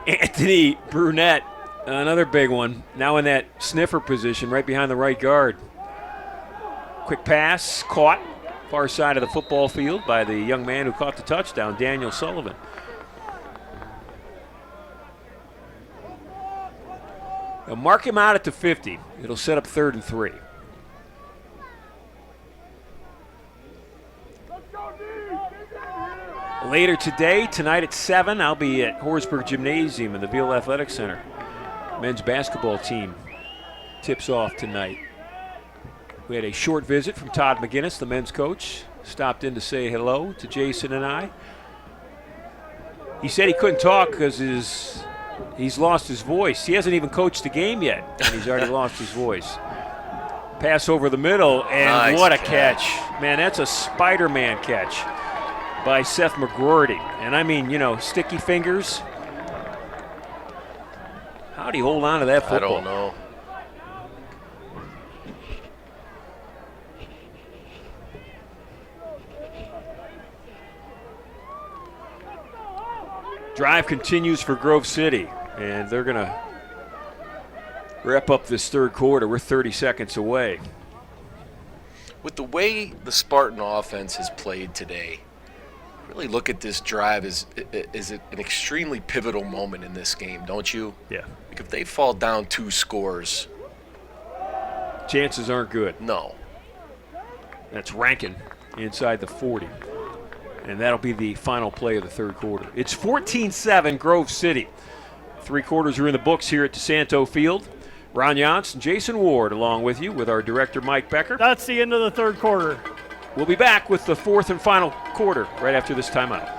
Anthony Brunette, another big one, now in that sniffer position right behind the right guard. Quick pass, caught, far side of the football field by the young man who caught the touchdown, Daniel Sullivan. Now mark him out at the 50. It'll set up 3rd and 3. Later today, tonight at 7, I'll be at Horsburgh Gymnasium in the Beal Athletic Center. Men's basketball team tips off tonight. We had a short visit from Todd McGinnis, the men's coach. Stopped in to say hello to Jason and I. He said he couldn't talk because he's lost his voice. He hasn't even coached the game yet, and he's already lost his voice. Pass over the middle, and Nice what a catch. catch. Man, that's a Spider-Man catch by Seth McGroarty. And I mean, sticky fingers. How'd he hold on to that I football? don't know. Drive continues for Grove City, and they're going to wrap up this third quarter. We're 30 seconds away. With the way the Spartan offense has played today, really look at this drive as an extremely pivotal moment in this game, don't you? Yeah. Like if they fall down 2 scores, Chances aren't good. no. That's Rankin inside the 40. And that'll be the final play of the third quarter. It's 14-7 Grove City. 3 quarters are in the books here at DeSanto Field. Ron Yance and Jason Ward along with you with our director Mike Becker. That's the end of the third quarter. We'll be back with the fourth and final quarter right after this timeout.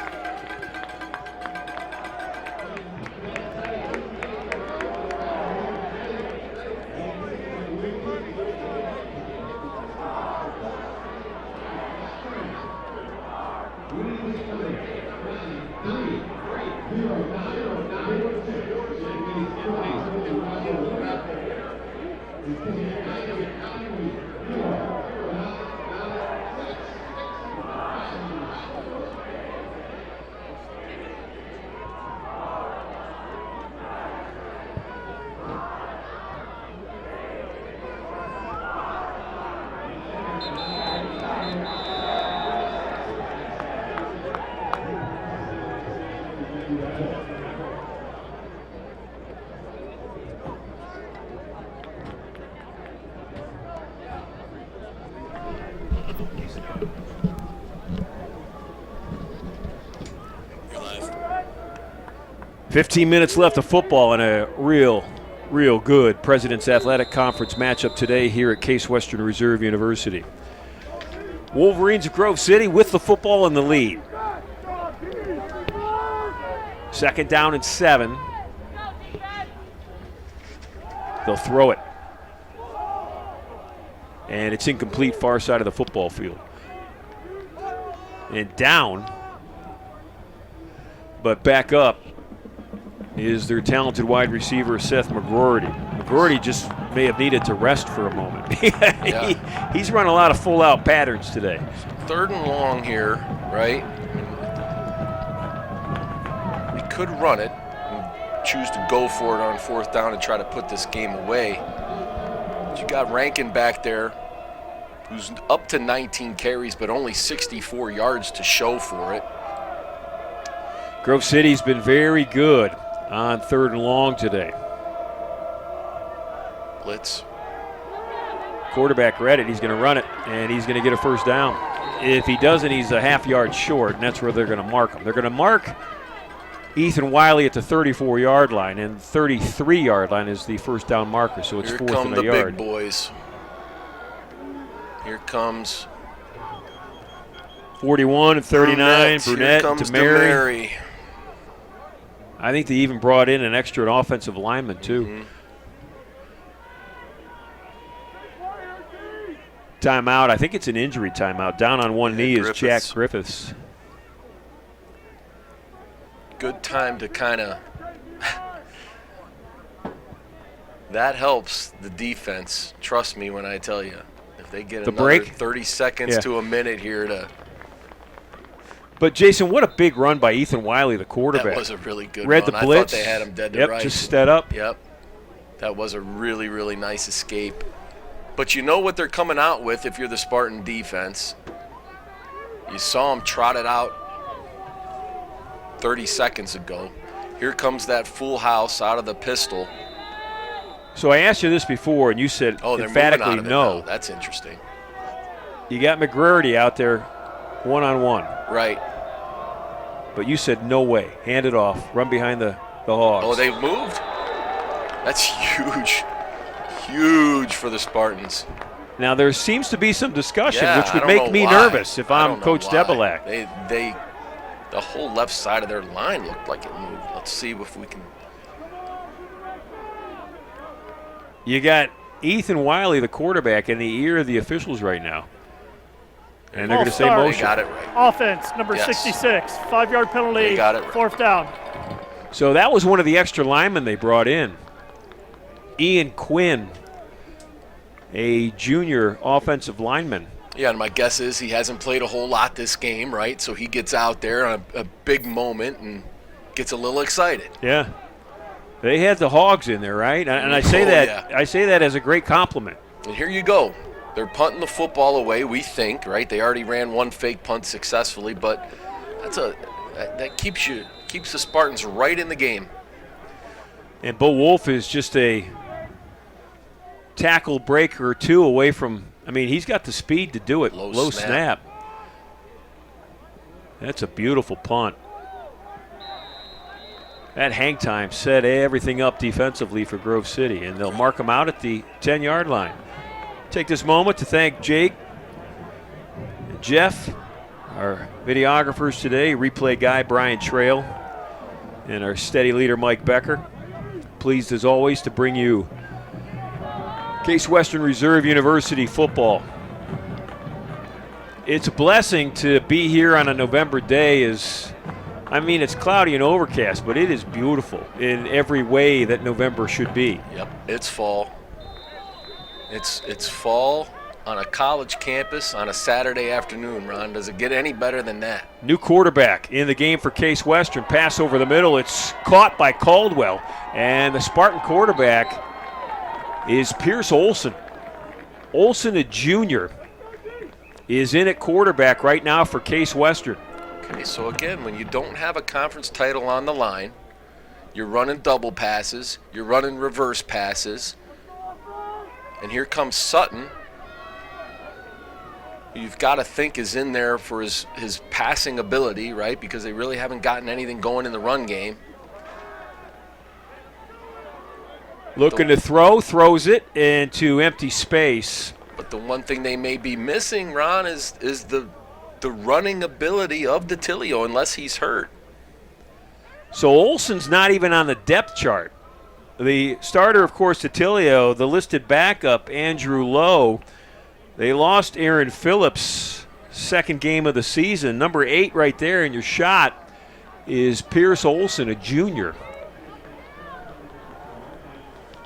You're live. 15 minutes left of football and a real good President's Athletic Conference matchup today here at Case Western Reserve University. Wolverines of Grove City with the football in the lead. 2nd down and 7. They'll throw it. And it's incomplete, far side of the football field. And down, but back up, is their talented wide receiver, Seth McGroarty. McGroarty just may have needed to rest for a moment. He's run a lot of full-out patterns today. 3rd and long here, right? We could run it and choose to go for it on 4th down and try to put this game away. But you got Rankin back there. who's up to 19 carries but only 64 yards to show for it. Grove City's been very good on 3rd and long today. Blitz. Quarterback read it. He's going to run it, and he's going to get a first down. If he doesn't, he's a half yard short, and that's where they're going to mark him. They're going to mark Ethan Wiley at the 34-yard line, and 33-yard line is the first down marker, so it's Here 4th come and the a yard. big boys. Here comes 41 and 39, Here Brunette comes to Mary. DeMary. I think they even brought in an extra offensive lineman, too. Mm-hmm. Timeout. I think it's an injury timeout. Down on one knee is Jack Griffiths. Good time to kind of that helps the defense. Trust me when I tell you. If they get another break? 30 seconds to a minute here to. But, Jason, what a big run by Ethan Wiley, the quarterback. That was a really good Read run. the blitz. I thought they had him dead to yep, rights. just set up. Yep. That was a really, really nice escape. But you know what they're coming out with if you're the Spartan defense. You saw them trot it out 30 seconds ago. Here comes that full house out of the pistol. So I asked you this before, and you said they're emphatically moving out of it no. now. That's interesting. You got McGrady out there one-on-one. Right. But you said no way. Hand it off. Run behind the Hogs. Oh, they've moved? That's huge. Huge for the Spartans. Now, there seems to be some discussion, Yeah, which would I don't make know me why. nervous if I I'm don't know Coach why. Debelak. The whole left side of their line looked like it moved. Let's see if we can. You got Ethan Wiley, the quarterback, in the ear of the officials right now. And they're going to say All-star. motion. They got it right. Offense, number Yes. 66, 5-yard penalty, They got it right. 4th down. So that was one of the extra linemen they brought in. Ian Quinn, a junior offensive lineman. Yeah, and my guess is he hasn't played a whole lot this game, right? So he gets out there on a big moment and gets a little excited. Yeah. They had the Hogs in there, right? And I say I say that as a great compliment. And here you go. They're punting the football away, we think, right? They already ran one fake punt successfully, but that keeps the Spartans right in the game. And Bo Wolf is just a tackle breaker or two away from, I mean, he's got the speed to do it. Low snap. That's a beautiful punt. That hang time set everything up defensively for Grove City, and they'll mark them out at the 10-yard line. Take this moment to thank Jake and Jeff, our videographers today, replay guy Brian Trail, and our steady leader Mike Becker. Pleased as always to bring you Case Western Reserve University football. It's a blessing to be here on a November day. It's cloudy and overcast, but it is beautiful in every way that November should be. Yep, it's fall. It's fall on a college campus on a Saturday afternoon, Ron. Does it get any better than that? New quarterback in the game for Case Western. Pass over the middle. It's caught by Caldwell. And the Spartan quarterback is Pierce Olson. Olson, a junior, is in at quarterback right now for Case Western. Okay, so again, when you don't have a conference title on the line, you're running double passes, you're running reverse passes, and here comes Sutton. You've got to think is in there for his passing ability, right? Because they really haven't gotten anything going in the run game. Looking to throw, throws it into empty space. But the one thing they may be missing, Ron, is the running ability of Detilio, unless he's hurt. So Olson's not even on the depth chart. The starter, of course, Detilio, the listed backup, Andrew Lowe. They lost Aaron Phillips, second game of the season. Number 8 right there in your shot is Pierce Olson, a junior.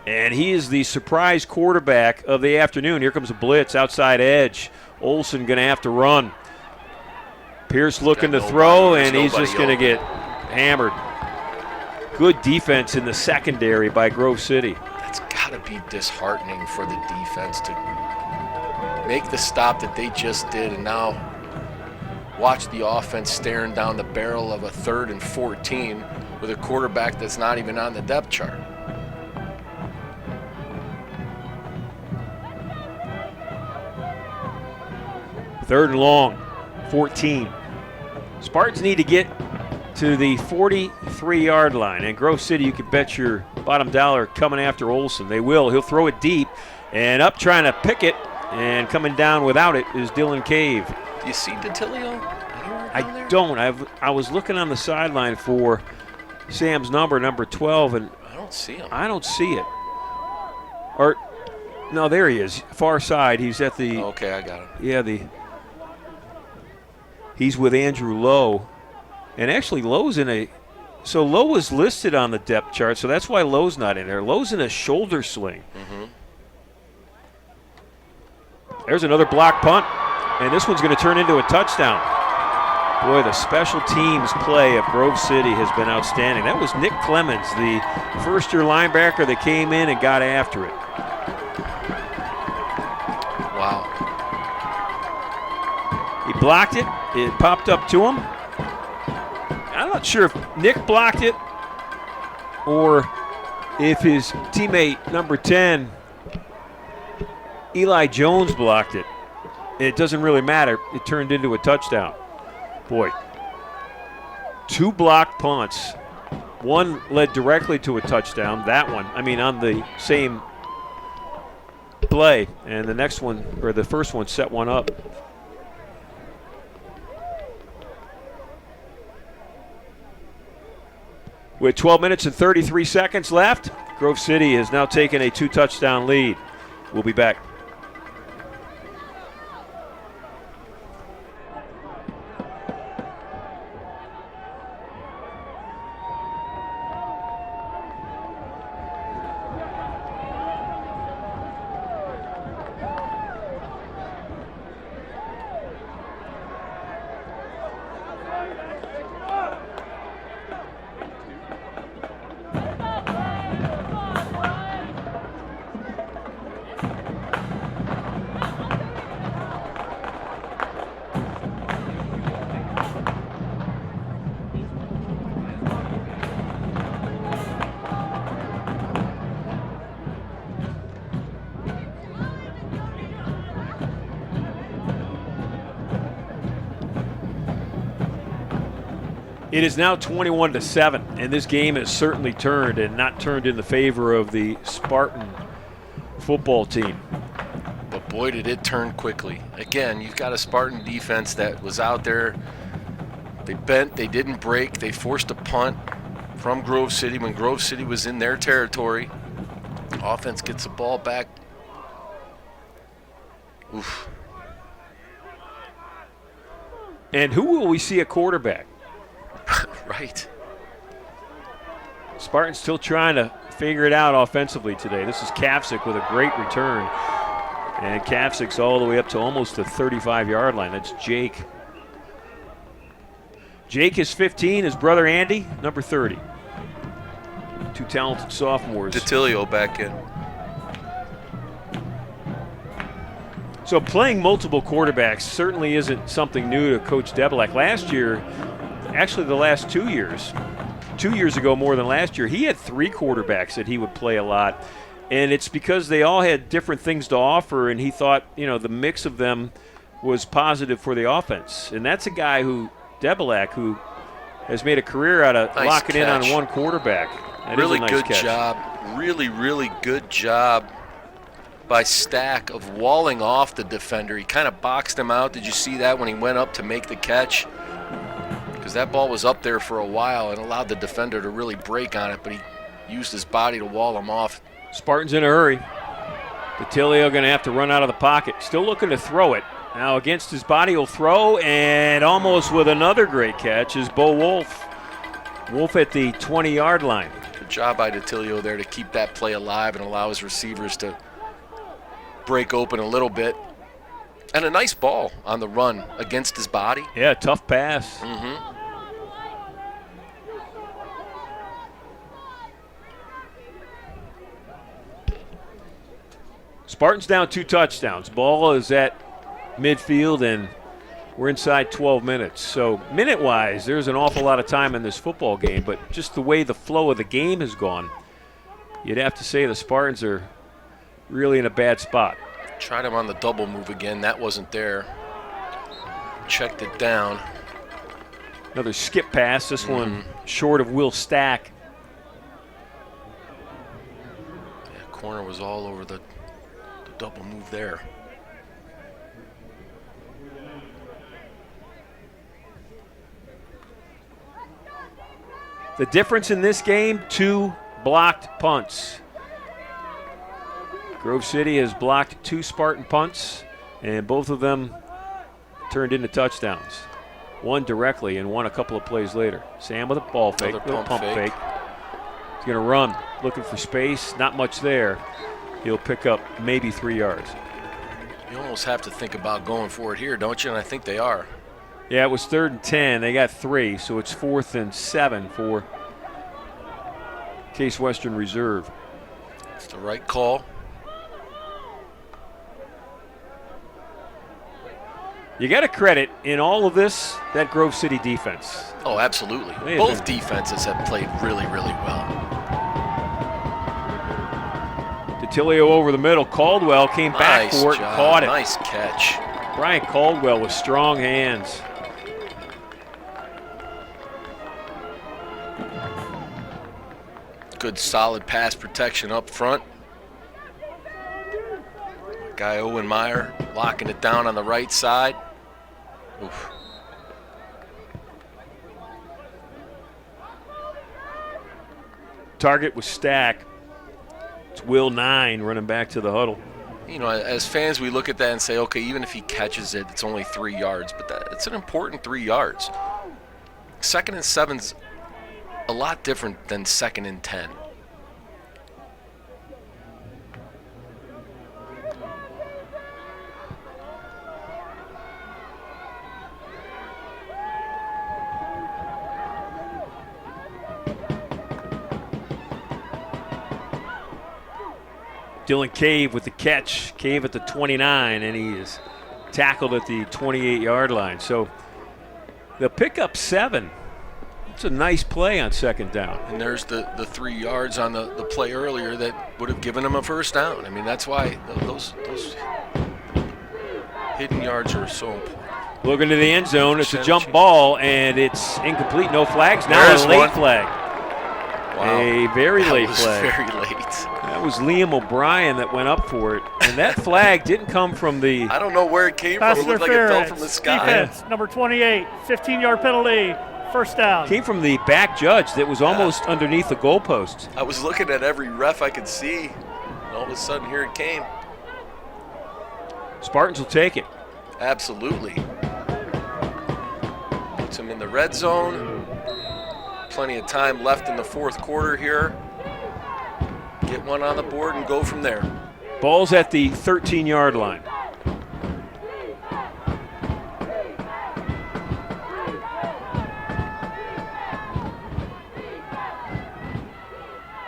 And he is the surprise quarterback of the afternoon. Here comes a blitz, outside edge. Olson going to have to run. Pierce looking to throw, and he's just going to get hammered. Good defense in the secondary by Grove City. That's got to be disheartening for the defense to make the stop that they just did, and now watch the offense staring down the barrel of a 3rd and 14 with a quarterback that's not even on the depth chart. Third and long, 14. Spartans need to get to the 43-yard line. And Grove City, you can bet your bottom dollar coming after Olson. They will. He'll throw it deep. And up trying to pick it, and coming down without it is Dylan Cave. Do you see DeTilio? I don't. I was looking on the sideline for Sam's number 12, and I don't see him. I don't see it. Or, no, there he is. Far side. He's at the. Okay, I got him. Yeah, he's with Andrew Lowe. And actually, Lowe's in a. So Lowe was listed on the depth chart, so that's why Lowe's not in there. Lowe's in a shoulder sling. Mm-hmm. There's another block punt, and this one's going to turn into a touchdown. Boy, the special teams play of Grove City has been outstanding. That was Nick Clemens, the first-year linebacker that came in and got after it. Wow. He blocked it. It popped up to him. I'm not sure if Nick blocked it or if his teammate, number 10, Eli Jones, blocked it. It doesn't really matter. It turned into a touchdown. Boy, 2 blocked punts. One led directly to a touchdown. That one, on the same play. And the next one, or the first one, set one up. With 12 minutes and 33 seconds left, Grove City has now taken a 2-touchdown lead. We'll be back. It is now 21-7, and this game has certainly turned, and not turned in the favor of the Spartan football team. But boy, did it turn quickly. Again, you've got a Spartan defense that was out there. They bent, they didn't break, they forced a punt from Grove City when Grove City was in their territory. Offense gets the ball back. Oof. And who will we see a quarterback? Right. Spartans still trying to figure it out offensively today. This is Kafsick with a great return. And Kafsick's all the way up to almost the 35-yard line. That's Jake. Jake is 15. His brother Andy, number 30. 2 talented sophomores. DeTilio back in. So playing multiple quarterbacks certainly isn't something new to Coach Debelak. Last year, actually the last 2 years, 2 years ago more than last year, he had 3 quarterbacks that he would play a lot. And it's because they all had different things to offer, and he thought, the mix of them was positive for the offense. And that's a guy who, Debelak, who has made a career out of locking in on one quarterback. That really is a nice good catch. job. Really, really good job by Stack of walling off the defender. He kind of boxed him out. Did you see that when he went up to make the catch? Because that ball was up there for a while and allowed the defender to really break on it, but he used his body to wall him off. Spartans in a hurry. DeTilio going to have to run out of the pocket. Still looking to throw it. Now against his body he'll throw, and almost with another great catch is Bo Wolf. Wolf at the 20-yard line. Good job by DeTilio there to keep that play alive and allow his receivers to break open a little bit. And a nice ball on the run against his body. Yeah, tough pass. Mm-hmm. Spartans down 2 touchdowns. Ball is at midfield, and we're inside 12 minutes. So minute-wise, there's an awful lot of time in this football game, but just the way the flow of the game has gone, you'd have to say the Spartans are really in a bad spot. Tried him on the double move again. That wasn't there. Checked it down. Another skip pass, this one short of Will Stack. Yeah, corner was all over the double move there. The difference in this game, 2 blocked punts. Grove City has blocked 2 Spartan punts, and both of them turned into touchdowns. One directly and one a couple of plays later. Sam with a ball fake, Another pump fake. He's going to run, looking for space, not much there. He'll pick up maybe 3 yards. You almost have to think about going for it here, don't you? And I think they are. Yeah, it was 3rd and 10. They got 3, so it's 4th and 7 for Case Western Reserve. It's the right call. You got to credit in all of this that Grove City defense. Oh, absolutely. Both defenses have played really, really well. DeTilio over the middle. Caldwell came back for it, job. caught it. Nice catch. Brian Caldwell with strong hands. Good solid pass protection up front. Guy Owen Meyer locking it down on the right side. Oof. Target was Stack. It's Will 9 running back to the huddle. You know, as fans, we look at that and say, okay, even if he catches it, it's only 3 yards, but it's an important 3 yards. 2nd and 7's a lot different than 2nd and 10. Dylan Cave with the catch. Cave at the 29, and he is tackled at the 28-yard line. So they'll pick up 7. It's a nice play on 2nd down. And there's the 3 yards on the play earlier that would have given them a first down. I mean, that's why those hidden yards are so important. Looking to the end zone. It's a jump ball, and it's incomplete. No flags. Now There's a late one. flag. Wow. A very late flag. Very late. That was Liam O'Brien that went up for it. And that flag didn't come from the... I don't know where it came Pass from. It looked like it fell interference. from the sky. Defense, number 28, 15-yard penalty, first down. Came from the back judge that was almost underneath the goalpost. I was looking at every ref I could see, and all of a sudden here it came. Spartans will take it. Absolutely. Puts him in the red zone. Plenty of time left in the 4th quarter here. Get one on the board and go from there. Ball's at the 13-yard line.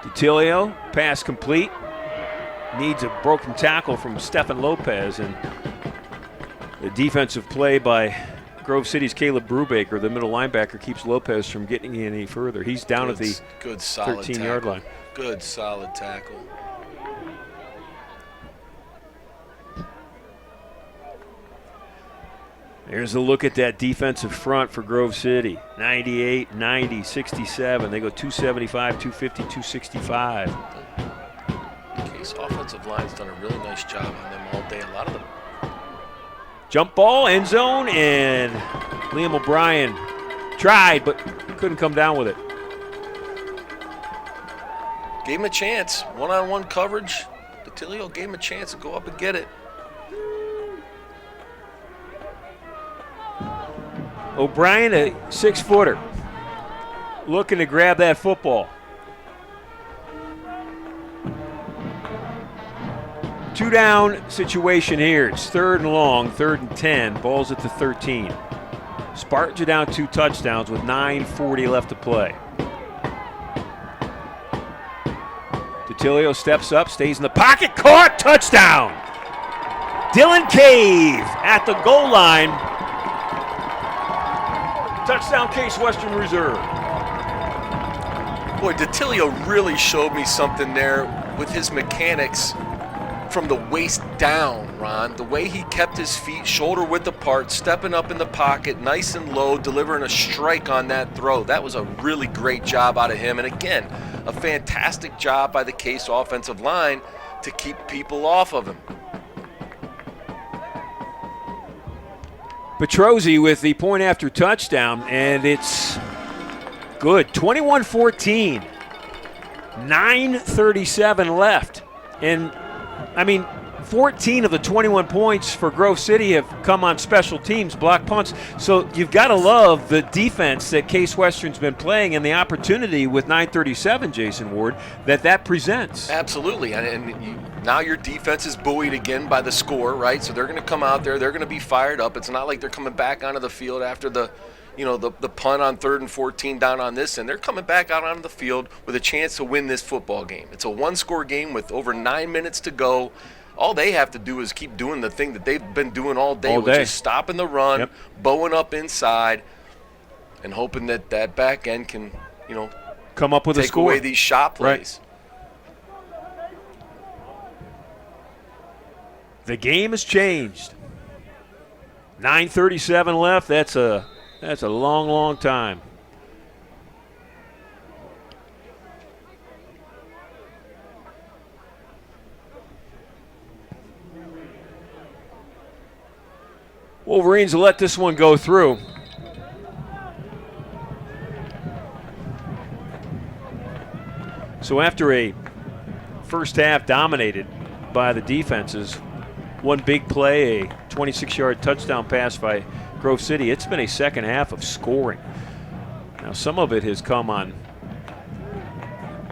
DeTilio, pass complete. Needs a broken tackle from Stefan Lopez, and the defensive play by Grove City's Caleb Brubaker, the middle linebacker, keeps Lopez from getting any further. He's down at the good solid 13-yard line. Good solid tackle. There's a look at that defensive front for Grove City. 98, 90, 67. They go 275, 250, 265. The Case offensive line's done a really nice job on them all day. A lot of them. Jump ball, end zone, and Liam O'Brien tried, but couldn't come down with it. Gave him a chance. One-on-one coverage. DeTilio gave him a chance to go up and get it. O'Brien, a 6-footer, looking to grab that football. 2-down situation here. It's 3rd and long, 3rd and 10. Ball's at the 13. Spartans are down 2 touchdowns with 9:40 left to play. DeTilio steps up, stays in the pocket, caught, touchdown. Dylan Cave at the goal line. Touchdown, Case Western Reserve. Boy, DeTilio really showed me something there with his mechanics from the waist down, Ron. The way he kept his feet shoulder width apart, stepping up in the pocket, nice and low, delivering a strike on that throw. That was a really great job out of him. And again, a fantastic job by the Case offensive line to keep people off of him. Petrozzi with the point after touchdown, and it's good. 21-14. 9:37 left. And, 14 of the 21 points for Grove City have come on special teams, block punts. So you've got to love the defense that Case Western's been playing and the opportunity with 9:37, Jason Ward, that presents. Absolutely. Now your defense is buoyed again by the score, right? So they're going to come out there. They're going to be fired up. It's not like they're coming back onto the field after the punt on 3rd and 14 down on this end. They're coming back out onto the field with a chance to win this football game. It's a one-score game with over 9 minutes to go. All they have to do is keep doing the thing that they've been doing all day. Which is stopping the run, bowing up inside, and hoping that back end can, come up with a score. Take away these shot plays. Right. The game has changed. 9:37 left. That's a long, long time. Wolverines will let this one go through. So after a first half dominated by the defenses, one big play, a 26-yard touchdown pass by Grove City, it's been a second half of scoring. Now some of it has come on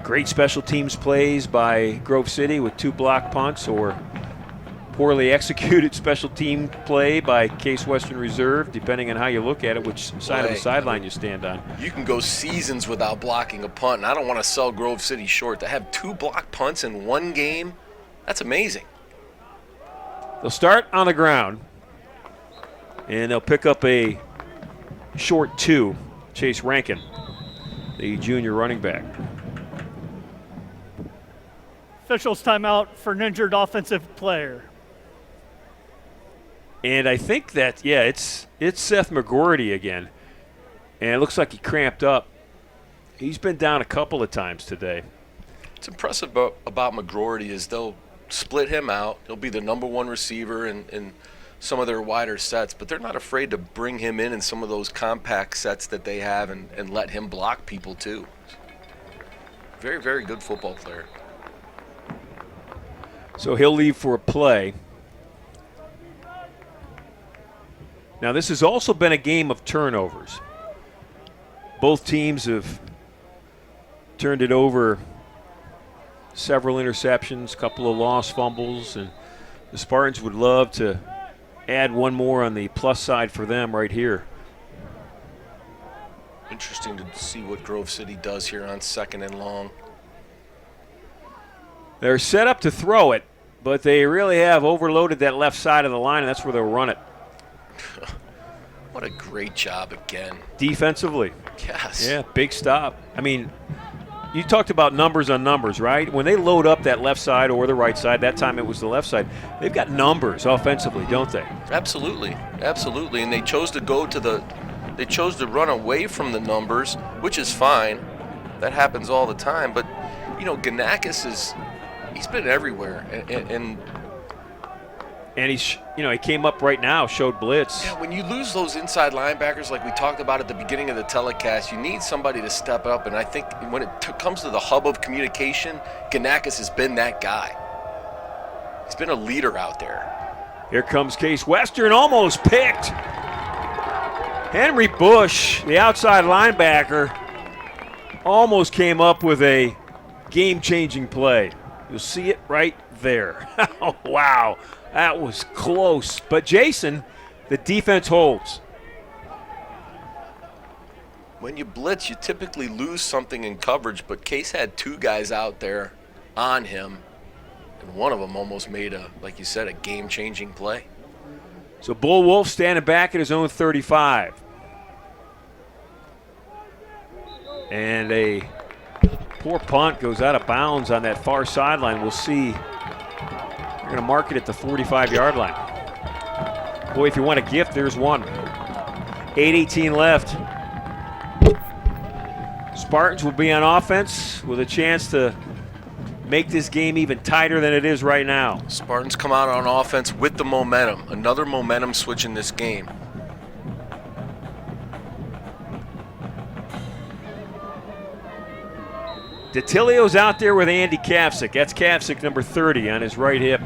great special teams plays by Grove City with 2 block punts, or poorly executed special team play by Case Western Reserve, depending on how you look at it, which side of the sideline you stand on. You can go seasons without blocking a punt, and I don't want to sell Grove City short. To have 2 block punts in one game, that's amazing. They'll start on the ground, and they'll pick up a short 2. Chase Rankin, the junior running back. Officials timeout for an injured offensive player. And I think that, it's Seth McGordy again. And it looks like he cramped up. He's been down a couple of times today. What's impressive about McGordy is they'll split him out. He'll be the number 1 receiver in some of their wider sets, but they're not afraid to bring him in some of those compact sets that they have and let him block people too. Very, very good football player. So he'll leave for a play. Now, this has also been a game of turnovers. Both teams have turned it over, several interceptions, a couple of lost fumbles, and the Spartans would love to add one more on the plus side for them right here. Interesting to see what Grove City does here on 2nd and long. They're set up to throw it, but they really have overloaded that left side of the line, and that's where they'll run it. What a great job again. Defensively. Yes. Yeah, big stop. You talked about numbers on numbers, right? When they load up that left side or the right side, that time it was the left side, they've got numbers offensively, don't they? Absolutely. Absolutely. And they chose to run away from the numbers, which is fine. That happens all the time. But, Ganakis he's been everywhere. And he came up right now, showed blitz. Yeah, when you lose those inside linebackers like we talked about at the beginning of the telecast, you need somebody to step up. And I think when it comes to the hub of communication, Ganakis has been that guy. He's been a leader out there. Here comes Case Western, almost picked. Henry Bush, the outside linebacker, almost came up with a game-changing play. You'll see it right there. Oh, wow. That was close. But Jason, the defense holds. When you blitz, you typically lose something in coverage, but Case had 2 guys out there on him, and one of them almost made like you said, a game-changing play. So Bull Wolf standing back at his own 35. And a poor punt goes out of bounds on that far sideline. We'll see. They're going to mark it at the 45-yard line. Boy, if you want a gift, there's one. 8:18 left. Spartans will be on offense with a chance to make this game even tighter than it is right now. Spartans come out on offense with the momentum. Another momentum switch in this game. DeTilio's out there with Andy Kapsick. That's Kapsick, number 30, on his right hip.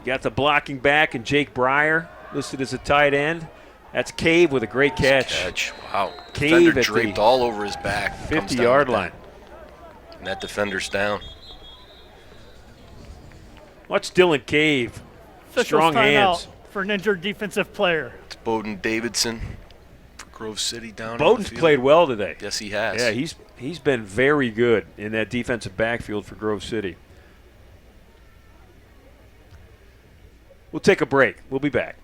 Got the blocking back, and Jake Breyer listed as a tight end. That's Cave with a great catch. Wow. Cave Defender at draped the all over his back. 50-yard line. And that defender's down. What's Dylan Cave? Officials Strong hands. timeout for an injured defensive player. It's Bowden Davidson for Grove City down. Bowden's played well today. Yes, he has. Yeah, he's been very good in that defensive backfield for Grove City. We'll take a break. We'll be back.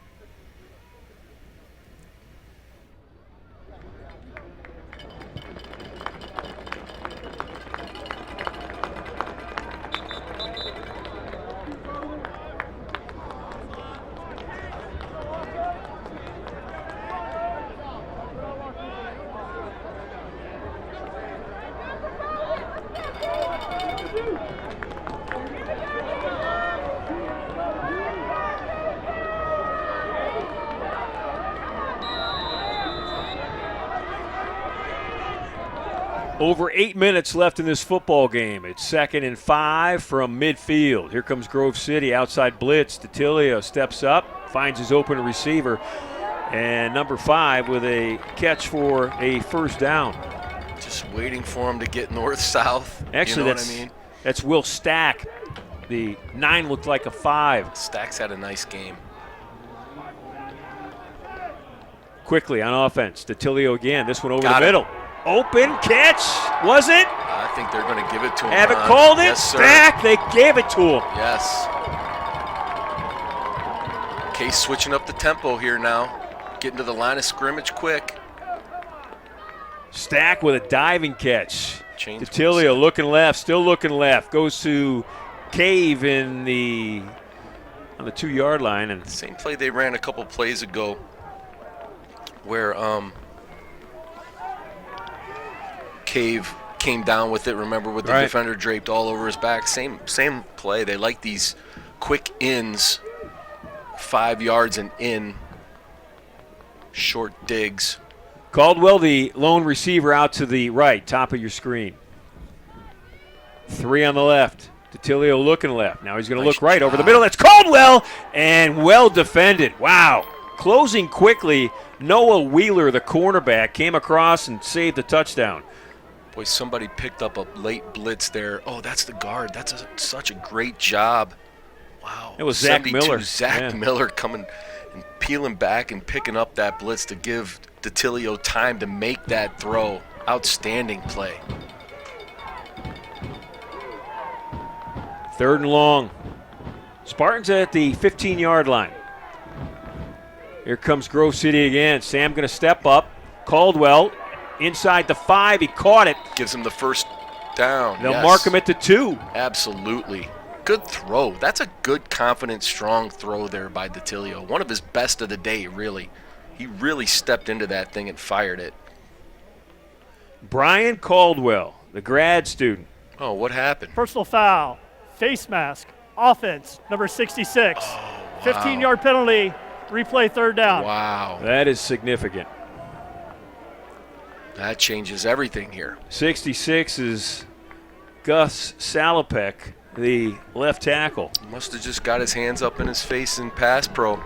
Over 8 minutes left in this football game. It's 2nd and 5 from midfield. Here comes Grove City, outside blitz. DeTilio steps up, finds his open receiver, and number 5 with a catch for a first down. Just waiting for him to get north-south. Actually, you know that's, what I mean? That's Will Stack. The 9 looked like a 5. Stack's had a nice game. Quickly on offense. DeTilio again. This one over Got the it. middle. Open catch. Was it? I think they're going to give it to him. Have it Ron. called it? Yes, sir. Stack. They gave it to him. Yes. Case switching up the tempo here now. Getting to the line of scrimmage quick. Stack with a diving catch. Change DeTilio looking left, still looking left. Goes to Cave on the 2-yard line. And Same play they ran a couple plays ago where Cave came down with it, remember, with the Right. defender draped all over his back. Same play. They like these quick ins, 5 yards and in, short digs. Caldwell, the lone receiver, out to the right, top of your screen. 3 on the left. DeTilio looking left. Now he's going to Nice look right over the job. middle. That's Caldwell, and well defended. Wow. Closing quickly, Noah Wheeler, the cornerback, came across and saved the touchdown. Boy, somebody picked up a late blitz there. Oh, that's the guard. That's such a great job. Wow. It was Zach 72, Miller. Zach Yeah. Miller coming and peeling back and picking up that blitz to give DeTilio time to make that throw. Outstanding play. 3rd and long. Spartans at the 15-yard line. Here comes Grove City again. Sam going to step up. Caldwell inside the 5. He caught it. Gives him the first down. They'll Yes. mark him at the 2. Absolutely. Good throw. That's a good, confident, strong throw there by DeTilio. One of his best of the day, really. He really stepped into that thing and fired it. Brian Caldwell, the grad student. Oh, what happened? Personal foul, face mask, offense, number 66. 15-yard penalty, replay 3rd down. Wow. That is significant. That changes everything here. 66 is Gus Salopek, the left tackle. Must have just got his hands up in his face in pass pro.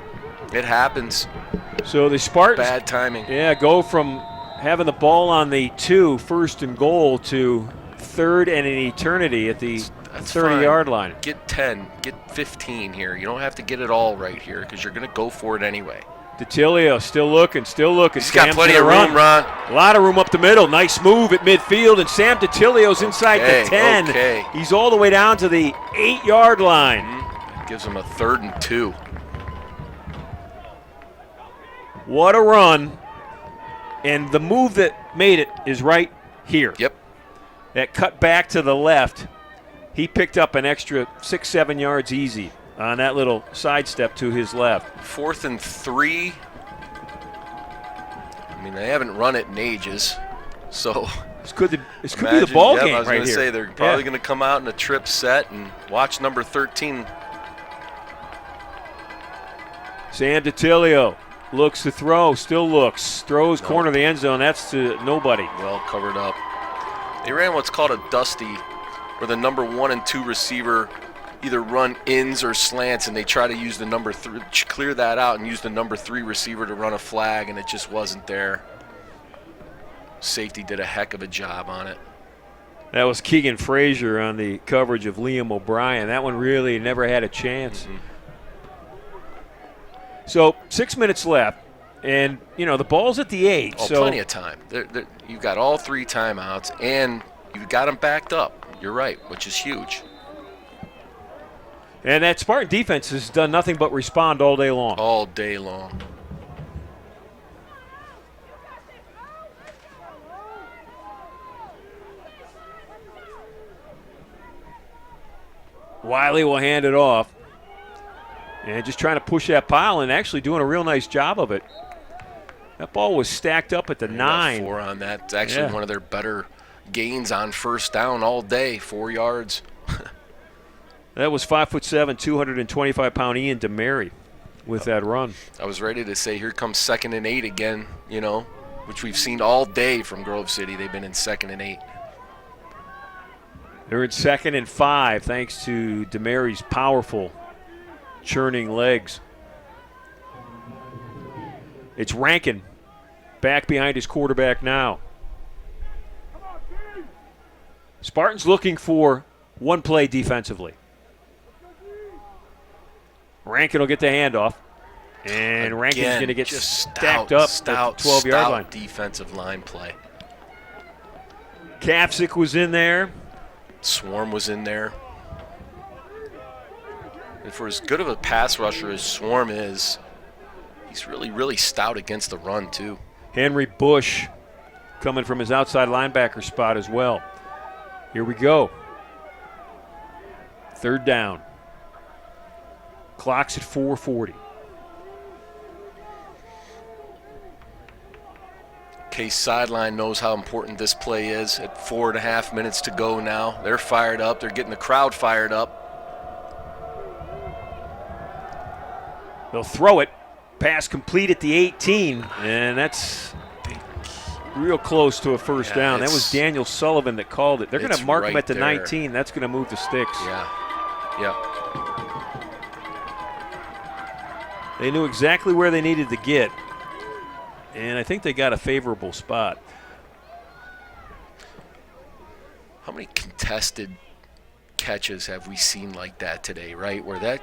It happens. So the Spartans Bad timing. go from having the ball on the 2, 1st and goal, to 3rd and an eternity at the That's 30-yard fine. line. Get 10, get 15 here. You don't have to get it all right here because you're going to go for it anyway. DeTilio still looking. He's got Sam's plenty of gonna room, Ron. A lot of room up the middle. Nice move at midfield, and Sam DeTilio's inside the 10. Okay. He's all the way down to the 8-yard line. Gives him a 3rd and 2. What a run. And the move that made it is right here. Yep. That cut back to the left. He picked up an extra 6-7 yards easy on that little sidestep to his left. 4th and 3. I mean, they haven't run it in ages, so This could be the imagine, ball I game was right gonna here. say they're probably going to come out in a trip set and watch number 13. Sam DeTilio looks to throw, still looks, throws corner of the end zone. That's to nobody. Well covered up. They ran what's called a dusty, where the number 1 and 2 receiver either run ins or slants, and they try to use the number 3, clear that out and use the number 3 receiver to run a flag, and it just wasn't there. Safety did a heck of a job on it. That was Keegan Frazier on the coverage of Liam O'Brien. That one really never had a chance. So 6 minutes left, and the ball's at the 8. Oh, so plenty of time. You've got all 3 timeouts, and you've got them backed up. You're right, which is huge. And that Spartan defense has done nothing but respond all day long. All day long. Wiley will hand it off. And just trying to push that pile and actually doing a real nice job of it. That ball was stacked up at the 9. 4 on that. It's actually one of their better gains on first down all day, 4 yards. That was 5'7", 225-pound Ian DeMary with that run. I was ready to say, here comes 2nd and 8 again, which we've seen all day from Grove City. They've been in 2nd and 8. They're in 2nd and 5 thanks to DeMary's powerful churning legs. It's Rankin back behind his quarterback now. Spartans looking for one play defensively. Rankin will get the handoff. And Rankin's going to get just stacked up at the 12-yard line. Defensive line play. Kapsick was in there. Swarm was in there. And for as good of a pass rusher as Swarm is, he's really, really stout against the run, too. Henry Bush coming from his outside linebacker spot as well. Here we go. 3rd down. Clock's at 4:40. Case sideline knows how important this play is at 4.5 minutes to go now. They're fired up. They're getting the crowd fired up. They'll throw it. Pass complete at the 18, and that's real close to a first down. That was Daniel Sullivan that called it. They're going to mark him at the 19. That's going to move the sticks. Yeah. They knew exactly where they needed to get, and I think they got a favorable spot. How many contested catches have we seen like that today, right? Where that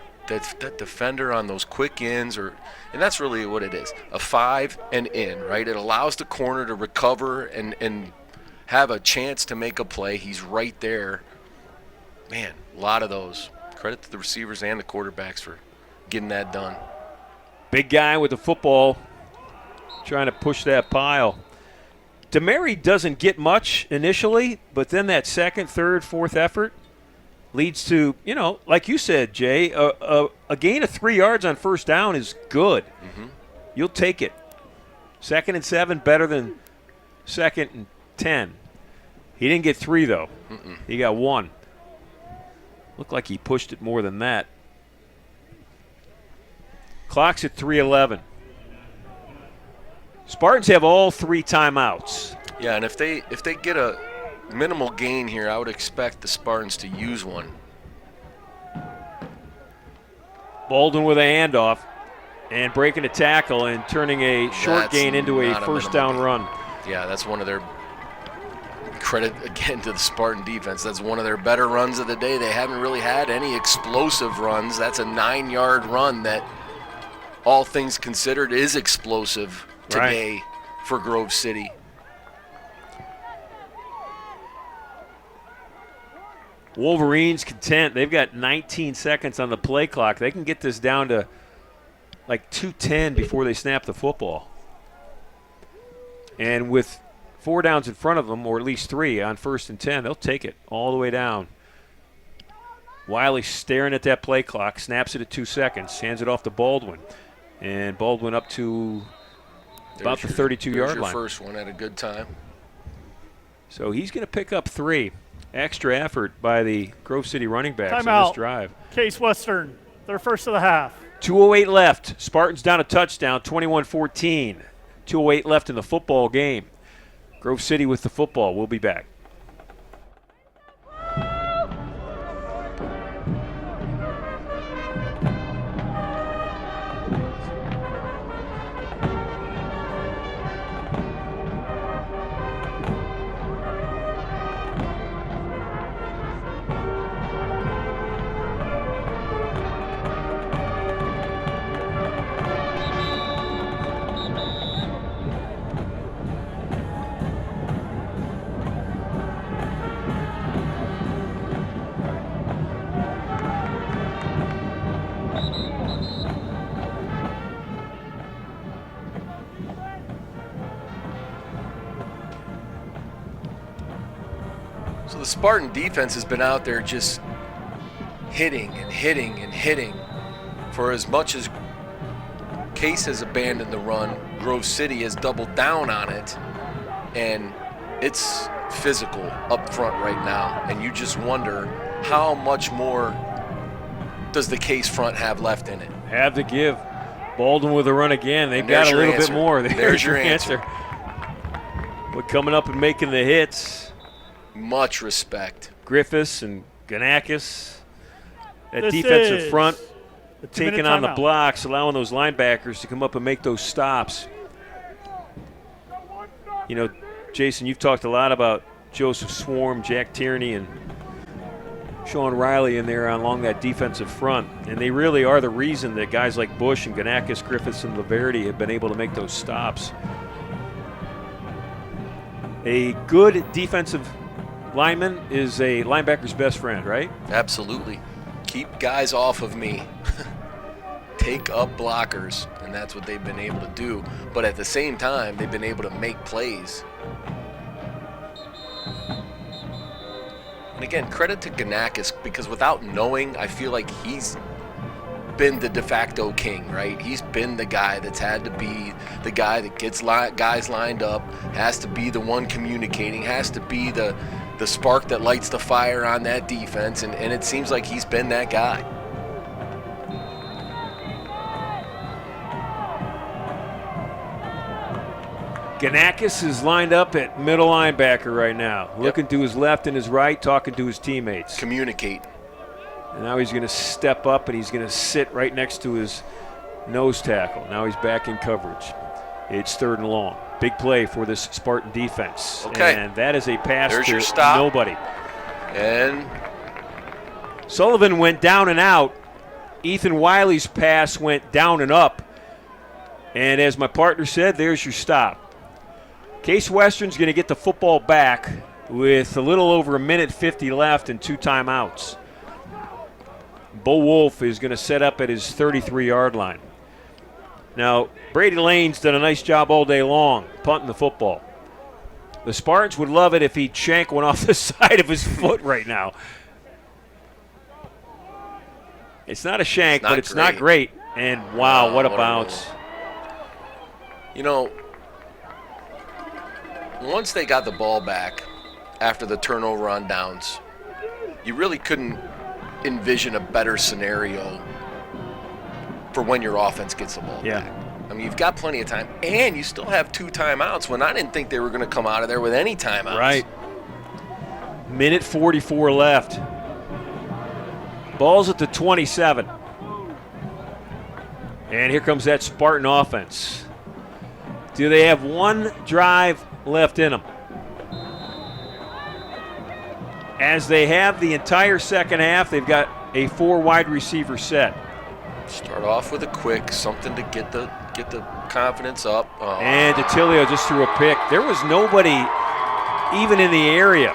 defender on those quick ins, and that's really what it is, a 5 and in, right? It allows the corner to recover and have a chance to make a play. He's right there. Man, a lot of those. Credit to the receivers and the quarterbacks for getting that done. Big guy with the football trying to push that pile. DeMary doesn't get much initially, but then that 2nd, 3rd, 4th effort leads to, like you said, Jay, a gain of 3 yards on first down is good. You'll take it. 2nd and 7 better than 2nd and 10. He didn't get 3, though. He got 1. Looked like he pushed it more than that. Clock's at 3:11. Spartans have all 3 timeouts. Yeah, and if they get a minimal gain here, I would expect the Spartans to use one. Bolden with a handoff and breaking a tackle and turning a short gain into a first down run. Yeah, that's one of their credit again to the Spartan defense. That's one of their better runs of the day. They haven't really had any explosive runs. That's a 9-yard run that all things considered, is explosive today for Grove City. Wolverines content. They've got 19 seconds on the play clock. They can get this down to like 2:10 before they snap the football. And with 4 downs in front of them, or at least 3 on 1st and 10, they'll take it all the way down. Wiley staring at that play clock, snaps it at 2 seconds, hands it off to Baldwin. And Baldwin up to about the 32-yard line. There's your first one at a good time. So he's going to pick up 3. Extra effort by the Grove City running backs Timeout. on this drive. Case Western, their first of the half. 2:08 left. Spartans down a touchdown, 21-14. 2:08 left in the football game. Grove City with the football. We'll be back. So the Spartan defense has been out there just hitting and hitting and hitting. For as much as Case has abandoned the run, Grove City has doubled down on it, and it's physical up front right now. And you just wonder how much more does the Case front have left in it. Have to give. Baldwin with a run again. They've And got there's a your little bit answer. more. There's your answer. But coming up and making the hits, Much respect. Griffiths and Ganakis. That This defensive is front the 2-minute taking on the timeout. blocks, allowing those linebackers to come up and make those stops. You know, Jason, you've talked a lot about Joseph Swarm, Jack Tierney, and Sean Riley in there along that defensive front. And they really are the reason that guys like Bush and Ganakis, Griffiths, and Laverty have been able to make those stops. A good defensive lineman is a linebacker's best friend, right? Absolutely. Keep guys off of me. Take up blockers, and that's what they've been able to do. But at the same time, they've been able to make plays. And again, credit to Ganakis, because without knowing, I feel like he's been the de facto king, right? He's been the guy that's had to be the guy that gets guys lined up, has to be the one communicating, has to be the spark that lights the fire on that defense, and it seems like he's been that guy. Ganakis is lined up at middle linebacker right now, looking to his left and his right, talking to his teammates. Communicate. And now he's going to step up and he's going to sit right next to his nose tackle. Now he's back in coverage. It's 3rd and long. Big play for this Spartan defense. Okay. And that is a pass There's to your stop. nobody. And Sullivan went down and out. Ethan Wiley's pass went down and up. And as my partner said, there's your stop. Case Western's going to get the football back with a little over 1:50 left and 2 timeouts. Bo Wolf is going to set up at his 33-yard line. Now, Brady Lane's done a nice job all day long punting the football. The Spartans would love it if he'd shank one off the side of his foot right now. It's not a shank, but it's not great. And, wow, what a bounce. You know, once they got the ball back after the turnover on downs, you really couldn't envision a better scenario for when your offense gets the ball back. I mean, you've got plenty of time, and you still have 2 timeouts when I didn't think they were going to come out of there with any timeouts. Right. 1:44 left. Ball's at the 27. And here comes that Spartan offense. Do they have one drive left in them? As they have the entire second half, they've got a 4 wide receiver set. Start off with a quick, something to get the confidence up. Oh. And DiTilio just threw a pick. There was nobody even in the area.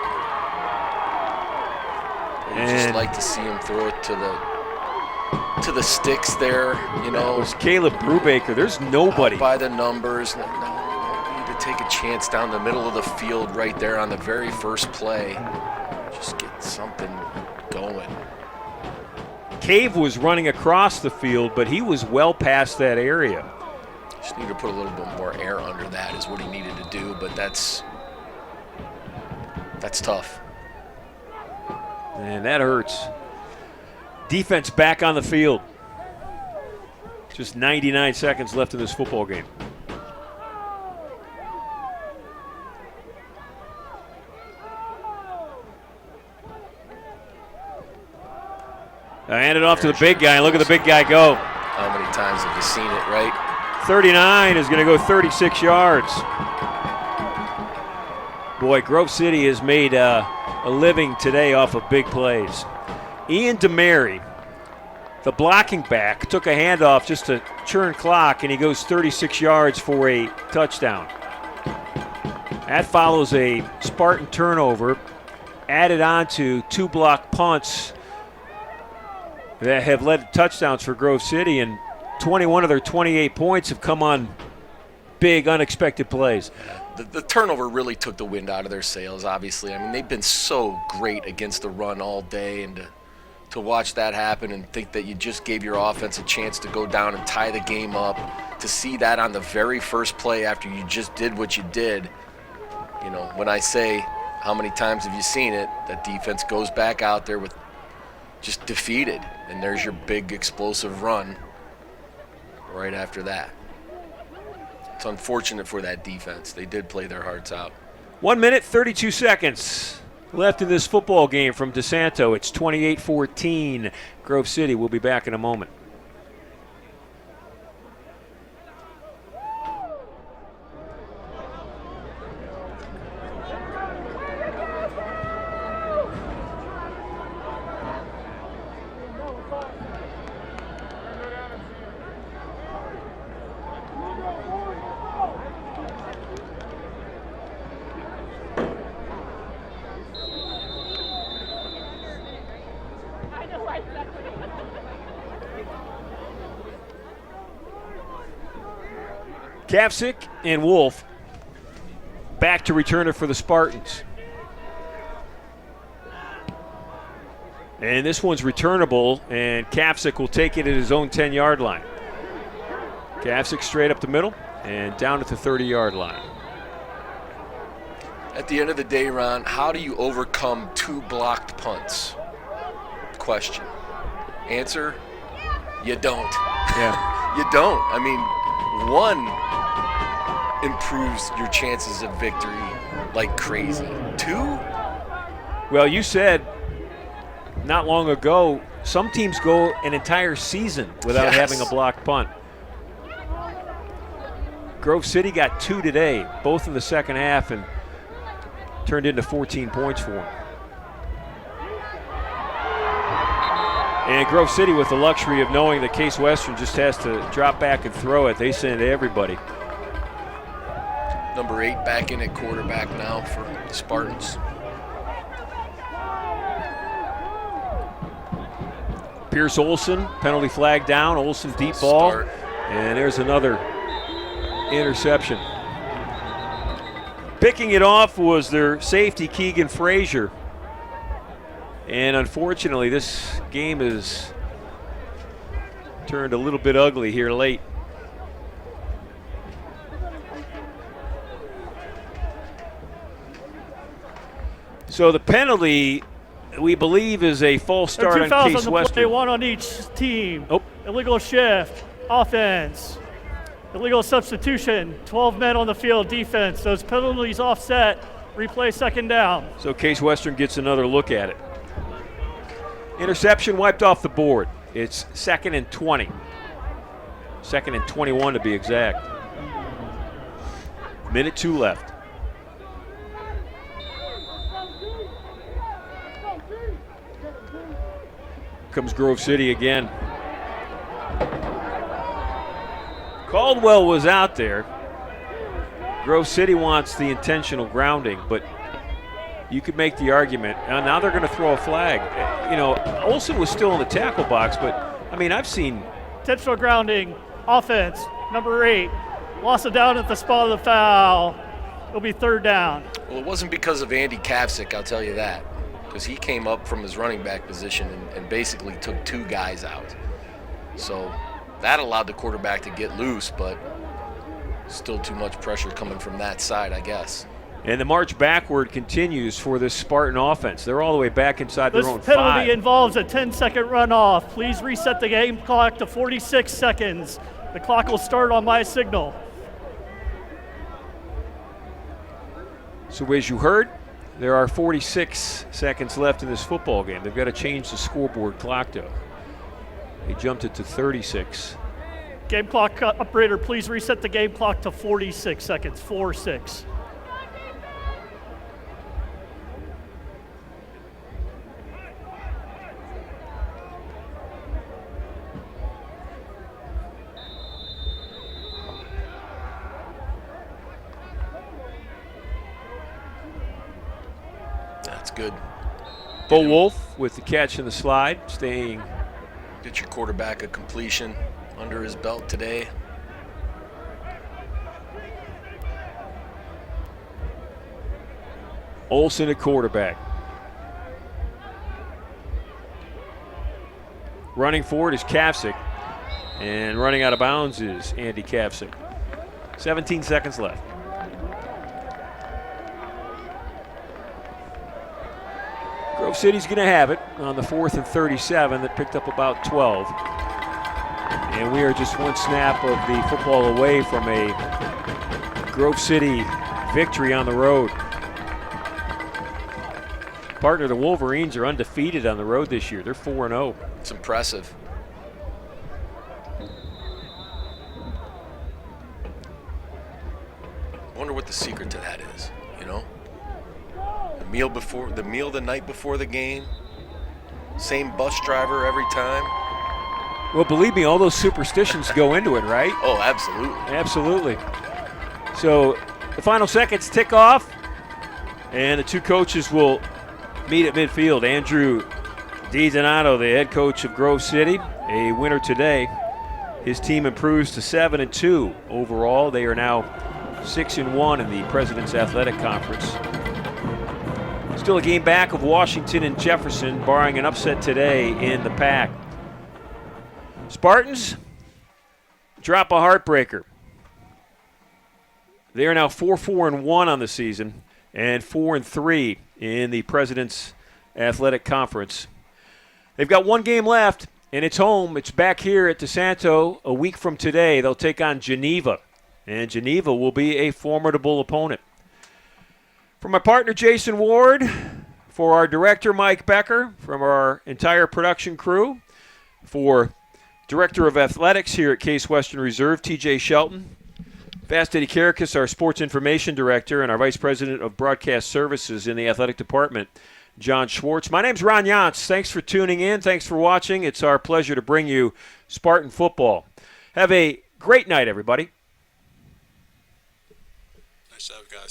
You'd just like to see him throw it to the sticks there, you know. It was Caleb Brubaker. There's nobody. Out by the numbers. No, you need to take a chance down the middle of the field right there on the very first play. Just get something going. Cave was running across the field, but he was well past that area. Just need to put a little bit more air under that is what he needed to do, but that's tough. And that hurts. Defense back on the field. Just 99 seconds left in this football game. I hand it off to the big guy. Look at the big guy go. How many times have you seen it, right? 39 is going to go 36 yards. Boy, Grove City has made a living today off of big plays. Ian DeMary, the blocking back, took a handoff just to churn clock, and he goes 36 yards for a touchdown. That follows a Spartan turnover, added on to 2 block punts that have led to touchdowns for Grove City, and 21 of their 28 points have come on big, unexpected plays. The turnover really took the wind out of their sails, obviously. I mean, they've been so great against the run all day, and to watch that happen and think that you just gave your offense a chance to go down and tie the game up, to see that on the very first play after you just did what you did. You know, when I say how many times have you seen it, that defense goes back out there with just defeated, and there's your big explosive run right after that. It's unfortunate for that defense. They did play their hearts out. 1 minute, 32 seconds left in this football game from DeSanto. It's 28-14. Grove City. We'll be back in a moment. Kapsick and Wolf back to return it for the Spartans. And this one's returnable, and Kapsick will take it at his own 10-yard line. Kapsick straight up the middle and down at the 30-yard line. At the end of the day, Ron, how do you overcome 2 blocked punts? Question. Answer, you don't. Yeah. You don't. I mean, 1 improves your chances of victory like crazy. 2? Well, you said not long ago, some teams go an entire season without having a blocked punt. Grove City got 2 today, both in the second half, and turned into 14 points for them. And Grove City, with the luxury of knowing that Case Western just has to drop back and throw it, they send everybody. Number 8 back in at quarterback now for the Spartans. Pierce Olson, penalty flag down. Olson deep ball. Start. And there's another interception. Picking it off was their safety, Keegan Frazier. And unfortunately, this game has turned a little bit ugly here late. So the penalty, we believe, is a false start on Case Western. 1 on each team. Oh. Illegal shift, offense. Illegal substitution, 12 men on the field, defense. Those penalties offset, replay second down. So Case Western gets another look at it. Interception wiped off the board. It's 2nd and 20. 2nd and 21 to be exact. Minute 2 left. Comes Grove City again. Caldwell was out there. Grove City wants the intentional grounding, but you could make the argument. Now they're going to throw a flag. You know, Olsen was still in the tackle box, but, I mean, I've seen. Intentional grounding, offense, number 8. Lost it down at the spot of the foul. It'll be third down. Well, it wasn't because of Andy Kapsick, I'll tell you that, because he came up from his running back position and basically took 2 guys out. So that allowed the quarterback to get loose, but still too much pressure coming from that side, I guess. And the march backward continues for this Spartan offense. They're all the way back inside This their own penalty 5. involves a 10-second runoff. Please reset the game clock to 46 seconds. The clock will start on my signal. So as you heard, there are 46 seconds left in this football game. They've got to change the scoreboard clock, though. They jumped it to 36. Game clock operator, please reset the game clock to 46 seconds. 4-6. That's good. Bo Wolf with the catch and the slide, staying. Get your quarterback a completion under his belt today. Olsen at quarterback. Running forward is Kapsick. And running out of bounds is Andy Kapsick. 17 seconds left. Grove City's going to have it on the 4th and 37 that picked up about 12. And we are just one snap of the football away from a Grove City victory on the road. Partner, the Wolverines are undefeated on the road this year. They're 4-0. It's impressive. I wonder what the secret to that is, you know? The meal the night before the game, same bus driver every time. Well, believe me, all those superstitions go into it, right? Oh, absolutely. Absolutely. So the final seconds tick off, and the two coaches will meet at midfield. Andrew DiDonato, the head coach of Grove City, a winner today. His team improves to 7-2 overall. They are now 6-1 in the President's Athletic Conference. Still a game back of Washington and Jefferson, barring an upset today in the pack. Spartans drop a heartbreaker. They are now 4-1 on the season and 4-3 in the President's Athletic Conference. They've got one game left, and it's home. It's back here at DeSanto a week from today. They'll take on Geneva, and Geneva will be a formidable opponent. For my partner, Jason Ward, for our director, Mike Becker, from our entire production crew, for Director of Athletics here at Case Western Reserve, TJ Shelton, Fast Eddie Karakas, our Sports Information Director, and our Vice President of Broadcast Services in the Athletic Department, John Schwartz. My name's Ron Yantz. Thanks for tuning in. Thanks for watching. It's our pleasure to bring you Spartan football. Have a great night, everybody. Nice job, guys.